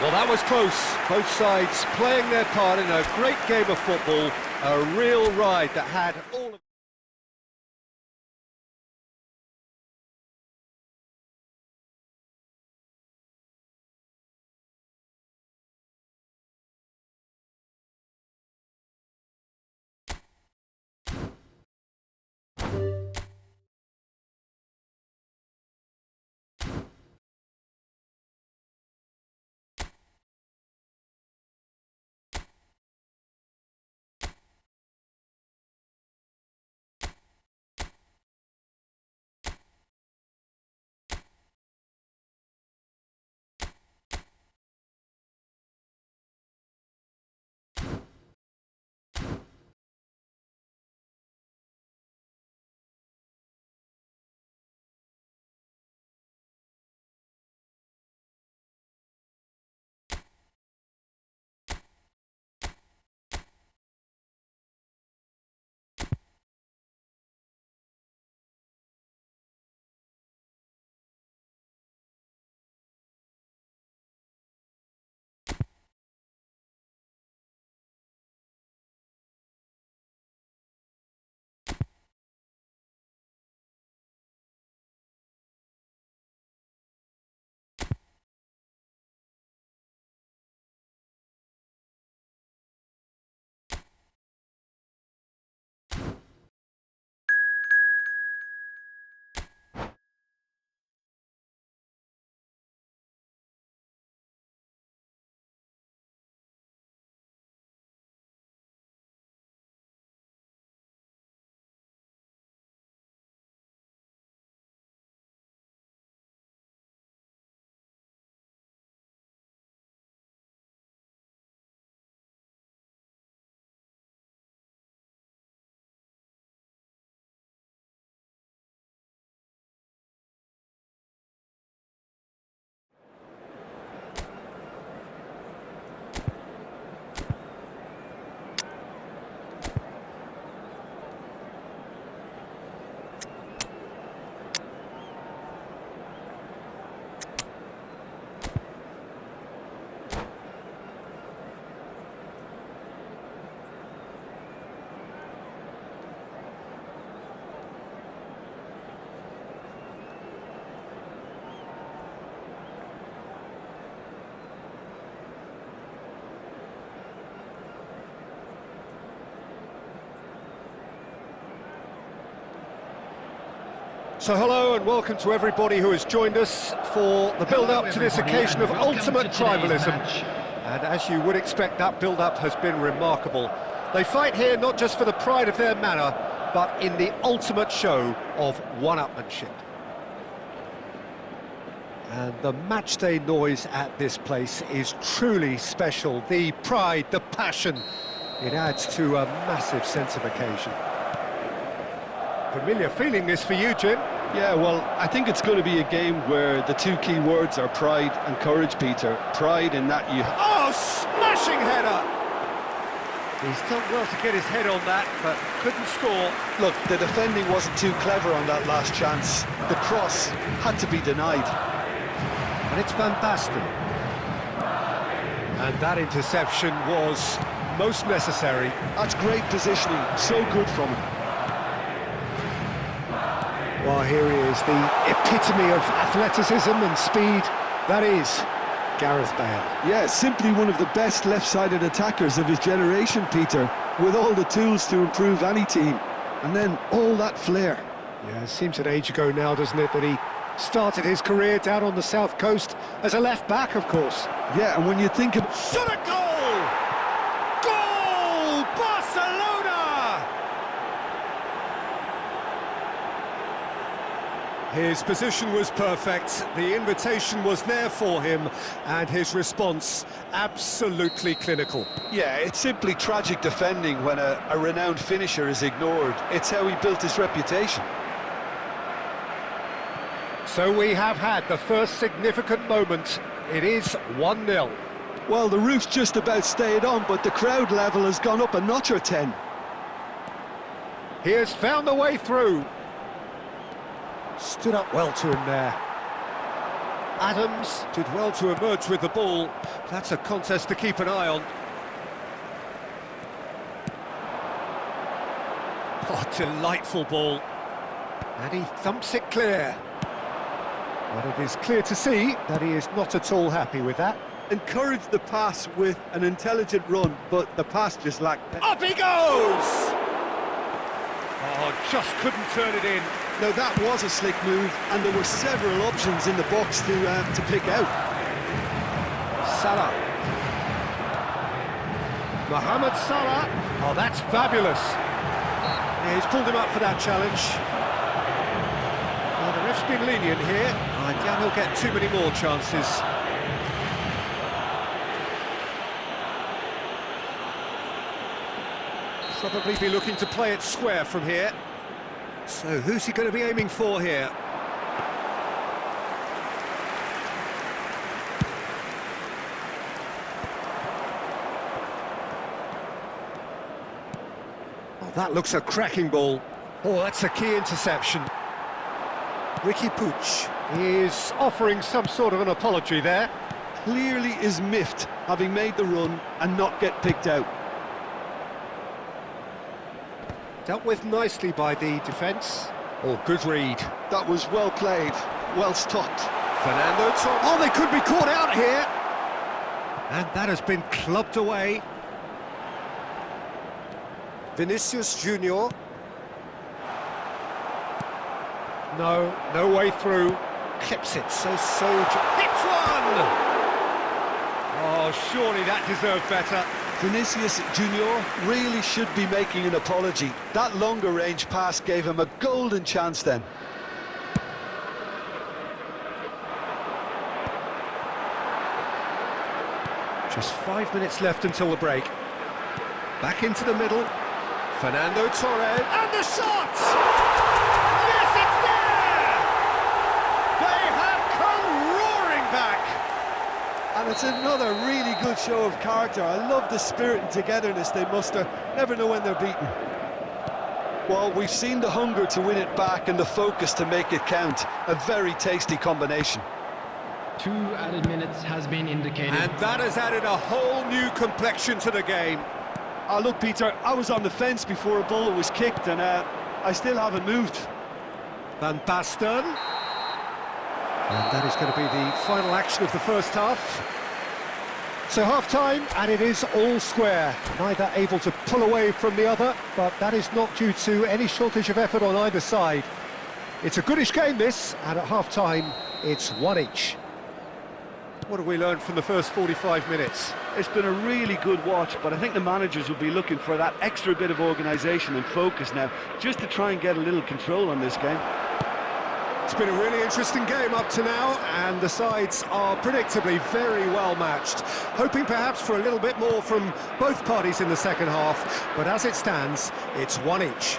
Well, that was close. Both sides playing their part in a great game of football. A real ride that had all of... So hello and welcome to everybody who has joined us for the build-up to this occasion of ultimate tribalism. And as you would expect, that build-up has been remarkable. They fight here not just for the pride of their manor, but in the ultimate show of one-upmanship. And the matchday noise at this place is truly special. The pride, the passion, it adds to a massive sense of occasion. Familiar feeling this for you, Jim? Yeah, well, I think it's going to be a game where the two key words are pride and courage, Peter. Pride in that you... Oh, smashing header! He's done well to get his head on that, but couldn't score. Look, the defending wasn't too clever on that last chance. The cross had to be denied. And it's Van Basten. And that interception was most necessary. That's great positioning, so good from him. Well, here he is, the epitome of athleticism and speed. That is Gareth Bale. Yeah, simply one of the best left-sided attackers of his generation, Peter, with all the tools to improve any team. And then all that flair. Yeah, it seems an age ago now, doesn't it, that he started his career down on the south coast as a left-back, of course. Yeah, and when you think of... Shot a goal! Goal! Barcelona! His position was perfect, the invitation was there for him, and his response absolutely clinical. Yeah, it's simply tragic defending when a renowned finisher is ignored. It's how he built his reputation. So we have had the first significant moment. It is 1-0. Well, the roof's just about stayed on, but the crowd level has gone up a notch or 10. He has found the way through. Stood up well to him there. Adams did well to emerge with the ball. That's a contest to keep an eye on. Oh, delightful ball. And he thumps it clear. But it is clear to see that he is not at all happy with that. Encouraged the pass with an intelligent run, but the pass just lacked... Up he goes! Oh, just couldn't turn it in. Now that was a slick move, and there were several options in the box to pick out. Salah. Mohamed Salah. Oh, that's fabulous. Yeah, he's pulled him up for that challenge. Well, the ref's been lenient here. I doubt he'll get too many more chances. Probably be looking to play it square from here. So who's he going to be aiming for here? Oh, that looks a cracking ball. Oh, that's a key interception. Ricky Puig is offering some sort of an apology there. Clearly is miffed, having made the run and not get picked out. Dealt with nicely by the defence. Oh, good read. That was well played, well stopped. Fernando Torres. Oh, they could be caught out here. And that has been clubbed away. Vinicius Junior. No way through. Clips it, so hits one! Oh, surely that deserved better. Vinicius Junior really should be making an apology. That longer range pass gave him a golden chance then. Just 5 minutes left until the break. Back into the middle. Fernando Torres. And the shot! Yes, it's there! They have come roaring back! And it's another really good show of character. I love the spirit and togetherness they muster. Never know when they're beaten. Well, we've seen the hunger to win it back and the focus to make it count. A very tasty combination. 2 added minutes has been indicated. And that has added a whole new complexion to the game. Oh, look, Peter, I was on the fence before a ball was kicked, and I still haven't moved. Van Basten. And that is going to be the final action of the first half. So half-time, and it is all square. Neither able to pull away from the other, but that is not due to any shortage of effort on either side. It's a goodish game, this, and at half-time, it's one each. What have we learned from the first 45 minutes? It's been a really good watch, but I think the managers will be looking for that extra bit of organisation and focus now, just to try and get a little control on this game. It's been a really interesting game up to now, and the sides are predictably very well matched. Hoping perhaps for a little bit more from both parties in the second half, but as it stands, it's one each.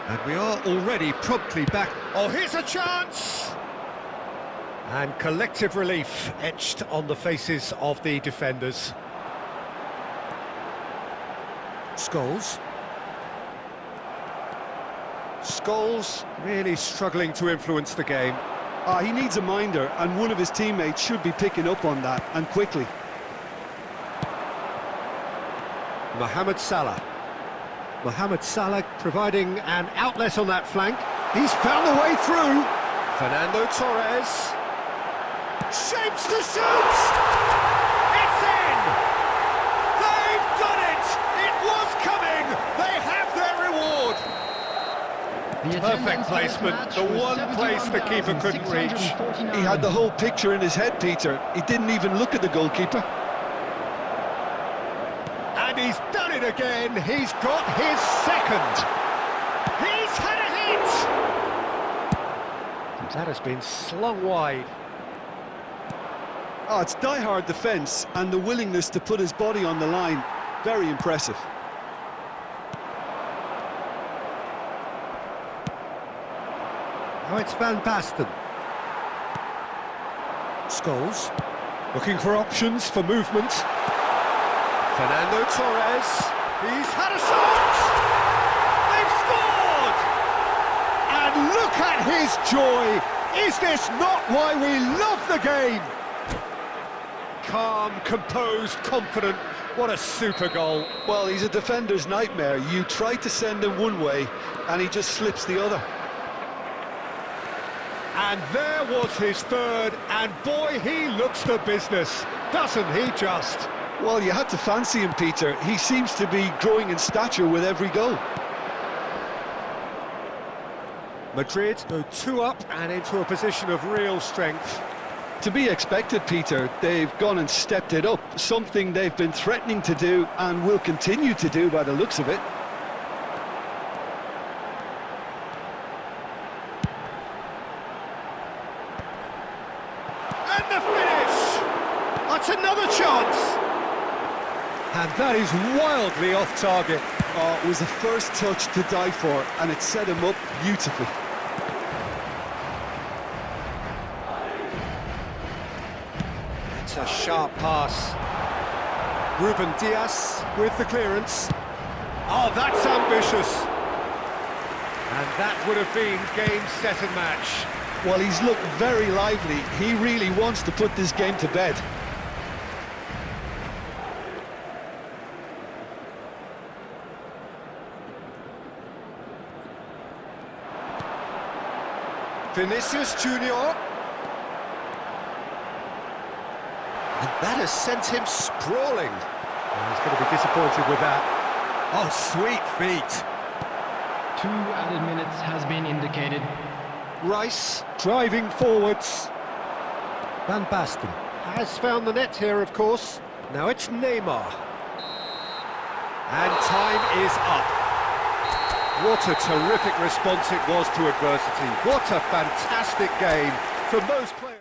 And we are already promptly back. Oh, here's a chance! And collective relief etched on the faces of the defenders. Scholes. Scholes really struggling to influence the game. He needs a minder, and one of his teammates should be picking up on that, and quickly. Mohamed Salah. Mohamed Salah providing an outlet on that flank. He's found the way through. Fernando Torres. Shapes to shoot! It's in! They've done it! It was coming! They have their reward! Perfect placement, the one place the keeper couldn't reach. He had the whole picture in his head, Peter. He didn't even look at the goalkeeper. And he's done it again. He's got his second. He's had a hit! That has been slung wide. Oh, it's die-hard defence and the willingness to put his body on the line. Very impressive. Now it's Van Basten. Scholes, looking for options for movement. Fernando Torres, he's had a shot! They've scored! And look at his joy! Is this not why we love the game? Calm, composed, confident. What a super goal. Well, he's a defender's nightmare. You try to send him one way, and he just slips the other. And there was his third, and boy, he looks the business, doesn't he just? Well, you had to fancy him, Peter. He seems to be growing in stature with every goal. Madrid go 2 up and into a position of real strength. To be expected, Peter. They've gone and stepped it up, something they've been threatening to do and will continue to do by the looks of it. And the finish! That's another chance! And that is wildly off target. Oh, it was the first touch to die for, and it set him up beautifully. It's a sharp pass. Ruben Dias with the clearance. Oh, that's ambitious. And that would have been game, set and match. Well, he's looked very lively. He really wants to put this game to bed. Vinicius Junior. And that has sent him sprawling. Oh, he's going to be disappointed with that. Oh, sweet feet. 2 added minutes has been indicated. Rice driving forwards. Van Basten has found the net here, of course. Now it's Neymar. And time is up. What a terrific response it was to adversity. What a fantastic game from those players.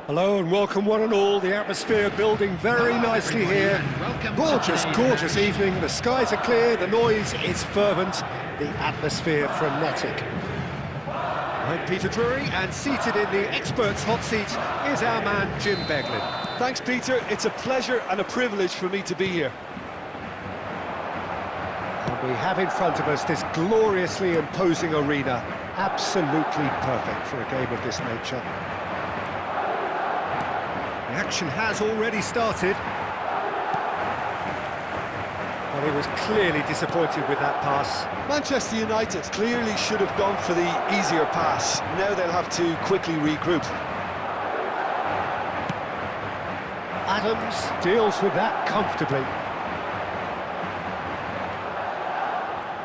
Hello and welcome one and all. The atmosphere building very nicely here. Gorgeous, gorgeous evening. The skies are clear, the noise is fervent, the atmosphere frenetic. I'm Peter Drury, and seated in the experts' hot seat is our man Jim Beglin. Thanks, Peter. It's a pleasure and a privilege for me to be here. And we have in front of us this gloriously imposing arena. Absolutely perfect for a game of this nature. The action has already started. Well, he was clearly disappointed with that pass. Manchester United clearly should have gone for the easier pass. Now they'll have to quickly regroup. Adams deals with that comfortably.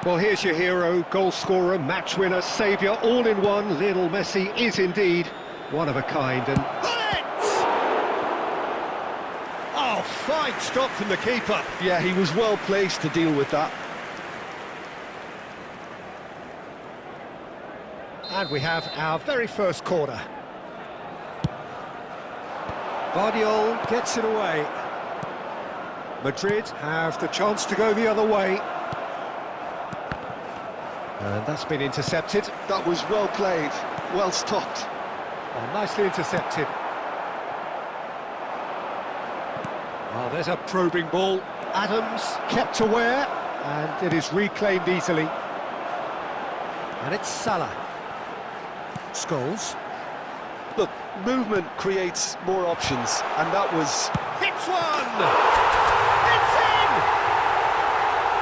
Well, here's your hero, goal scorer, match winner, saviour, all in one. Lionel Messi is indeed one of a kind. And oh, fine stop from the keeper. Yeah, he was well placed to deal with that. And we have our very first corner. Guardiola gets it away. Madrid have the chance to go the other way. And that's been intercepted. That was well played, well stopped. Oh, nicely intercepted. Oh, there's a probing ball. Adams kept aware, and it is reclaimed easily. And it's Salah. Scholes. Look, movement creates more options, and that was... Hits one! It's in!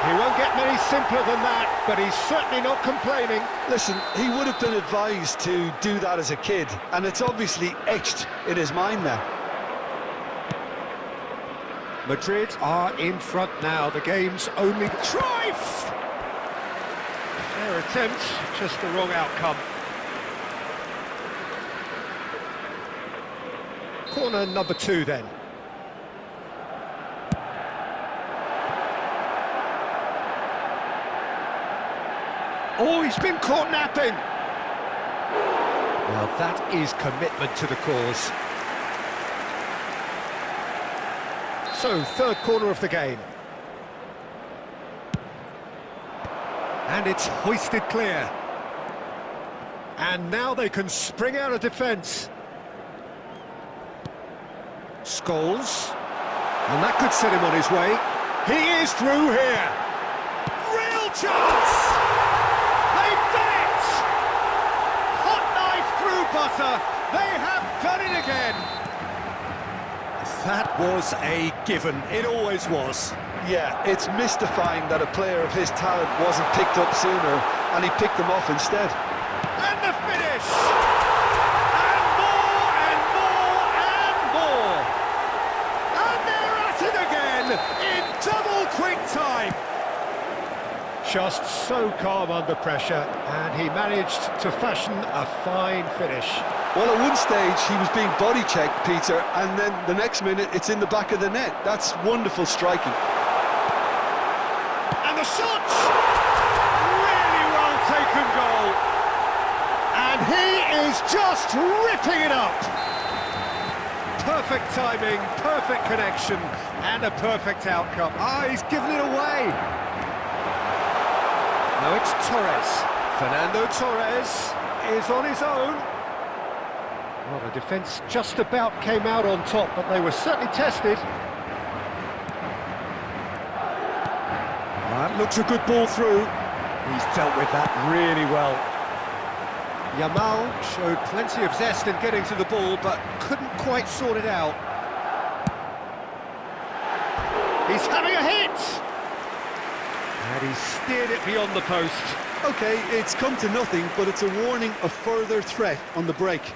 He won't get many simpler than that, but he's certainly not complaining. Listen, he would have been advised to do that as a kid, and it's obviously etched in his mind now. Madrid are in front now. The game's only... Cruyff! Fair attempt, just the wrong outcome. Corner number 2 then. Oh, he's been caught napping! Well, that is commitment to the cause. So, third corner of the game. And it's hoisted clear. And now they can spring out of defence. Scholes. And that could set him on his way. He is through here. Real chance! They've done it! Hot knife through butter. They have done it again. That was a given. It always was. Yeah, it's mystifying that a player of his talent wasn't picked up sooner, and he picked them off instead. And the finish! And more, and more, and more! And they're at it again, in double quick time! Just so calm under pressure, and he managed to fashion a fine finish. Well, at one stage, he was being body-checked, Peter, and then the next minute, it's in the back of the net. That's wonderful striking. And the shot! Really well taken goal. And he is just ripping it up. Perfect timing, perfect connection, and a perfect outcome. Ah, he's given it away. No, it's Torres. Fernando Torres is on his own. Well, the defence just about came out on top, but they were certainly tested. That looks a good ball through. He's dealt with that really well. Yamal showed plenty of zest in getting to the ball, but couldn't quite sort it out. He's having a hit! And he steered it beyond the post. OK, it's come to nothing, but it's a warning of further threat on the break.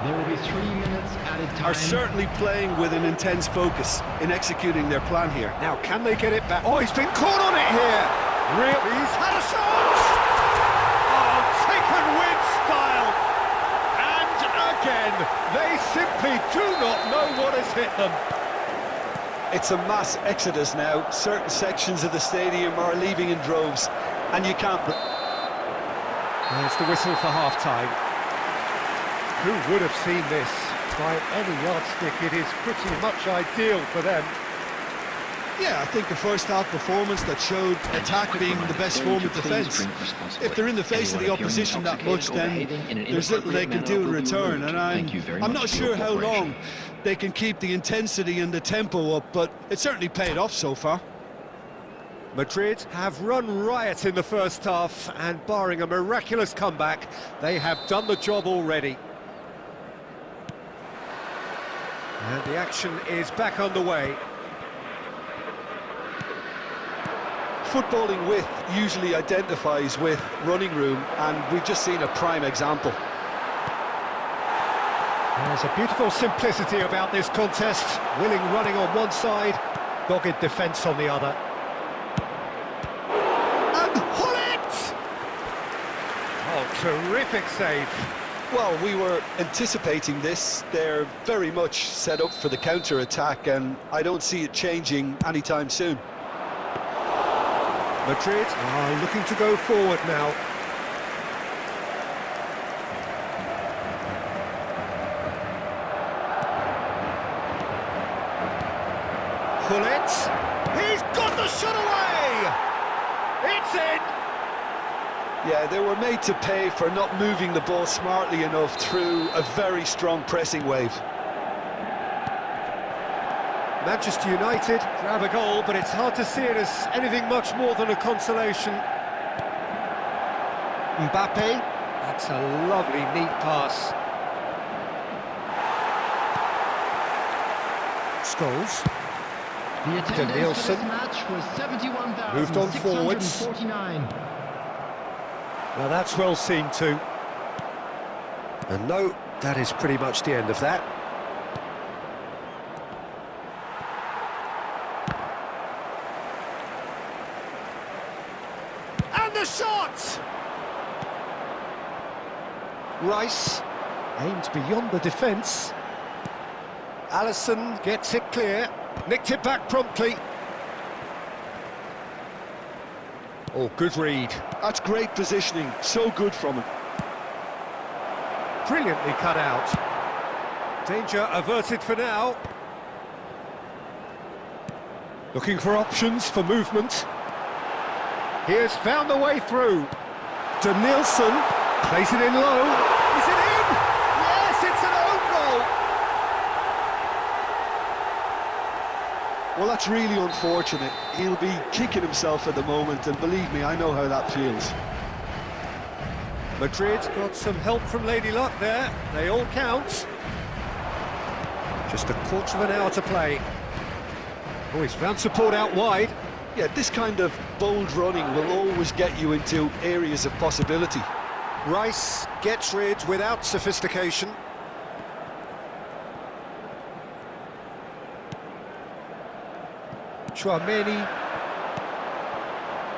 There will be 3 minutes added time. Are certainly playing with an intense focus in executing their plan here. Now, can they get it back? Oh, he's been caught on it here! He's had a shot! Oh, taken with style! And again, they simply do not know what has hit them. It's a mass exodus now. Certain sections of the stadium are leaving in droves, and you can't... There's the whistle for half-time. Who would have seen this? By any yardstick, it is pretty much ideal for them. Yeah, I think the first half performance that showed attack being the best form of defence. If they're in the face of the opposition that much, then there's little they can do in return, and I'm not sure how long they can keep the intensity and the tempo up, but it certainly paid off so far. Madrid have run riot in the first half, and barring a miraculous comeback, they have done the job already. And the action is back underway. Footballing width usually identifies with running room, and we've just seen a prime example. There's a beautiful simplicity about this contest. Willing running on one side, dogged defence on the other. And Hullet! Oh, terrific save. Well, we were anticipating this. They're very much set up for the counter-attack, and I don't see it changing anytime soon. Madrid are looking to go forward now. Hullet, he's got the shot away! It's in! Yeah, they were made to pay for not moving the ball smartly enough through a very strong pressing wave. Manchester United grab a goal, but it's hard to see it as anything much more than a consolation. Mbappe, that's a lovely, neat pass. Scholes. The attendance for this match was 71,649. Moved on forwards. Well, that's well seen too. And no, that is pretty much the end of that. And the shot! Rice aimed beyond the defence. Alisson gets it clear, nicked it back promptly. Oh, good read. That's great positioning, so good from him. Brilliantly cut out. Danger averted for now. Looking for options for movement. He has found the way through. Danielson plays it in low. Is it in? Yes, it's an own goal. Well, that's really unfortunate. He'll be kicking himself at the moment, and believe me, I know how that feels. Madrid got some help from Lady Luck there. They all count. Just a quarter of an hour to play. Oh, he's found support out wide. Yeah, this kind of bold running will always get you into areas of possibility. Rice gets rid without sophistication. Chouameni.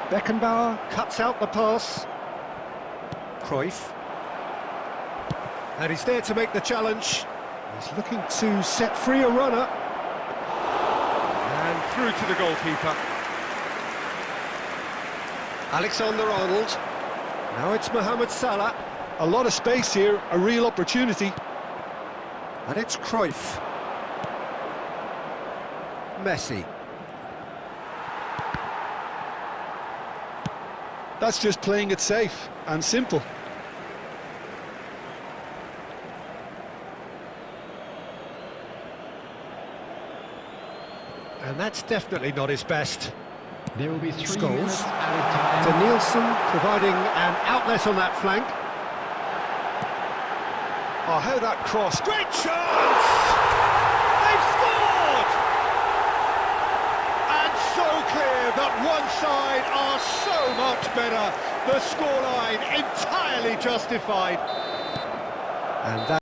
Beckenbauer cuts out the pass. Cruyff. And he's there to make the challenge. He's looking to set free a runner. And through to the goalkeeper. Alexander-Arnold. Now it's Mohamed Salah. A lot of space here, a real opportunity. And it's Cruyff. Messi. That's just playing it safe and simple. And that's definitely not his best. There will be 3 Scholes. minutes added time. Danielson providing an outlet on that flank. Oh, how that cross. Great chance! They've scored! And so clear that one side are so much better. The scoreline entirely justified. And that